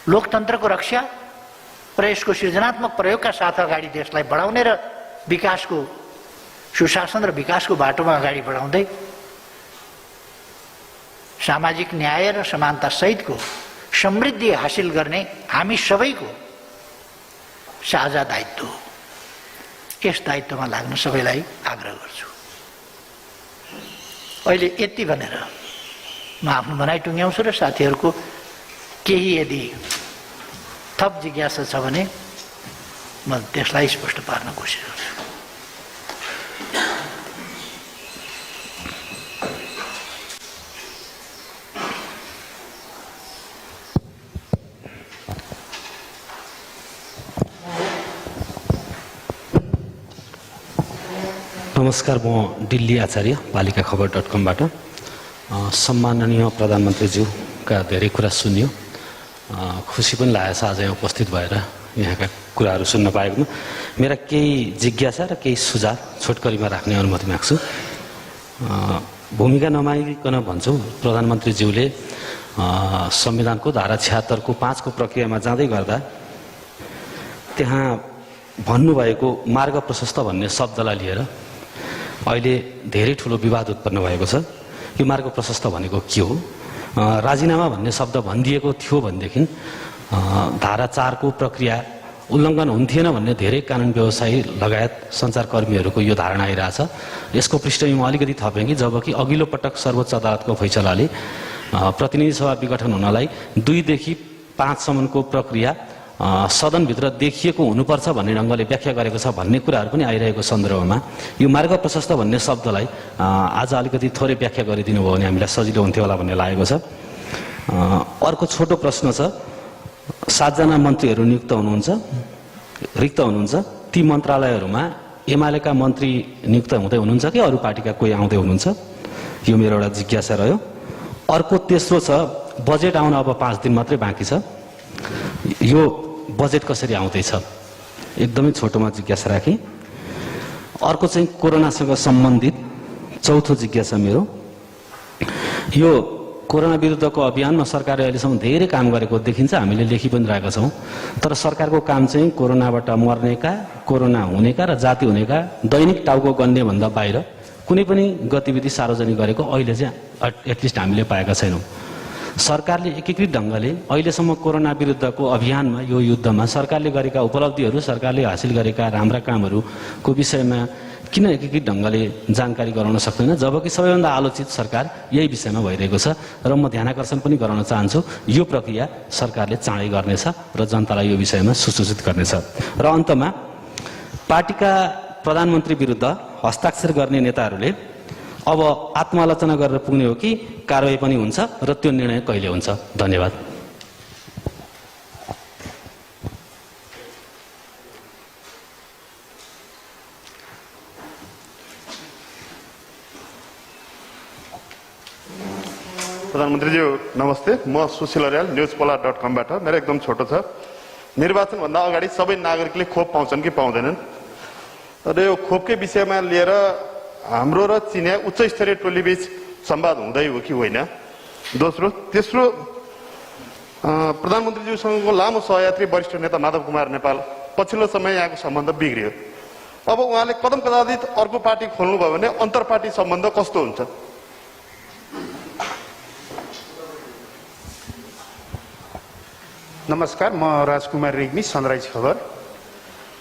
लोकतन्त्रको रक्षा र यसको सृजनात्मक प्रयोगका साथ अगाडि देशलाई बढाउने र विकासको, सुशासन र विकासको बाटोमा अगाडि बढाउँदै सामाजिक न्याय र समानता सहितको समृद्धि हासिल गर्ने हामी सबैको साझा दायित्व हो। यस दायित्वमा लाग्न सबैलाई आग्रह गर्छु। अहिले यति भनेर म आफ्नो भनाइ टुङ्ग्याउँछु र साथीहरूको केही यदि थप जिज्ञासा छ भने म त्यसलाई स्पष्ट पार्न कोसिस गर्छु। नमस्कार, म दिल्ली आचार्य, बालिका खबर .com-बाट। सम्माननीय प्रधानमन्त्रीज्यूका धेरै कुरा सुन्यो, खुसी पनि लागेछ आज यहाँ उपस्थित भएर यहाँका कुराहरू सुन्न पाएकोमा। मेरा केही जिज्ञासा र केही सुझाव छोटकरीमा राख्ने अनुमति माग्छु। भूमिका नमागिकन भन्छु, प्रधानमन्त्रीज्यूले संविधानको धारा 76 को 5 को प्रक्रियामा जाँदै गर्दा त्यहाँ भन्नुभएको मार्ग प्रशस्त भन्ने शब्दलाई लिएर अहिले धेरै ठुलो विवाद उत्पन्न भएको छ। यो मार्ग प्रशस्त भनेको के हो? राजीनामा भन्ने शब्द भनिदिएको थियो भनेदेखि धारा 4 को प्रक्रिया उल्लङ्घन हुन्थेन भन्ने धेरै कानुन व्यवसायी लगायत सञ्चारकर्मीहरूको यो धारणा आइरहेछ। यसको पृष्ठभूमि म अलिकति थपेँ कि जबकि अघिल्लो पटक सर्वोच्च अदालतको फैसलाले प्रतिनिधि सभा विघटन हुनलाई 2 देखि 5 सम्मको प्रक्रिया सदनभित्र देखिएको हुनुपर्छ भन्ने ढङ्गले व्याख्या गरेको छ भन्ने कुराहरू पनि आइरहेको सन्दर्भमा यो मार्ग प्रशस्त भन्ने शब्दलाई आज अलिकति थोरै व्याख्या गरिदिनु भयो भने हामीलाई सजिलो हुन्थ्यो होला भन्ने लागेको छ। अर्को छोटो प्रश्न छ, 7 जना मन्त्रीहरू नियुक्त हुनुहुन्छ, रिक्त हुनुहुन्छ, ती मन्त्रालयहरूमा एमालेका मन्त्री नियुक्त हुँदै हुनुहुन्छ कि अरू पार्टीका कोही आउँदै हुनुहुन्छ? यो मेरो एउटा जिज्ञासा रह्यो। अर्को तेस्रो छ, बजेट आउन अब 5 दिन मात्रै बाँकी छ, यो बजेट कसरी आउँदैछ? एकदमै छोटोमा जिज्ञासा राखेँ। अर्को चाहिँ कोरोनासँग सम्बन्धित चौथो जिज्ञासा मेरो, यो कोरोना विरुद्धको अभियानमा सरकारले अहिलेसम्म धेरै काम गरेको देखिन्छ, हामीले लेखि पनि रहेका छौँ। तर सरकारको काम चाहिँ कोरोनाबाट मर्नेका, कोरोना हुनेका र जाति हुनेका दैनिक टाउको गन्ने भन्दा बाहिर कुनै पनि गतिविधि सार्वजनिक गरेको अहिले चाहिँ एटलिस्ट हामीले पाएका छैनौँ। सरकारले एकीकृत ढङ्गले अहिलेसम्म कोरोना विरुद्धको अभियानमा, यो युद्धमा सरकारले गरेका उपलब्धिहरू, सरकारले हासिल गरेका राम्रा कामहरूको विषयमा किन एकीकृत ढङ्गले जानकारी गराउन सक्दैन, जबकि सबैभन्दा आलोचित सरकार यही विषयमा भइरहेको छ। र म ध्यानाकर्षण पनि गराउन चाहन्छु, यो प्रक्रिया सरकारले चाँडै गर्नेछ र जनतालाई यो विषयमा सुसूचित गर्नेछ। र अन्तमा पार्टीका प्रधानमन्त्री विरुद्ध हस्ताक्षर गर्ने नेताहरूले अब आत्मालोचना गरेर पुग्ने हो कि कारवाही पनि हुन्छ र त्यो निर्णय कहिले हुन्छ? धन्यवाद। प्रधानमन्त्रीज्यू नमस्ते। म सुशील अर्याल newspolar.com बाट। मेरो एकदम छोटो छ। निर्वाचनभन्दा अगाडि सबै नागरिकले खोप पाउँछन् कि पाउँदैनन् र यो खोपकै विषयमा लिएर हाम्रो र चिनिया उच्च स्तरीय टोलीबीच संवाद हुँदै हो कि होइन? तेस्रो प्रधानमन्त्रीज्यूसँगको लामो सहयात्री वरिष्ठ नेता माधव कुमार नेपाल पछिल्लो समय यहाँको सम्बन्ध बिग्रियो। अब उहाँले कदम कदाचित अर्को पार्टी खोल्नुभयो भने अन्तर्पार्टी सम्बन्ध कस्तो हुन्छ? नमस्कार, म राजकुमार रेग्मी, सनराइज खबर।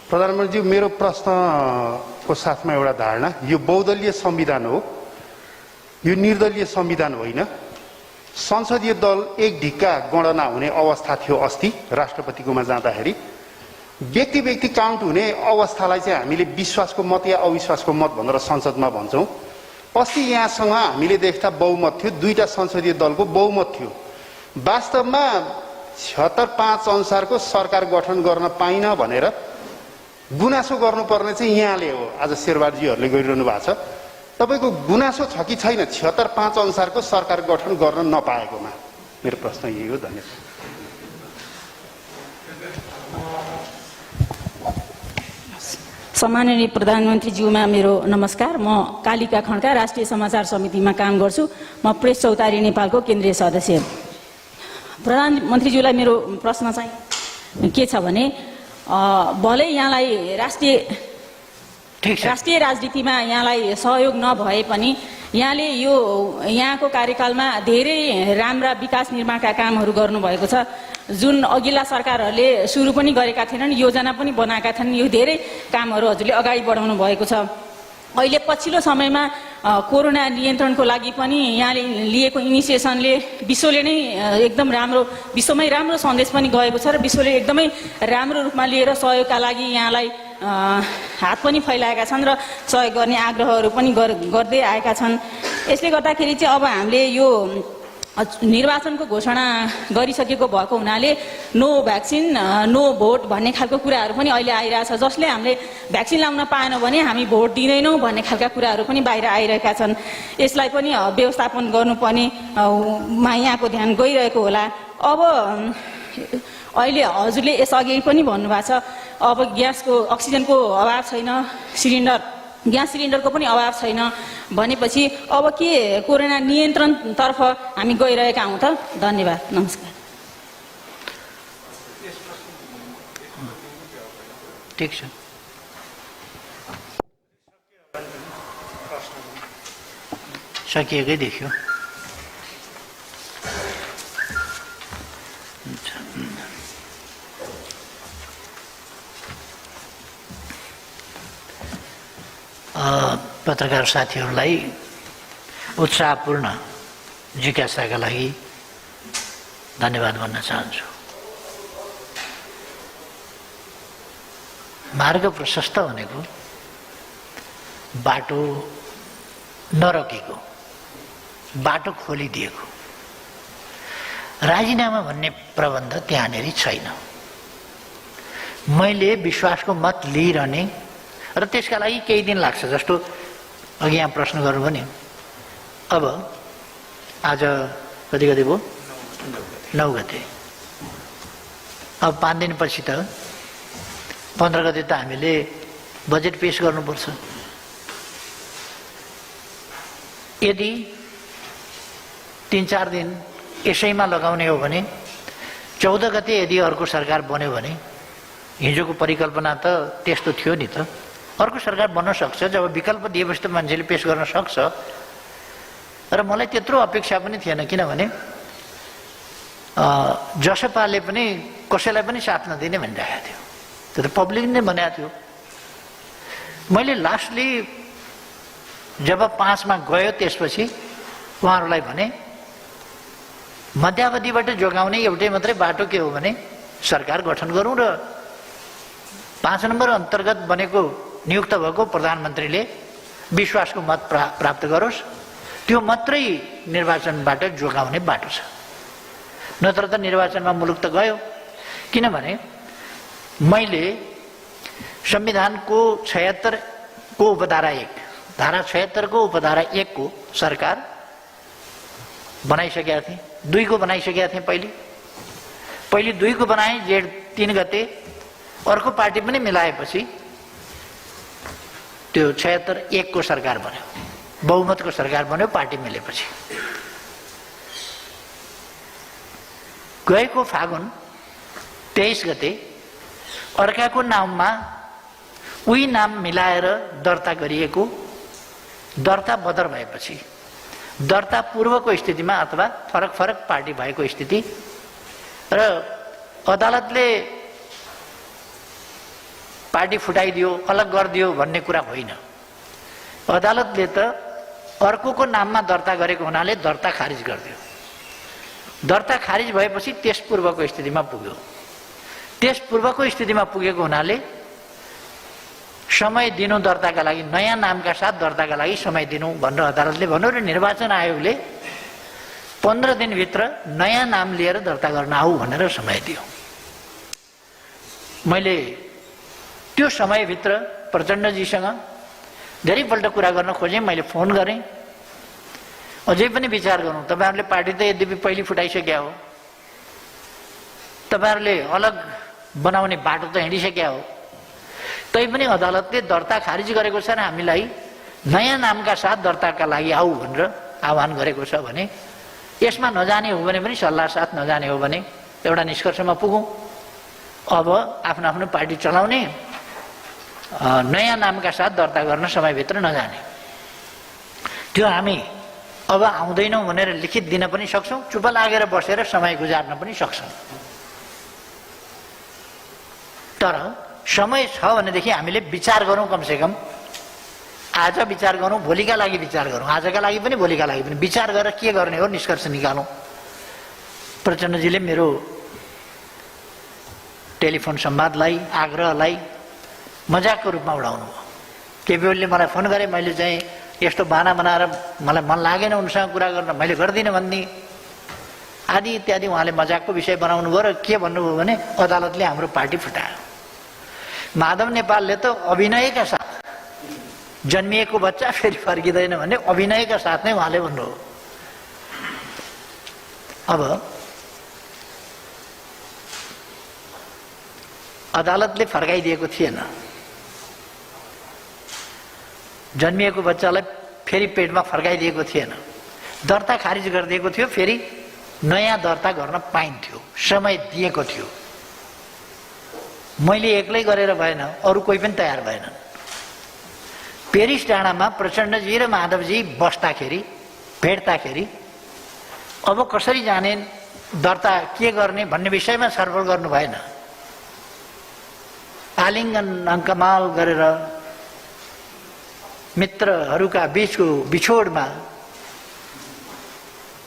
प्रधानमन्त्री, मेरो प्रश्नको साथमा एउटा धारणा, यो बहुदलीय संविधान हो, यो निर्दलीय संविधान होइन। संसदीय दल एक ढिक्का गणना हुने अवस्था थियो अस्ति राष्ट्रपतिकोमा जाँदाखेरि। व्यक्ति व्यक्ति काउन्ट हुने अवस्थालाई चाहिँ हामीले विश्वासको मत या अविश्वासको मत भनेर संसदमा भन्छौँ। अस्ति यहाँसँग हामीले देख्दा बहुमत थियो, दुईटा संसदीय दलको बहुमत थियो। वास्तवमा 76-5 अनुसारको सरकार गठन गर्न पाइन भनेर गुनासो गर्नुपर्ने चाहिँ यहाँले हो। आज शेरबहादुरजीहरूले गरिरहनु भएको छ। तपाईँको गुनासो छ कि छैन 76-5 अनुसारको सरकार गठन गर्न नपाएकोमा? मेरो प्रश्न यही हो। धन्यवाद। सम्माननीय प्रधानमन्त्रीज्यूमा मेरो नमस्कार। म कालिका खड्का राष्ट्रिय समाचार समितिमा काम गर्छु। म प्रेस चौतारी नेपालको केन्द्रीय सदस्य। प्रधानमन्त्रीज्यूलाई मेरो प्रश्न चाहिँ के छ भने, भलै यहाँलाई राष्ट्रिय राजनीतिमा यहाँलाई सहयोग नभए पनि यहाँले यहाँको कार्यकालमा धेरै राम्रा विकास निर्माणका कामहरू गर्नुभएको छ, जुन अघिल्ला सरकारहरूले सुरु पनि गरेका थिएनन्, योजना पनि बनाएका थिएनन्। यो धेरै कामहरू हजुरले अगाडि बढाउनु भएको छ। अहिले पछिल्लो समयमा कोरोना नियन्त्रणको लागि पनि यहाँले लिएको इनिसिएसनले विश्वले नै एकदम विश्वमै राम्रो सन्देश पनि गएको छ र विश्वले एकदमै राम्रो रूपमा लिएर सहयोगका लागि यहाँलाई हात पनि फैलाएका छन् र सहयोग गर्ने आग्रहहरू पनि गर्दै आएका छन्। यसले गर्दाखेरि चाहिँ अब हामीले यो निर्वाचनको घोषणा गरिसकेको भएको हुनाले नो भ्याक्सिन नो भोट भन्ने खालको कुराहरू पनि अहिले आइरहेछ, जसले हामीले भ्याक्सिन लाउन पाएन भने हामी भोट दिँदैनौँ भन्ने खालका कुराहरू पनि बाहिर आइरहेका छन्। यसलाई पनि व्यवस्थापन गर्नुपर्ने यहाँको ध्यान गइरहेको होला। अब अहिले हजुरले यसअघि पनि भन्नुभएको छ, अब ग्यासको अक्सिजनको अभाव छैन, ग्यास सिलिन्डरको पनि अभाव छैन भनेपछि अब के कोरोना नियन्त्रणतर्फ हामी गइरहेका हौँ त? धन्यवाद, नमस्कार। ठिक छ, सकिएकै देखियो। पत्रकार साथीहरूलाई उत्साहपूर्ण जिज्ञासाका लागि धन्यवाद भन्न चाहन्छु। मार्ग प्रशस्त भनेको बाटो नरोकेको, बाटो खोलिदिएको। राजीनामा भन्ने प्रबन्ध त्यहाँनिर छैन। मैले विश्वासको मत लिइरहने र त्यसका लागि केही दिन लाग्छ, जस्तो अघि यहाँ प्रश्न गर्नुभयो नि। अब आज कति गते भयो? 9 गते। अब 5 दिनपछि त 15 गते त हामीले बजेट पेश गर्नुपर्छ। यदि 3-4 दिन यसैमा लगाउने हो भने 14 गते यदि अर्को सरकार बन्यो भने, हिजोको परिकल्पना त त्यस्तो थियो नि त, अर्को सरकार बन्न सक्छ। जब विकल्प दिएपछि त मान्छेले पेश गर्न सक्छ। र मलाई त्यत्रो अपेक्षा पनि थिएन, किनभने जसपाले पनि कसैलाई पनि साथ नदिने भनिरहेको थियो। त्यो त पब्लिकले नै भनेको थियो। मैले लास्टली जब 5 मा गयो त्यसपछि उहाँहरूलाई भने मध्यावधिबाट जोगाउने एउटै मात्रै बाटो के हो भने सरकार गठन गरौँ र 5 नम्बर अन्तर्गत बनेको नियुक्त भएको प्रधानमन्त्रीले विश्वासको मत प्राप्त गरोस्। त्यो मात्रै निर्वाचनबाट जोगाउने बाटो छ। नत्र त निर्वाचनमा मुलुक त गयो। किनभने मैले संविधानको 76 को उपधारा 1, धारा 76 को उपधारा 1 को सरकार बनाइसकेका थिएँ, 2 को बनाइसकेका थिएँ। पहिले 2 को बनाएँ जेठ 3 गते, अर्को पार्टी पनि मिलाएपछि त्यो 76-1 को सरकार बन्यो, बहुमतको सरकार बन्यो पार्टी मिलेपछि। गएको फागुन 23 गते अर्काको नाममा उही नाम मिलाएर दर्ता गरिएको, दर्ता बदर भएपछि दर्ता पूर्वको स्थितिमा अथवा फरक फरक पार्टी भएको स्थिति र अदालतले पार्टी फुटाइदियो, अलग गरिदियो भन्ने कुरा होइन। अदालतले त अर्कोको नाममा दर्ता गरेको हुनाले दर्ता खारिज गरिदियो। दर्ता खारिज भएपछि त्यस पूर्वको स्थितिमा पुग्यो। त्यस पूर्वको स्थितिमा पुगेको हुनाले समय दिनु दर्ताका लागि, नयाँ नामका साथ दर्ताका लागि समय दिनु भनेर अदालतले भन्यो र निर्वाचन आयोगले 15 दिनभित्र नयाँ नाम लिएर दर्ता गर्न आऊ भनेर समय दियो। मैले त्यो समयभित्र प्रचण्डजीसँग धेरैपल्ट कुरा गर्न खोजेँ, मैले फोन गरेँ, अझै पनि विचार गरौँ। तपाईँहरूले पार्टी त यद्यपि पहिले फुटाइसक्या हो, तपाईँहरूले अलग बनाउने बाटो त हिँडिसक्या हो, तैपनि अदालतले दर्ता खारिज गरेको छ र हामीलाई नयाँ नामका साथ दर्ताका लागि आऊ भनेर आह्वान गरेको छ भने यसमा नजाने हो भने पनि सल्लाह साथ नजाने हो भने एउटा निष्कर्षमा पुगौँ। अब आफ्नो आफ्नो पार्टी चलाउने, नयाँ नामका साथ दर्ता गर्न समयभित्र नजाने, त्यो हामी अब आउँदैनौँ भनेर लिखित दिन पनि सक्छौँ, चुप लागेर बसेर समय गुजार्न पनि सक्छौँ। तर समय छ भनेदेखि हामीले विचार गरौँ, कमसेकम आज विचार गरौँ, भोलिका लागि विचार गरौँ, आजका लागि पनि भोलिका लागि पनि विचार गरेर के गर्ने हो निष्कर्ष निकालौँ। प्रचण्डजीले मेरो टेलिफोन संवादलाई, आग्रहलाई मजाकको रूपमा उडाउनु भयो। केपी ओलीले मलाई फोन गरे, मैले चाहिँ यस्तो बाना बनाएर मलाई मन लागेन उनसँग कुरा गर्न, मैले गर्दिनँ भन्ने आदि इत्यादि उहाँले मजाकको विषय बनाउनु भयो। र के भन्नुभयो भने अदालतले हाम्रो पार्टी फुटायो। माधव नेपालले त अभिनयका साथ, जन्मिएको बच्चा फेरि फर्किँदैन भन्ने अभिनयका साथ नै उहाँले भन्नुभयो। अब अदालतले फर्काइदिएको थिएन, जन्मिएको बच्चालाई फेरि पेटमा फर्काइदिएको थिएन, दर्ता खारिज गरिदिएको थियो, फेरि नयाँ दर्ता गर्न पाइन्थ्यो, समय दिएको थियो। मैले एक्लै गरेर भएन, अरू कोही पनि तयार भएनन्। पेरिस डाँडामा प्रचण्डजी र माधवजी बस्दाखेरि, भेट्दाखेरि अब कसरी जाने, दर्ता के गर्ने भन्ने विषयमा छलफल गर्नु भएन। आलिङ्गन अङ्कमाल गरेर मित्रहरूका बीचको बिछोडमा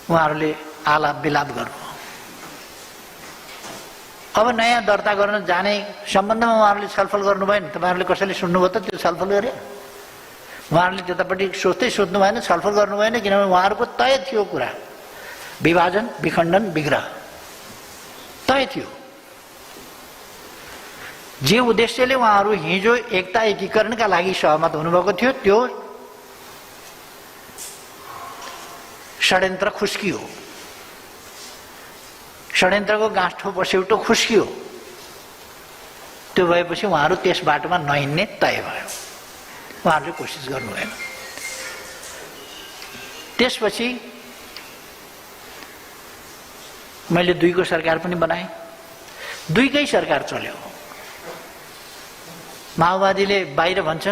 उहाँहरूले आलाप विलाप गर्नु। अब नयाँ दर्ता गर्न जाने सम्बन्धमा उहाँहरूले छलफल गर्नु भएन। तपाईँहरूले कसैले सुन्नुभयो त त्यो छलफल गरे? उहाँहरूले त्यतापट्टि सोच्दै सोध्नु भएन, छलफल गर्नु भएन, किनभने उहाँहरूको तय थियो कुरा, विभाजन, विखण्डन, विग्रह तय थियो। जे उद्देश्यले उहाँहरू हिजो एकता एकीकरणका लागि सहमत हुनुभएको थियो त्यो षड्यन्त्र खुस्कियो, षड्यन्त्रको गाँठो पस्यौटो खुस्कियो। त्यो भएपछि उहाँहरू त्यस बाटोमा नहिँड्ने तय भयो, उहाँहरूले कोसिस गर्नु भएन। त्यसपछि मैले 2 को सरकार पनि बनाएँ, 2 कै सरकार चल्यो। माओवादीले बाहिर भन्छ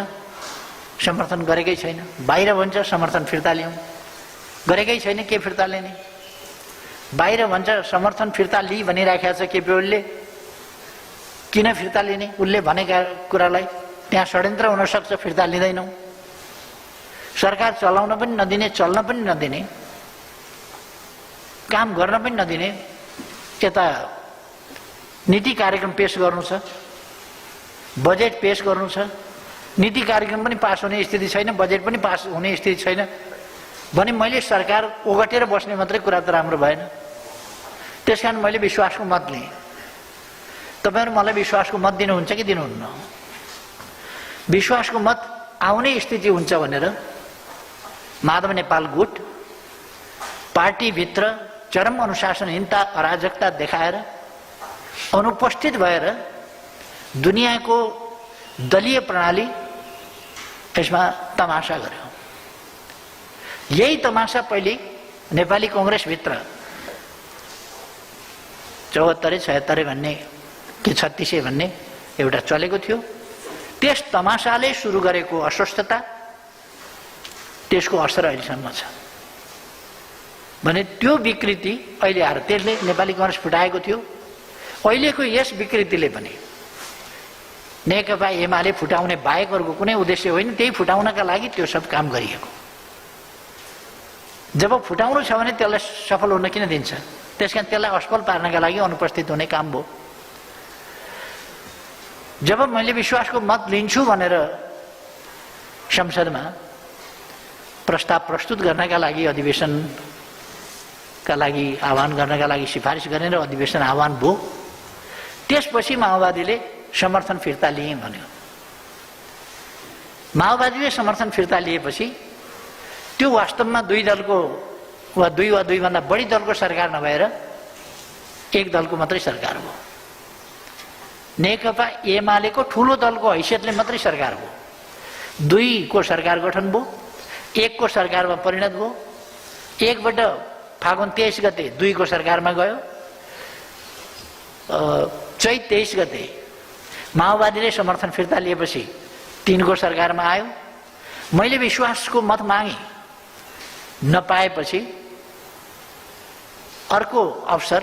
समर्थन गरेकै छैन, बाहिर भन्छ समर्थन फिर्ता ल्याउँ, गरेकै छैन, के फिर्ता लिने? बाहिर भन्छ समर्थन फिर्ता लिई भनिराखेको छ केपी ओलीले, किन फिर्ता लिने? उसले भनेका कुरालाई त्यहाँ षड्यन्त्र हुनसक्छ, फिर्ता लिँदैनौँ। सरकार चलाउन पनि नदिने, चल्न पनि नदिने, काम गर्न पनि नदिने, यता नीति कार्यक्रम पेश गर्नु छ, बजेट पेश गर्नु छ, नीति कार्यक्रम पनि पास हुने स्थिति छैन, बजेट पनि पास हुने स्थिति छैन भने मैले सरकार ओगटेर बस्ने मात्रै कुरा त राम्रो भएन। त्यसकारण मैले विश्वासको मत लिएँ। तपाईँहरू मलाई विश्वासको मत दिनुहुन्छ कि दिनुहुन्न? विश्वासको मत आउने स्थिति हुन्छ भनेर माधव नेपाल गुट पार्टीभित्र चरम अनुशासनहीनता अराजकता देखाएर अनुपस्थित भएर दुनियाँको दलीय प्रणाली यसमा तमासा गर्यो। यही तमासा पहिले नेपाली कांग्रेसभित्र 74 76 भन्ने कि 36 भन्ने एउटा चलेको थियो। त्यस तमासाले सुरु गरेको अस्वस्थता, त्यसको असर अहिलेसम्म छ भने त्यो विकृति अहिले आएर त्यसले नेपाली कांग्रेस फुटाएको थियो। अहिलेको यस विकृतिले पनि नेकपा एमाले फुटाउने बाहेक अरूको कुनै उद्देश्य होइन, त्यही फुटाउनका लागि त्यो सब काम गरिएको। जब फुटाउनु छ भने त्यसलाई सफल हुन किन दिन्छ? त्यसकारण त्यसलाई असफल पार्नका लागि अनुपस्थित हुने काम भयो। जब मैले विश्वासको मत लिन्छु भनेर संसदमा प्रस्ताव प्रस्तुत गर्नका लागि अधिवेशनका लागि आह्वान गर्नका लागि सिफारिस गरेर अधिवेशन आह्वान भयो, त्यसपछि माओवादीले समर्थन फिर्ता लिए भन्यो। माओवादीले समर्थन फिर्ता लिएपछि त्यो वास्तवमा दुई दलको वा दुईभन्दा बढी दलको सरकार नभएर एक दलको मात्रै सरकार हो। नेकपा एमालेको ठुलो दलको हैसियतले मात्रै सरकार हो। दुईको सरकार गठन भयो, एकको सरकारमा परिणत भयो। एकबाट फागुन 23 गते दुईको सरकारमा गयो। चैत 23 गते माओवादीले समर्थन फिर्ता लिएपछि 3को सरकारमा आयो। मैले विश्वासको मत मागे, नपाएपछि अर्को अवसर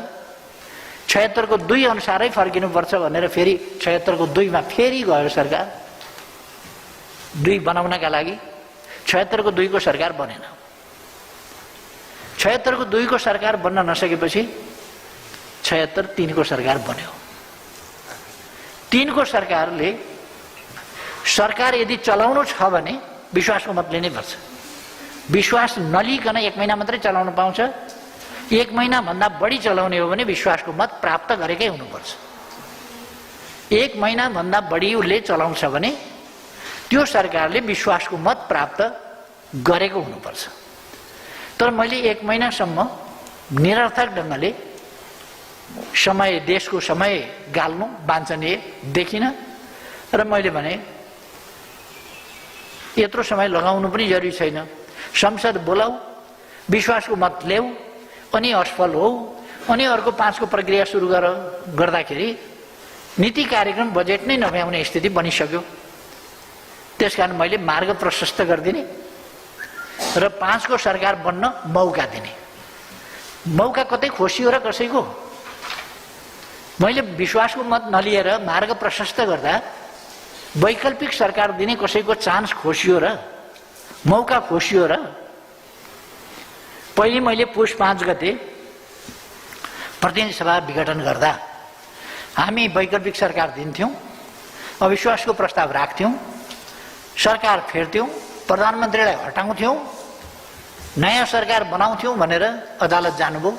76 को 2 अनुसारै फर्किनुपर्छ भनेर फेरि 76 को 2 मा फेरि गयो सरकार। 2 बनाउनका लागि 76 को 2 को सरकार बनेन। 76 को 2 को सरकार बन्न नसकेपछि 76 3 को सरकार बन्यो। 3 को सरकारले सरकार यदि चलाउनु छ भने विश्वासको मत लिनै पर्छ। विश्वास नलिकन 1 महिना मात्रै चलाउन पाउँछ। 1 महिना भन्दा बढी चलाउने हो भने विश्वासको मत प्राप्त गरेकै हुनुपर्छ। 1 महिना भन्दा बढी उसले चलाउँछ भने त्यो सरकारले विश्वासको मत प्राप्त गरेको हुनुपर्छ। तर मैले 1 महिनासम्म निरर्थक ढङ्गले समय, देशको समय गाल्नु वाञ्छनीय देखिन र मैले भने यत्रो समय लगाउनु पनि जरुरी छैन। संसद बोलाऊ, विश्वासको मत ल्याऊ, अनि असफल हो, अनि अर्को 5 को प्रक्रिया सुरु गर्दाखेरि नीति कार्यक्रम बजेट नै नभ्याउने स्थिति बनिसक्यो। त्यसकारण मैले मार्ग प्रशस्त गरिदिने र 5 को सरकार बन्न मौका दिने। मौका कतै खोसियो र कसैको? मैले विश्वासको मत नलिएर मार्ग प्रशस्त गर्दा वैकल्पिक सरकार दिने कसैको चान्स खोसियो र, मौका खोसियो र। पहिले मैले पुष 5 गते प्रतिनिधि सभा विघटन गर्दा हामी वैकल्पिक सरकार दिन्थ्यौं, अविश्वासको प्रस्ताव राख्थ्यौं, सरकार फेर्थ्यौं, प्रधानमन्त्रीलाई हटाउँथ्यौं, नयाँ सरकार बनाउँथ्यौं भनेर अदालत जानुभयो,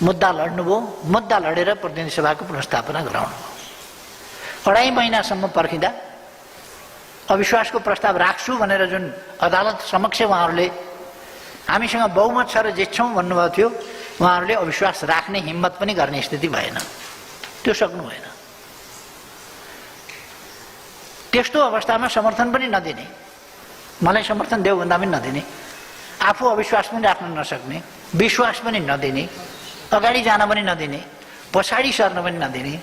मुद्दा लड्नुभयो। मुद्दा लडेर प्रतिनिधि सभाको प्रस्तावना गराउनुभयो। 2.5 महिनासम्म पर्खिँदा अविश्वासको प्रस्ताव राख्छु भनेर जुन अदालत समक्ष उहाँहरूले हामीसँग बहुमत छ र जित्छौं भन्नुभएको थियो, उहाँहरूले अविश्वास राख्ने हिम्मत पनि गर्ने स्थिति भएन। त्यो सक्नु भएन। त्यस्तो अवस्थामा समर्थन पनि नदिने, मलाई समर्थन देऊ भन्दा पनि नदिने, आफू अविश्वास पनि राख्न नसक्ने, विश्वास पनि नदिने, अगाडि जान पनि नदिने, पछाडि सर्न पनि नदिने।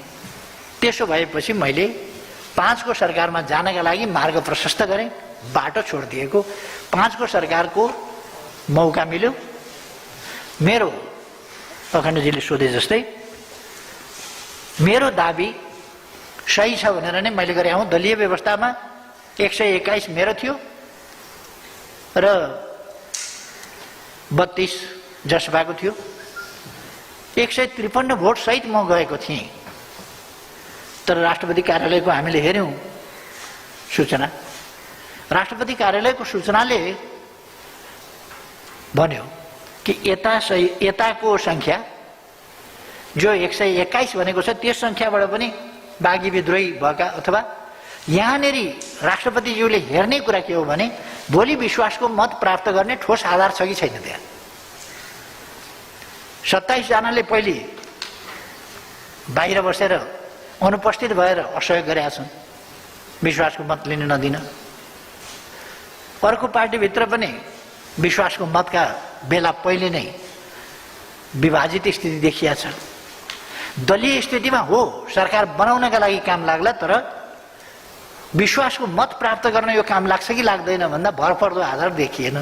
त्यसो भएपछि मैले 5 को सरकारमा जानका लागि मार्ग प्रशस्त गरेँ, बाटो छोडिदिएको। 5 को सरकारको मौका मिल्यो। मेरो अखण्डजीले सोधे जस्तै मेरो दाबी सही छ भनेर नै मैले गरे हूँ। दलीय व्यवस्थामा 121 मेरो थियो र 32 जसपाको थियो। 153 भोट सहित म गएको थिएँ। तर राष्ट्रपति कार्यालयको हामीले हेर्यौं सूचना। राष्ट्रपति कार्यालयको सूचनाले भन्यो कि यताको संख्या जो 121 भनेको छ त्यस संख्याबाट पनि बागी विद्रोही भएका अथवा यहाँनेरि राष्ट्रपतिज्यूले हेर्ने कुरा के हो भने भोलि विश्वासको मत प्राप्त गर्ने ठोस आधार छ कि छैन त्यहाँ। 27 जनाले पहिले बाहिर बसेर अनुपस्थित भएर असहयोग गरेका छन् विश्वासको मत लिन नदिन। अर्को पार्टीभित्र पनि विश्वासको मतका बेला पहिले नै विभाजित स्थिति देखिया छ। दलीय स्थितिमा हो सरकार बनाउनका लागि काम लाग्ला, तर विश्वासको मत प्राप्त गर्न यो काम लाग्छ कि लाग्दैन भन्दा भरपर्दो आधार देखिएन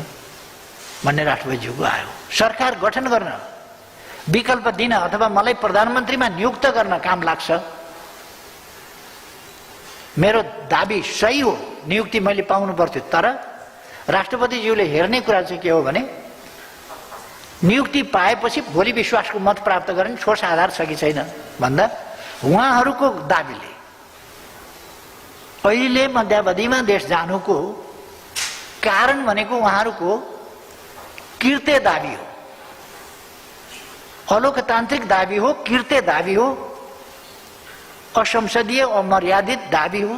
भन्ने राष्ट्रपतिज्यूको आयो। सरकार गठन गर्न, विकल्प दिन अथवा मलाई प्रधानमन्त्रीमा नियुक्त गर्न काम लाग्छ। मेरो दाबी सही हो, नियुक्ति मैले पाउनु पर्थ्यो, तर राष्ट्रपतिज्यूले हेर्ने कुरा चाहिँ के हो भने नियुक्ति पाएपछि भोलि विश्वासको मत प्राप्त गर्ने ठोस आधार छ कि छैन भन्दा उहाँहरूको दाबीले अहिले मध्यावधिमा देश जानुको कारण भनेको उहाँहरूको कृत्य दाबी हो, अलोकतान्त्रिक दाबी हो, कृत्य दाबी हो, असंसदीय अमर्यादित दाबी हो,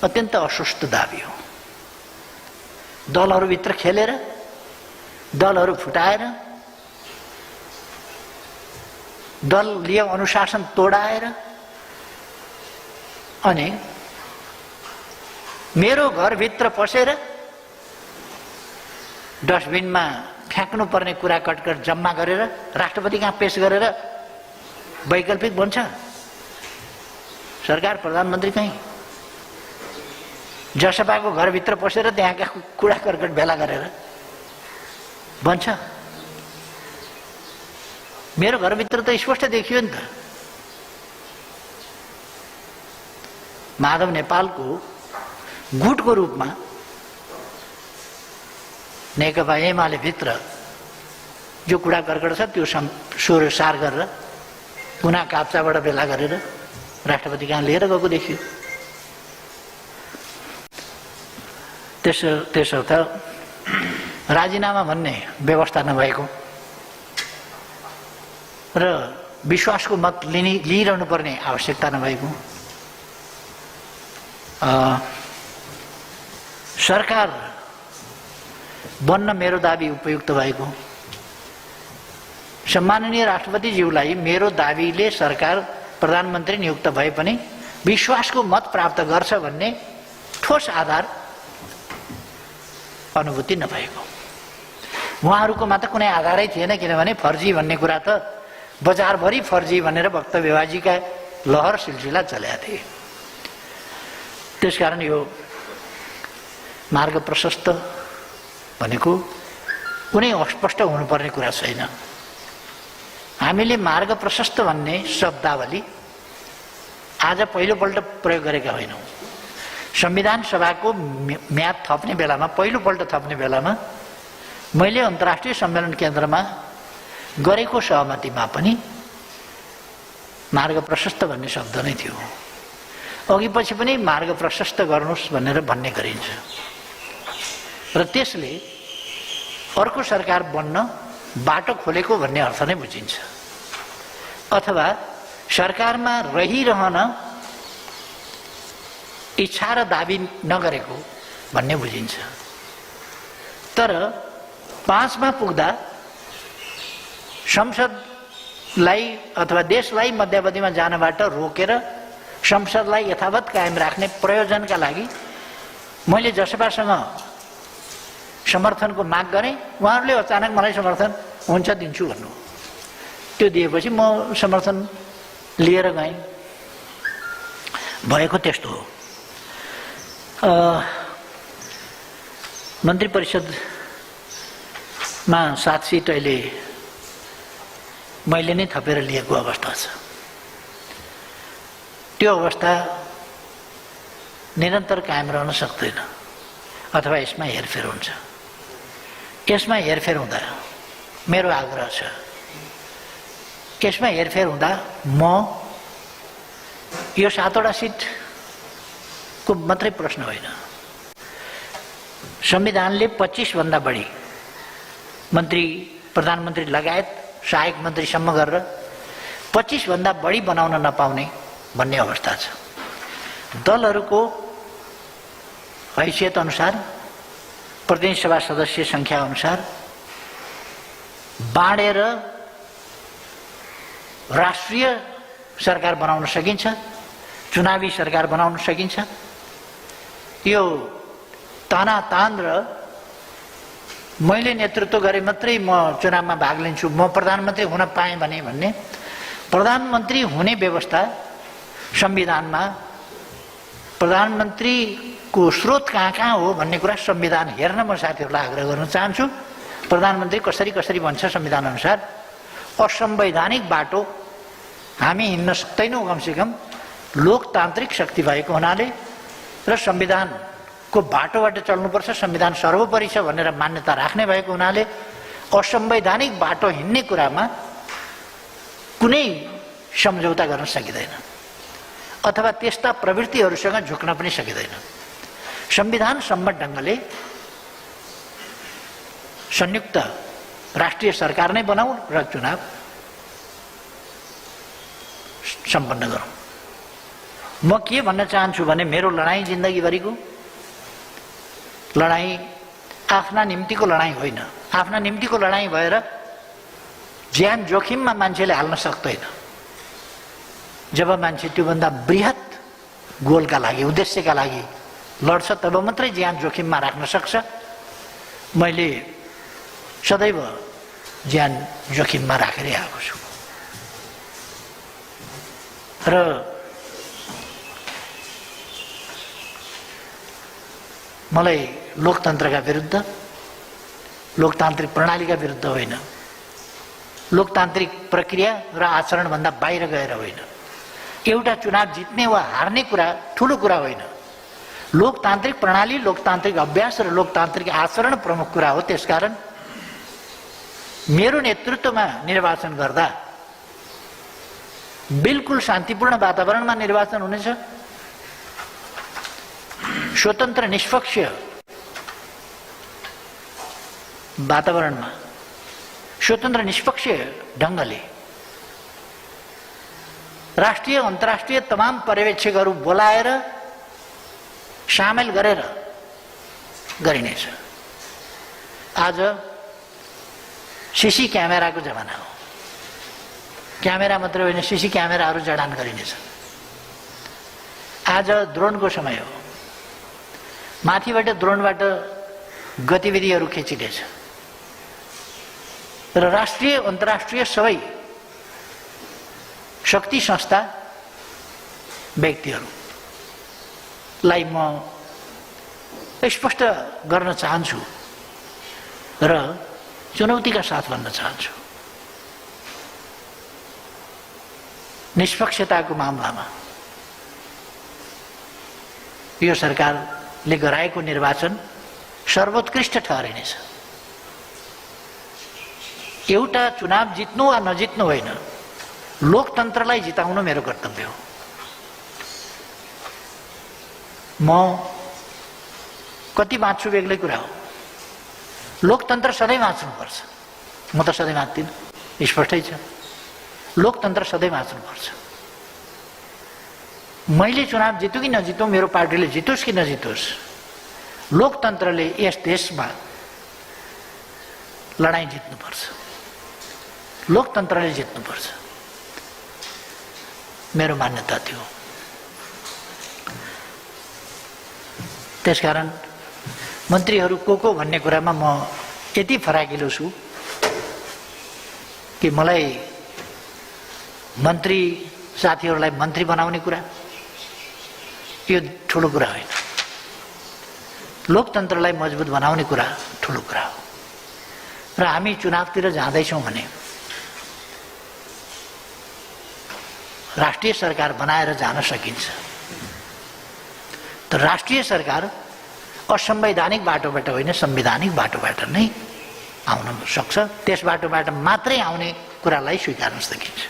अत्यन्त असुस्त दाबी हो। दलहरूभित्र खेलेर, दलहरू फुटाएर, दलीय अनुशासन तोडाएर अनि मेरो घरभित्र पसेर डस्टबिनमा फ्याँक्नु पर्ने कुरा कटकट जम्मा गरेर राष्ट्रपति कहाँ पेश गरेर वैकल्पिक बन्छ सरकार, प्रधानमन्त्री कहीँ जसपाको घरभित्र पसेर त्यहाँका कुरा कर्कट भेला गरेर बन्छ। मेरो घरभित्र त स्पष्ट देखियो नि त। माधव नेपालको गुटको रूपमा नेकपा एमाले भित्र जो कुरा कर्कट छ त्यो सोर सार गरेर पुनः काप्चाबाट भेला गरेर राष्ट्रपति कहाँ लिएर गएको देखियो। त्यसो त राजीनामा भन्ने व्यवस्था नभएको र विश्वासको मत लिइरहनु पर्ने आवश्यकता नभएको, सरकार बन्न मेरो दाबी उपयुक्त भएको, सम्माननीय राष्ट्रपतिज्यूलाई मेरो दाबीले सरकार प्रधानमन्त्री नियुक्त भए पनि विश्वासको मत प्राप्त गर्छ भन्ने ठोस आधार अनुभूति नभएको। उहाँहरूकोमा त कुनै आधारै थिएन, किनभने फर्जी भन्ने कुरा त बजारभरि फर्जी भनेर वक्तव्यबाजीका लहर सिलसिला चलेका थिए। त्यसकारण यो मार्ग प्रशस्त भनेको कुनै अस्पष्ट हुनुपर्ने कुरा छैन। हामीले मार्ग प्रशस्त भन्ने शब्दावली आज पहिलोपल्ट प्रयोग गरेका होइनौँ। संविधान सभाको म्याद थप्ने बेलामा, पहिलोपल्ट थप्ने बेलामा मैले अन्तर्राष्ट्रिय सम्मेलन केन्द्रमा गरेको सहमतिमा पनि मार्ग प्रशस्त भन्ने शब्द नै थियो। अघि पछि पनि मार्ग प्रशस्त गर्नुहोस् भनेर भन्ने गरिन्छ र त्यसले अर्को सरकार बन्न बाटो खोलेको भन्ने अर्थ नै बुझिन्छ, अथवा सरकारमा रहिरहन इच्छा र दाबी नगरेको भन्ने बुझिन्छ। तर 5 मा पुग्दा संसदलाई अथवा देशलाई मध्यावधिमा जानबाट रोकेर संसदलाई यथावत कायम राख्ने प्रयोजनका लागि मैले जसपासँग समर्थनको माग गरेँ। उहाँहरूले अचानक मलाई समर्थन हुन्छ दिन्छु भन्नु, त्यो दिएपछि म समर्थन लिएर गएँ। भएको त्यस्तो हो। मन्त्री परिषदमा 7 सिट अहिले मैले नै थपेर लिएको अवस्था छ। त्यो अवस्था निरन्तर कायम रहन सक्दैन, अथवा यसमा हेरफेर हुन्छ। यसमा हेरफेर हुँदा मेरो आग्रह छ, यसमा हेरफेर हुँदा म यो 7वटा सिटको मात्रै प्रश्न होइन, संविधानले 25 भन्दा बढी मन्त्री, प्रधानमन्त्री लगायत सहायक मन्त्रीसम्म गरेर 25 भन्दा बढी बनाउन नपाउने भन्ने अवस्था छ। दलहरूको हैसियत अनुसार, प्रतिनिधि सभा सदस्य संख्या अनुसार बाँडेर राष्ट्रिय सरकार बनाउन सकिन्छ, चुनावी सरकार बनाउन सकिन्छ। यो तानातान र मैले नेतृत्व गरे मात्रै म चुनावमा भाग लिन्छु, म प्रधानमन्त्री हुन पाएँ भने भन्ने प्रधानमन्त्री हुने व्यवस्था संविधानमा, प्रधानमन्त्रीको स्रोत कहाँ हो भन्ने कुरा संविधान हेर्न म साथीहरूलाई आग्रह गर्न चाहन्छु। प्रधानमन्त्री कसरी कसरी भन्छ संविधान अनुसार, असंवैधानिक बाटो हामी हिँड्न सक्दैनौँ। कमसेकम लोकतान्त्रिक शक्ति भएको हुनाले र संविधानको बाटोबाट चल्नुपर्छ, संविधान सर्वोपरि छ भनेर मान्यता राख्ने भएको हुनाले असंवैधानिक बाटो हिँड्ने कुरामा कुनै सम्झौता गर्न सकिँदैन अथवा त्यस्ता प्रवृत्तिहरूसँग झुक्न पनि सकिँदैन। संविधान सम्मत ढङ्गले संयुक्त राष्ट्रिय सरकार नै बनाऊ र चुनाव सम्पन्न गरौँ। म के भन्न चाहन्छु भने मेरो लडाईँ जिन्दगीभरिको लडाईँ आफ्ना निम्तिको लडाईँ होइन। आफ्ना निम्तिको लडाईँ भएर ज्यान जोखिममा मान्छेले हाल्न सक्दैन। जब मान्छे त्योभन्दा बृहत गोलका लागि, उद्देश्यका लागि लड्छ तब मात्रै ज्यान जोखिममा राख्न सक्छ। मैले सदैव ज्यान जोखिममा राखेर आएको छु र मलाई लोकतन्त्रका विरुद्ध, लोकतान्त्रिक प्रणालीका विरुद्ध होइन, लोकतान्त्रिक प्रक्रिया र आचरणभन्दा बाहिर गएर होइन, एउटा चुनाव जित्ने वा हार्ने कुरा ठुलो कुरा होइन। लोकतान्त्रिक प्रणाली, लोकतान्त्रिक अभ्यास र लोकतान्त्रिक आचरण प्रमुख कुरा हो। त्यसकारण मेरो नेतृत्वमा निर्वाचन गर्दा बिल्कुल शान्तिपूर्ण वातावरणमा निर्वाचन हुनेछ। स्वतन्त्र निष्पक्ष वातावरणमा, स्वतन्त्र निष्पक्ष ढङ्गले राष्ट्रिय अन्तर्राष्ट्रिय तमाम पर्यवेक्षकहरू बोलाएर सामेल गरेर गरिनेछ। आज सीसी क्यामेराको जमाना हो। क्यामेरा मात्रै होइन, सीसी क्यामेराहरू जडान गरिनेछ। आज ड्रोनको समय हो। माथिबाट ड्रोनबाट गतिविधिहरू खिचिनेछ र राष्ट्रिय अन्तर्राष्ट्रिय सबै शक्ति संस्था व्यक्तिहरूलाई म स्पष्ट गर्न चाहन्छु र चुनौतीका साथ भन्न चाहन्छु। निष्पक्षताको मामलामा यो सरकारले गराएको निर्वाचन सर्वोत्कृष्ट ठहरिनेछ। एउटा चुनाव जित्नु वा नजित्नु होइन, लोकतन्त्रलाई जिताउनु मेरो कर्तव्य हो। म कति बाँच्छु बेग्लै कुरा हो। लोकतन्त्र सधैँ बाँच्नुपर्छ। म त सधैँ बाँच्दिनँ, स्पष्टै छ। लोकतन्त्र सधैँ बाँच्नुपर्छ। मैले चुनाव जितु कि नजितौँ, मेरो पार्टीले जितोस् कि नजितोस्, लोकतन्त्रले यस देशमा लडाईँ जित्नुपर्छ। लोकतन्त्रले जित्नुपर्छ, मेरो मान्यता थियो। त्यसकारण मन्त्रीहरू को भन्ने कुरामा म यति फराकिलो छु कि मलाई मन्त्री साथीहरूलाई मन्त्री बनाउने कुरा यो ठुलो कुरा होइन। लोकतन्त्रलाई मजबुत बनाउने कुरा ठुलो कुरा हो। र हामी चुनावतिर जाँदैछौँ भने राष्ट्रिय सरकार बनाएर जान सकिन्छ। तर राष्ट्रिय सरकार असंवैधानिक बाटोबाट होइन, संवैधानिक बाटोबाट नै आउन सक्छ। त्यस बाटोबाट मात्रै आउने कुरालाई स्वीकार्न सकिन्छ।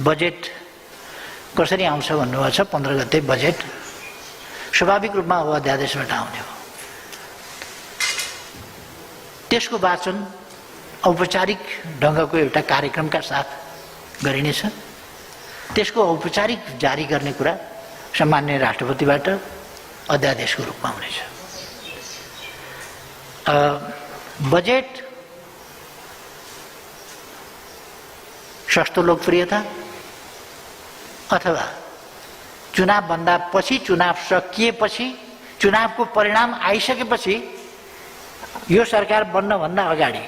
बजेट कसरी आउँछ भन्नुभएको छ। 15 गते बजेट स्वाभाविक रूपमा हो अध्यादेशबाट आउने हो। त्यसको वाचन औपचारिक ढङ्गको एउटा कार्यक्रमका साथ गरिनेछ। त्यसको औपचारिक जारी गर्ने कुरा सामान्य राष्ट्रपतिबाट अध्यादेशको रूपमा हुनेछ। बजेट सस्तो लोकप्रियता अथवा चुनावभन्दा पछि, चुनाव सकिएपछि, चुनावको परिणाम आइसकेपछि यो सरकार बन्नभन्दा अगाडि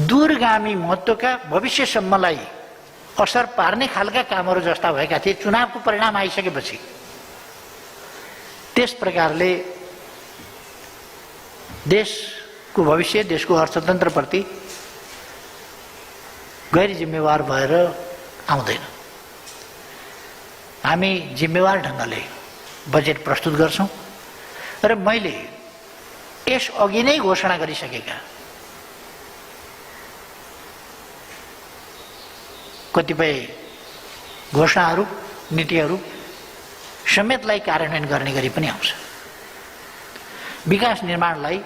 दूरगामी महत्त्वका भविष्यसम्मलाई असर पार्ने खालका कामहरू जस्ता भएका थिए। चुनावको परिणाम आइसकेपछि त्यस प्रकारले देशको भविष्य, देशको अर्थतन्त्रप्रति गैर जिम्मेवार भएर आउँदैन। हामी जिम्मेवार ढङ्गले बजेट प्रस्तुत गर्छौँ र मैले यस अघि नै घोषणा गरिसकेका कतिपय घोषणाहरू, नीतिहरू समेतलाई कार्यान्वयन गर्ने गरी पनि आउँछ। विकास निर्माणलाई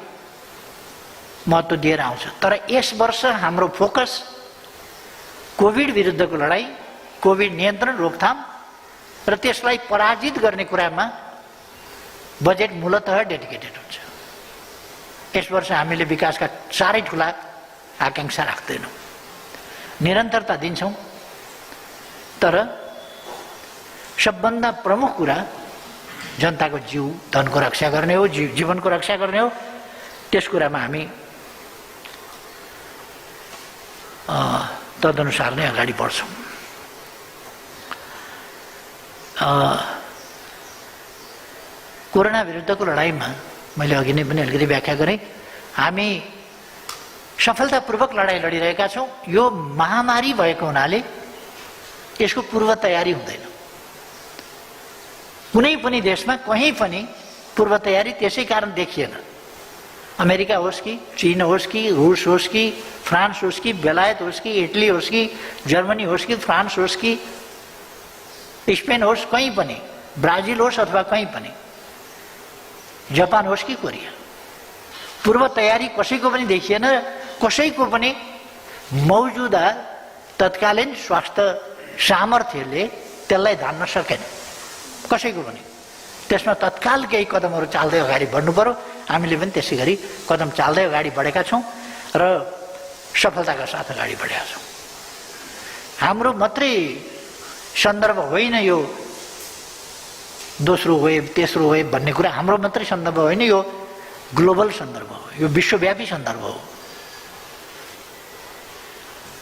महत्त्व दिएर आउँछ। तर यस वर्ष हाम्रो फोकस कोभिड विरुद्धको लडाईँ, कोभिड नियन्त्रण, रोकथाम र त्यसलाई पराजित गर्ने कुरामा बजेट मूलतः डेडिकेटेड हुन्छ। यस वर्ष हामीले विकासका साह्रै ठुला आकांक्षा राख्दैनौँ, निरन्तरता दिन्छौँ। तर सबभन्दा प्रमुख कुरा जनताको जीव, धनको रक्षा गर्ने हो, जीवनको रक्षा गर्ने हो। त्यस कुरामा हामी तदनुसार नै अगाडि बढ्छौँ। कोरोना विरुद्धको लडाईँमा मैले अघि नै पनि अलिकति व्याख्या गरेँ। हामी सफलतापूर्वक लडाईँ लडिरहेका छौँ। यो महामारी भएको हुनाले यसको पूर्व तयारी हुँदैन। कुनै पनि देशमा कहीँ पनि पूर्व तयारी त्यसै कारण देखिएन। अमेरिका होस् कि, चीन होस् कि, रूस होस् कि, फ्रान्स होस् कि, बेलायत होस् कि, इटली होस् कि, जर्मनी होस् कि, फ्रान्स होस् कि, स्पेन होस्, कहीँ पनि, ब्राजिल होस् अथवा कहीँ पनि, जापान होस् कि कोरिया, पूर्व तयारी कसैको पनि देखिएन। कसैको पनि मौजुदा तत्कालीन स्वास्थ्य सामर्थ्यले त्यसलाई धान्न सकेन, कसैको पनि। त्यसमा तत्काल केही कदमहरू चाल्दै अगाडि बढ्नु पर्यो। हामीले पनि त्यसै गरी कदम चाल्दै अगाडि बढेका छौँ र सफलताका साथ अगाडि बढेका छौँ। हाम्रो मात्रै सन्दर्भ होइन यो दोस्रो वेभ, तेस्रो वेभ भन्ने कुरा हाम्रो मात्रै सन्दर्भ होइन, यो ग्लोबल सन्दर्भ हो, यो विश्वव्यापी सन्दर्भ हो।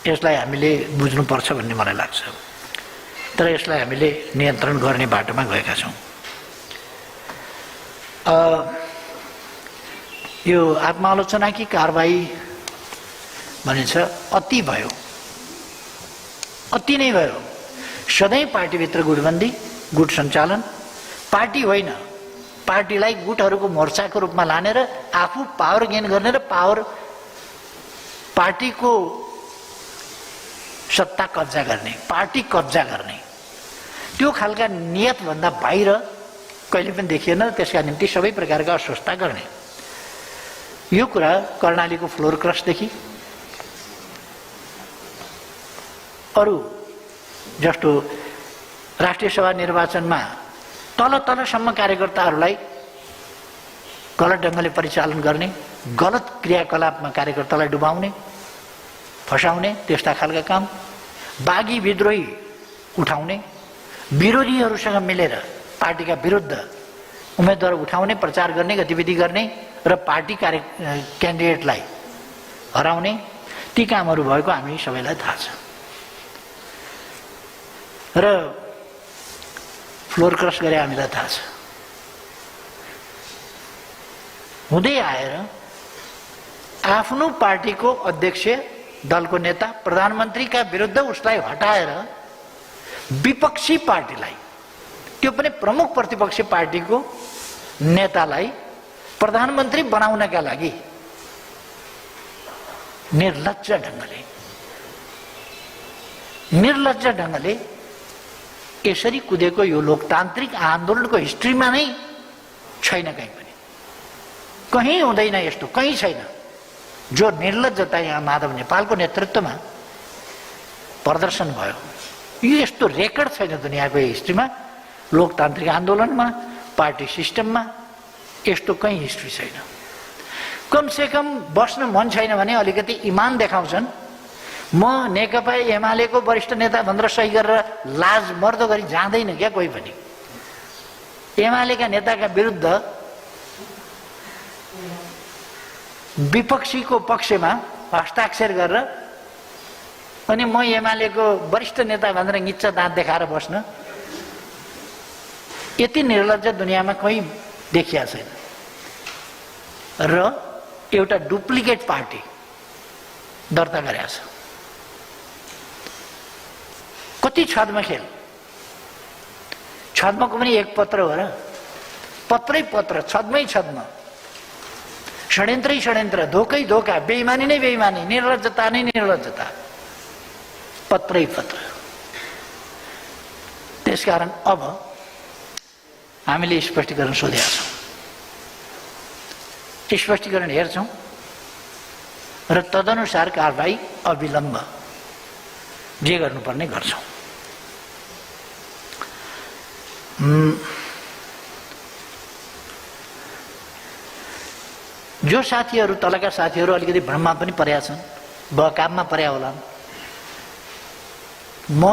यसलाई हामीले बुझ्नुपर्छ भन्ने मलाई लाग्छ। तर यसलाई हामीले नियन्त्रण गर्ने बाटोमा गएका छौँ। यो आत्मालोचनाकी कारबाही भनिन्छ, अति भयो, अति नै भयो। सधैँ पार्टीभित्र गुटबन्दी, गुट सञ्चालन, पार्टी होइन, पार्टीलाई गुटहरूको मोर्चाको रूपमा लानेर आफू पावर गेन गर्ने र पार्टीको सत्ता कब्जा गर्ने, पार्टी कब्जा गर्ने, त्यो खालका नियतभन्दा बाहिर कहिले पनि देखिएन। त्यसका निम्ति सबै प्रकारका अस्वस्थता गर्ने। यो कुरा कर्णालीको फ्लोर क्रसदेखि अरू जस्तो राष्ट्रिय सभा निर्वाचनमा तल तलसम्म कार्यकर्ताहरूलाई गलत ढङ्गले परिचालन गर्ने, गलत क्रियाकलापमा कार्यकर्तालाई डुबाउने, फसाउने, त्यस्ता खालका काम, बागी विद्रोही उठाउने, विरोधीहरूसँग मिलेर पार्टीका विरुद्ध उम्मेदवार उठाउने, प्रचार गर्ने, गतिविधि गर्ने र पार्टी क्यान्डिडेटलाई हराउने, ती कामहरू भएको हामी सबैलाई थाहा छ। र फ्लोर क्रस गरे हामीलाई थाहा छ। हुँदै आएर आफ्नो पार्टीको अध्यक्ष, दलको नेता, प्रधानमन्त्रीका विरुद्ध उसलाई हटाएर विपक्षी पार्टीलाई, त्यो पनि प्रमुख प्रतिपक्षी पार्टीको नेतालाई प्रधानमन्त्री बनाउनका लागि निर्लज्ज ढङ्गले यसरी कुदेको यो लोकतान्त्रिक आन्दोलनको हिस्ट्रीमा नै छैन, कहीँ पनि कहीँ हुँदैन यस्तो, कहीँ छैन। जो निर्लज्जता यहाँ माधव नेपालको नेतृत्वमा प्रदर्शन भयो, यो यस्तो रेकर्ड छैन दुनियाँको हिस्ट्रीमा। लोकतान्त्रिक आन्दोलनमा, पार्टी सिस्टममा यस्तो कहीँ हिस्ट्री छैन। कमसेकम बस्न मन छैन भने अलिकति इमान देखाउँछन्। म नेकपा एमालेको वरिष्ठ नेता भनेर सही गरेर लाज मर्दो गरी जाँदैन क्या कोही पनि। एमालेका नेताका विरुद्ध विपक्षीको पक्षमा हस्ताक्षर गरेर अनि म एमालेको वरिष्ठ नेता भनेर निच्च दाँत देखाएर बस्न, यति निर्लज्ज दुनियाँमा कहीँ देखिया छैन। र एउटा डुप्लिकेट पार्टी दर्ता गरेको छ। कति छदमा खेल, छदमाको पनि एक पत्र हो र, पत्रै पत्र, छदमै छदमा, षड्यन्त्रै षड्यन्त्र, धोकै धोका, बेइमानी नै बेइमानी, निर्लज्जता नै निर्लज्जता, पत्रै पत्र। त्यसकारण अब हामीले स्पष्टीकरण सोधेका छौँ, स्पष्टीकरण हेर्छौँ र तदनुसार कारबाही अविलम्ब जे गर्नुपर्ने गर्छौँ। जो साथीहरू, तलका साथीहरू अलिकति भ्रममा पनि परेका छन्, बहकाममा पर्या होला। म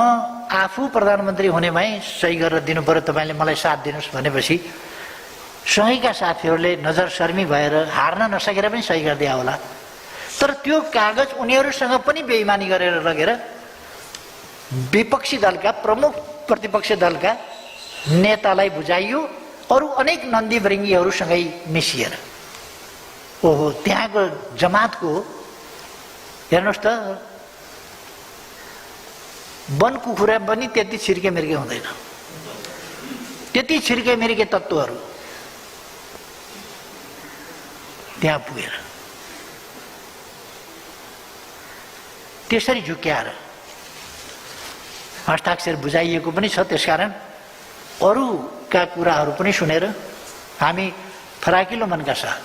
आफू प्रधानमन्त्री हुने भए सही गरेर दिनु पर्यो, तपाईँले मलाई साथ दिनुहोस् भनेपछि सँगैका साथीहरूले नजर शर्मी भएर हार्न नसकेर पनि सही गरिदिया होला। तर त्यो कागज उनीहरूसँग पनि बेइमानी गरेर लगेर विपक्षी दलका, प्रमुख प्रतिपक्ष दलका नेतालाई बुझाइयो, अरू अनेक नन्दी वृङ्गीहरूसँगै मिसिएर। ओहो, त्यहाँको जमातको हेर्नुहोस् त, वन कुखुरा पनि त्यति छिर्के मिर्के हुँदैन, त्यति छिर्के मिर्के तत्त्वहरू त्यहाँ पुगेर त्यसरी झुक्क्याएर हस्ताक्षर बुझाइएको पनि छ। त्यसकारण अरूका कुराहरू पनि सुनेर हामी फराकिलो मनका साथ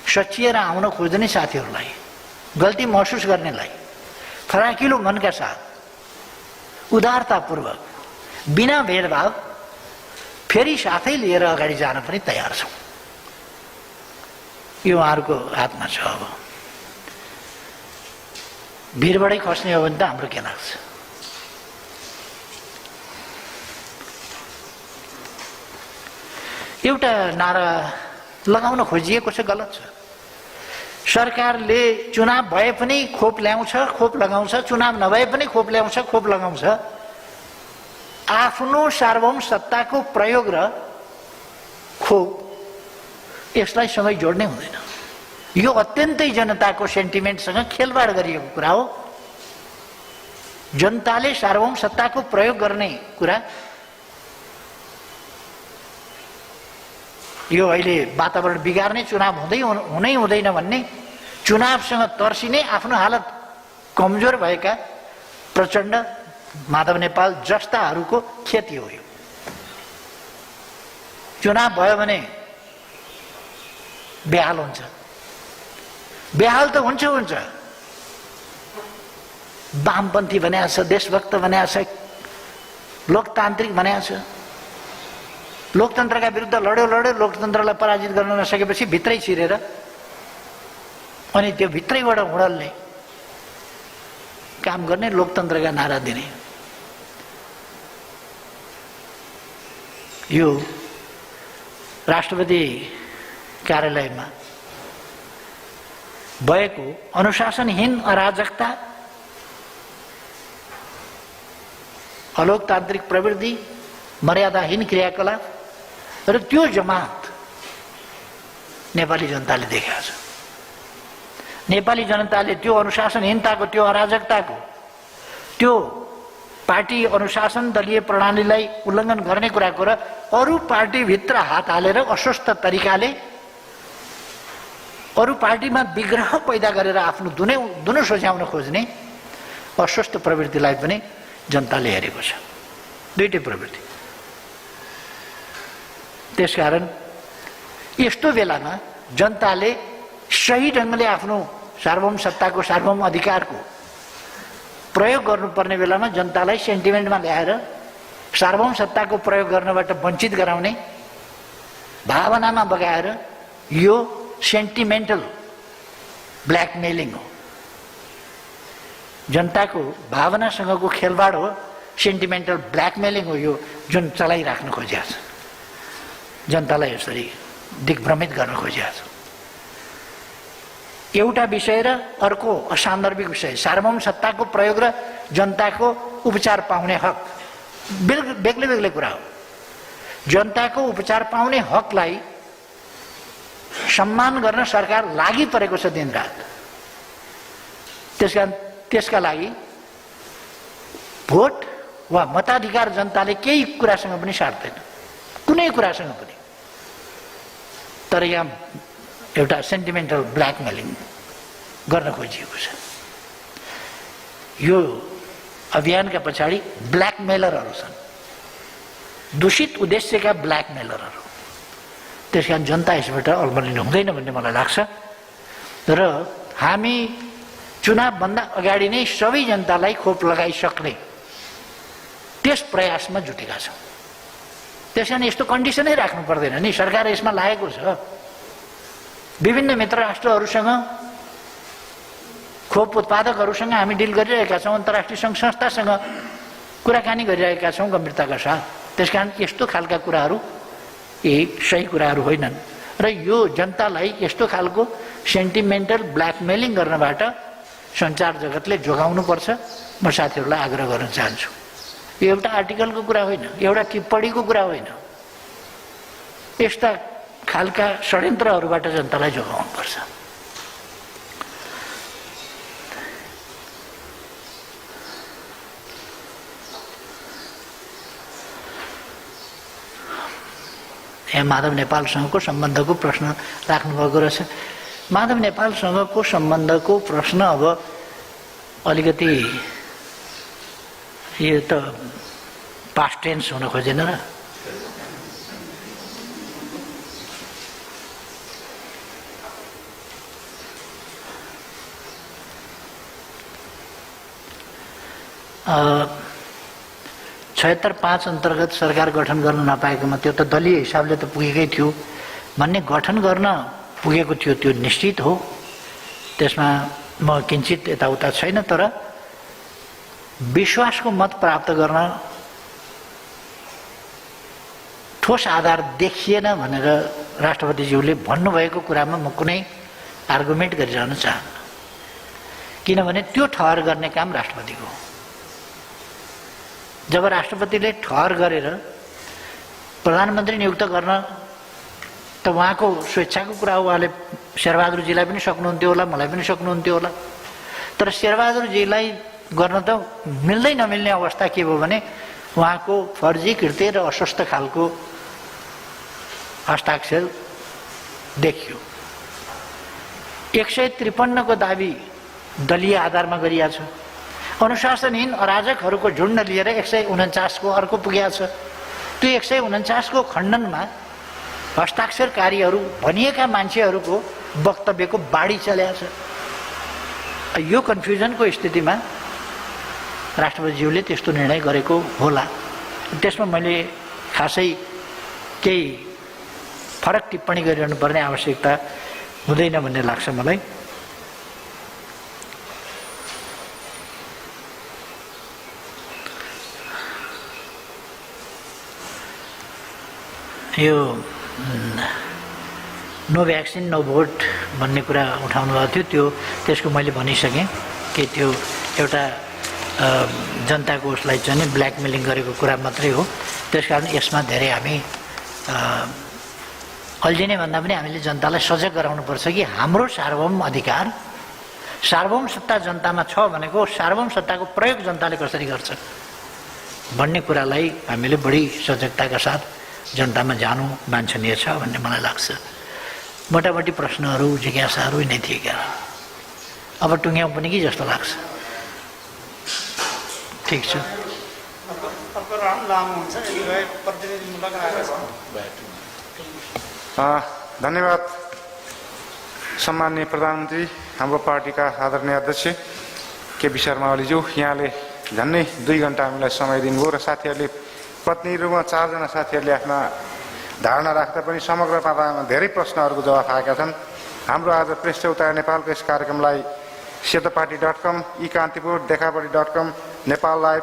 सचिएर आउन खोज्ने साथीहरूलाई, गल्ती महसुस गर्नेलाई फराकिलो मनका साथ उदारतापूर्वक बिना भेदभाव फेरि साथै लिएर अगाडि जान पनि तयार छौँ। यो उहाँहरूको हातमा छ। अब भिडबाटै खस्ने हो भने त हाम्रो के लाग्छ? एउटा नारा लगाउन खोजिएको छ, गलत छ। सरकारले चुनाव भए पनि खोप ल्याउँछ, खोप लगाउँछ, चुनाव नभए पनि खोप ल्याउँछ, खोप लगाउँछ। आफ्नो सार्वभौम सत्ताको प्रयोग र खोप, यसलाई सँगै जोड्ने हुँदैन। यो अत्यन्तै जनताको सेन्टिमेन्टसँग खेलवाड गरिएको कुरा हो। जनताले सार्वभौम सत्ताको प्रयोग गर्ने कुरा यो अहिले वातावरण बिगार्ने, चुनाव हुनै हुँदैन भन्ने, चुनावसँग तर्सिने, आफ्नो हालत कमजोर भएका प्रचण्ड, माधव नेपाल जस्ताहरूको क्षति हो। यो चुनाव भयो भने बेहाल हुन्छ। बेहाल त हुन्छ हुन्छ। वामपन्थी भनेको छ, देशभक्त भनेको छ, लोकतान्त्रिक भनेको छ। लोकतन्त्रका विरुद्ध लड्यो, लोकतन्त्रलाई पराजित गर्न नसकेपछि भित्रै छिरेर अनि त्यो भित्रैबाट हुडल्ने काम गर्ने, लोकतन्त्रका नारा दिने। यो राष्ट्रपति कार्यालयमा भएको अनुशासनहीन अराजकता, अलोकतान्त्रिक प्रवृत्ति, मर्यादाहीन क्रियाकलाप र त्यो जमात नेपाली जनताले देखेको छ। नेपाली जनताले त्यो अनुशासनहीनताको, त्यो अराजकताको, त्यो पार्टी अनुशासन, दलीय प्रणालीलाई उल्लङ्घन गर्ने कुराको र अरू पार्टीभित्र हात हालेर अस्वस्थ तरिकाले अरू पार्टीमा विग्रह पैदा गरेर आफ्नो दुनो सोझ्याउन खोज्ने अस्वस्थ प्रवृत्तिलाई पनि जनताले हेरेको छ। दुईटै प्रवृत्ति। त्यसकारण यस्तो बेलामा जनताले सही ढङ्गले आफ्नो सार्वभौम सत्ताको, सार्वभौम अधिकारको प्रयोग गर्नुपर्ने बेलामा जनतालाई सेन्टिमेन्टमा ल्याएर सार्वभौम सत्ताको प्रयोग गर्नबाट वञ्चित गराउने, भावनामा बगाएर यो सेन्टिमेन्टल ब्ल्याकमेलिङ हो, जनताको भावनासँगको खेलबाड हो, सेन्टिमेन्टल ब्ल्याकमेलिङ हो यो जुन चलाइराख्न खोजिएको छ, जनतालाई यसरी दिग्भ्रमित गर्न खोजिएको छ। एउटा विषय र अर्को असान्दर्भिक विषय, सार्वभौम सत्ताको प्रयोग र जनताको उपचार पाउने हक बेग्लै बेग्लै कुरा हो। जनताको उपचार पाउने हकलाई सम्मान गर्न सरकार लागि परेको छ दिनरात। त्यसका लागि भोट वा मताधिकार जनताले केही कुरासँग पनि साट्दैन, कुनै कुरासँग पनि। तर यहाँ एउटा सेन्टिमेन्टल ब्ल्याकमेलिङ गर्न खोजिएको छ। यो अभियानका पछाडि ब्ल्याकमेलरहरू छन्, दूषित उद्देश्यका ब्ल्याकमेलरहरू। त्यस कारण जनता यसबाट अल्मलिनु हुँदैन भन्ने मलाई लाग्छ। र हामी चुनावभन्दा अगाडि नै सबै जनतालाई खोप लगाइसक्ने त्यस प्रयासमा जुटेका छौँ। त्यस कारण यस्तो कन्डिसनै राख्नु पर्दैन नि, सरकार यसमा लागेको छ। विभिन्न मित्र राष्ट्रहरूसँग, खोप उत्पादकहरूसँग हामी डिल गरिरहेका छौँ, अन्तर्राष्ट्रिय सङ्घ संस्थासँग कुराकानी गरिरहेका छौँ गम्भीरताका साथ। त्यसकारण यस्तो खालका कुराहरू यी सही कुराहरू होइनन् र यो जनतालाई यस्तो खालको सेन्टिमेन्टल ब्ल्याकमेलिङ गर्नबाट सञ्चार जगतले जोगाउनुपर्छ। म साथीहरूलाई आग्रह गर्न चाहन्छु। यो एउटा आर्टिकलको कुरा होइन, एउटा टिप्पणीको कुरा होइन, यस्ता खालका षड्यन्त्रहरूबाट जनतालाई जोगाउनुपर्छ। यहाँ माधव नेपालसँगको सम्बन्धको प्रश्न राख्नुभएको रहेछ। माधव नेपालसँगको सम्बन्धको प्रश्न अब अलिकति यो त पास्ट टेन्स हुन खोजेन र। छयत्तर 5 अन्तर्गत सरकार गठन गर्न नपाएकोमा त्यो त दलीय हिसाबले त पुगेकै थियो भन्ने, गठन गर्न पुगेको थियो त्यो निश्चित हो। त्यसमा म किञ्चित यताउता छैन। तर विश्वासको मत प्राप्त गर्न ठोस आधार देखिएन भनेर राष्ट्रपतिज्यूले भन्नुभएको कुरामा म कुनै आर्गुमेन्ट गरिरहन चाहन्न, किनभने त्यो ठहर गर्ने काम राष्ट्रपतिको हो। जब राष्ट्रपतिले ठहर गरेर प्रधानमन्त्री नियुक्त गर्न त उहाँको स्वेच्छाको कुरा हो। उहाँले शेरबहादुरजीलाई पनि सक्नुहुन्थ्यो होला, मलाई पनि सक्नुहुन्थ्यो होला। तर शेरबहादुरजीलाई गर्न त मिल्दै नमिल्ने अवस्था के भयो भने उहाँको फर्जी कृत्य र अस्वस्थ खालको हस्ताक्षर देखियो। 153 को दाबी दलीय आधारमा गरिएको छ। अनुशासनहीन अराजकहरूको झुन्ड लिएर 149 को अर्को पुगेको छ। त्यो 149 को खण्डनमा हस्ताक्षरकारीहरू भनिएका मान्छेहरूको वक्तव्यको बाढी चलेको छ। यो कन्फ्युजनको स्थितिमा राष्ट्रपतिज्यूले त्यस्तो निर्णय गरेको होला। त्यसमा मैले खासै केही फरक टिप्पणी गरिरहनु पर्ने आवश्यकता हुँदैन भन्ने लाग्छ मलाई। यो नो भ्याक्सिन नो भोट भन्ने कुरा उठाउनु भएको थियो। त्यसको मैले भनिसकेँ कि त्यो एउटा जनताको उसलाई चाहिँ ब्ल्याकमेलिङ गरेको कुरा मात्रै हो। त्यसकारण यसमा धेरै हामी अल्झिने भन्दा पनि हामीले जनतालाई सजग गराउनुपर्छ कि हाम्रो सार्वभौम अधिकार, सार्वभौम सत्ता जनतामा छ भनेको सार्वभौम सत्ताको प्रयोग जनताले कसरी गर्छ भन्ने कुरालाई हामीले बढी सजगताका साथ जनतामा जानु वाञ्छनीय छ भन्ने मलाई लाग्छ। मोटामोटी प्रश्नहरू जिज्ञासाहरू नै थिए क्या। अब टुङ्ग्याउँ पनि कि जस्तो लाग्छ। ठिक छ। धन्यवाद सम्माननीय प्रधानमन्त्री, हाम्रो पार्टीका आदरणीय अध्यक्ष केपी शर्मा ओलीज्यू। यहाँले झन्डै 2 घण्टा हामीलाई समय दिनुभयो र साथीहरूले पत्नीहरूमा 4 जना साथीहरूले आफ्ना धारणा राख्दा पनि समग्र पातामा धेरै प्रश्नहरूको जवाफ आएका छन्। हाम्रो आज प्रेस चौतारा नेपालको यस कार्यक्रमलाई सेतोपाटी.com, eKantipur, देखापटी.com, Nepal Live,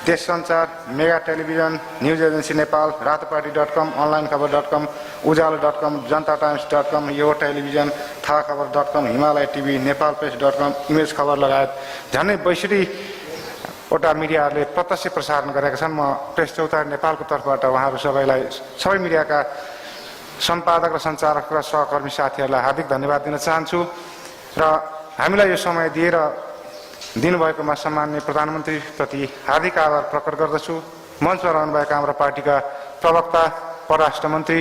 Desh Sanchar, Mega Television, News Agency Nepal, रातोपाटी.com, अनलाइनखबर.com, उजालो.com, जनताटाइम्स.com, यो टेलिभिजन, थाखबर.com, हिमालय टिभी, नेपालप्रेस.com, इमेज खबर लगायत झन्डै 62वटा मिडियाहरूले प्रत्यक्ष प्रसारण गरेका छन्। म प्रेस चौतारा नेपालको तर्फबाट उहाँहरू सबै मिडियाका सम्पादक र सञ्चालक र सहकर्मी साथीहरूलाई हार्दिक धन्यवाद दिन चाहन्छु र हामीलाई यो समय दिएर दिनुभएकोमा सम्माननीय प्रधानमन्त्रीप्रति हार्दिक आभार प्रकट गर्दछु। मञ्चमा रहनुभएका हाम्रो पार्टीका प्रवक्ता, परराष्ट्र मन्त्री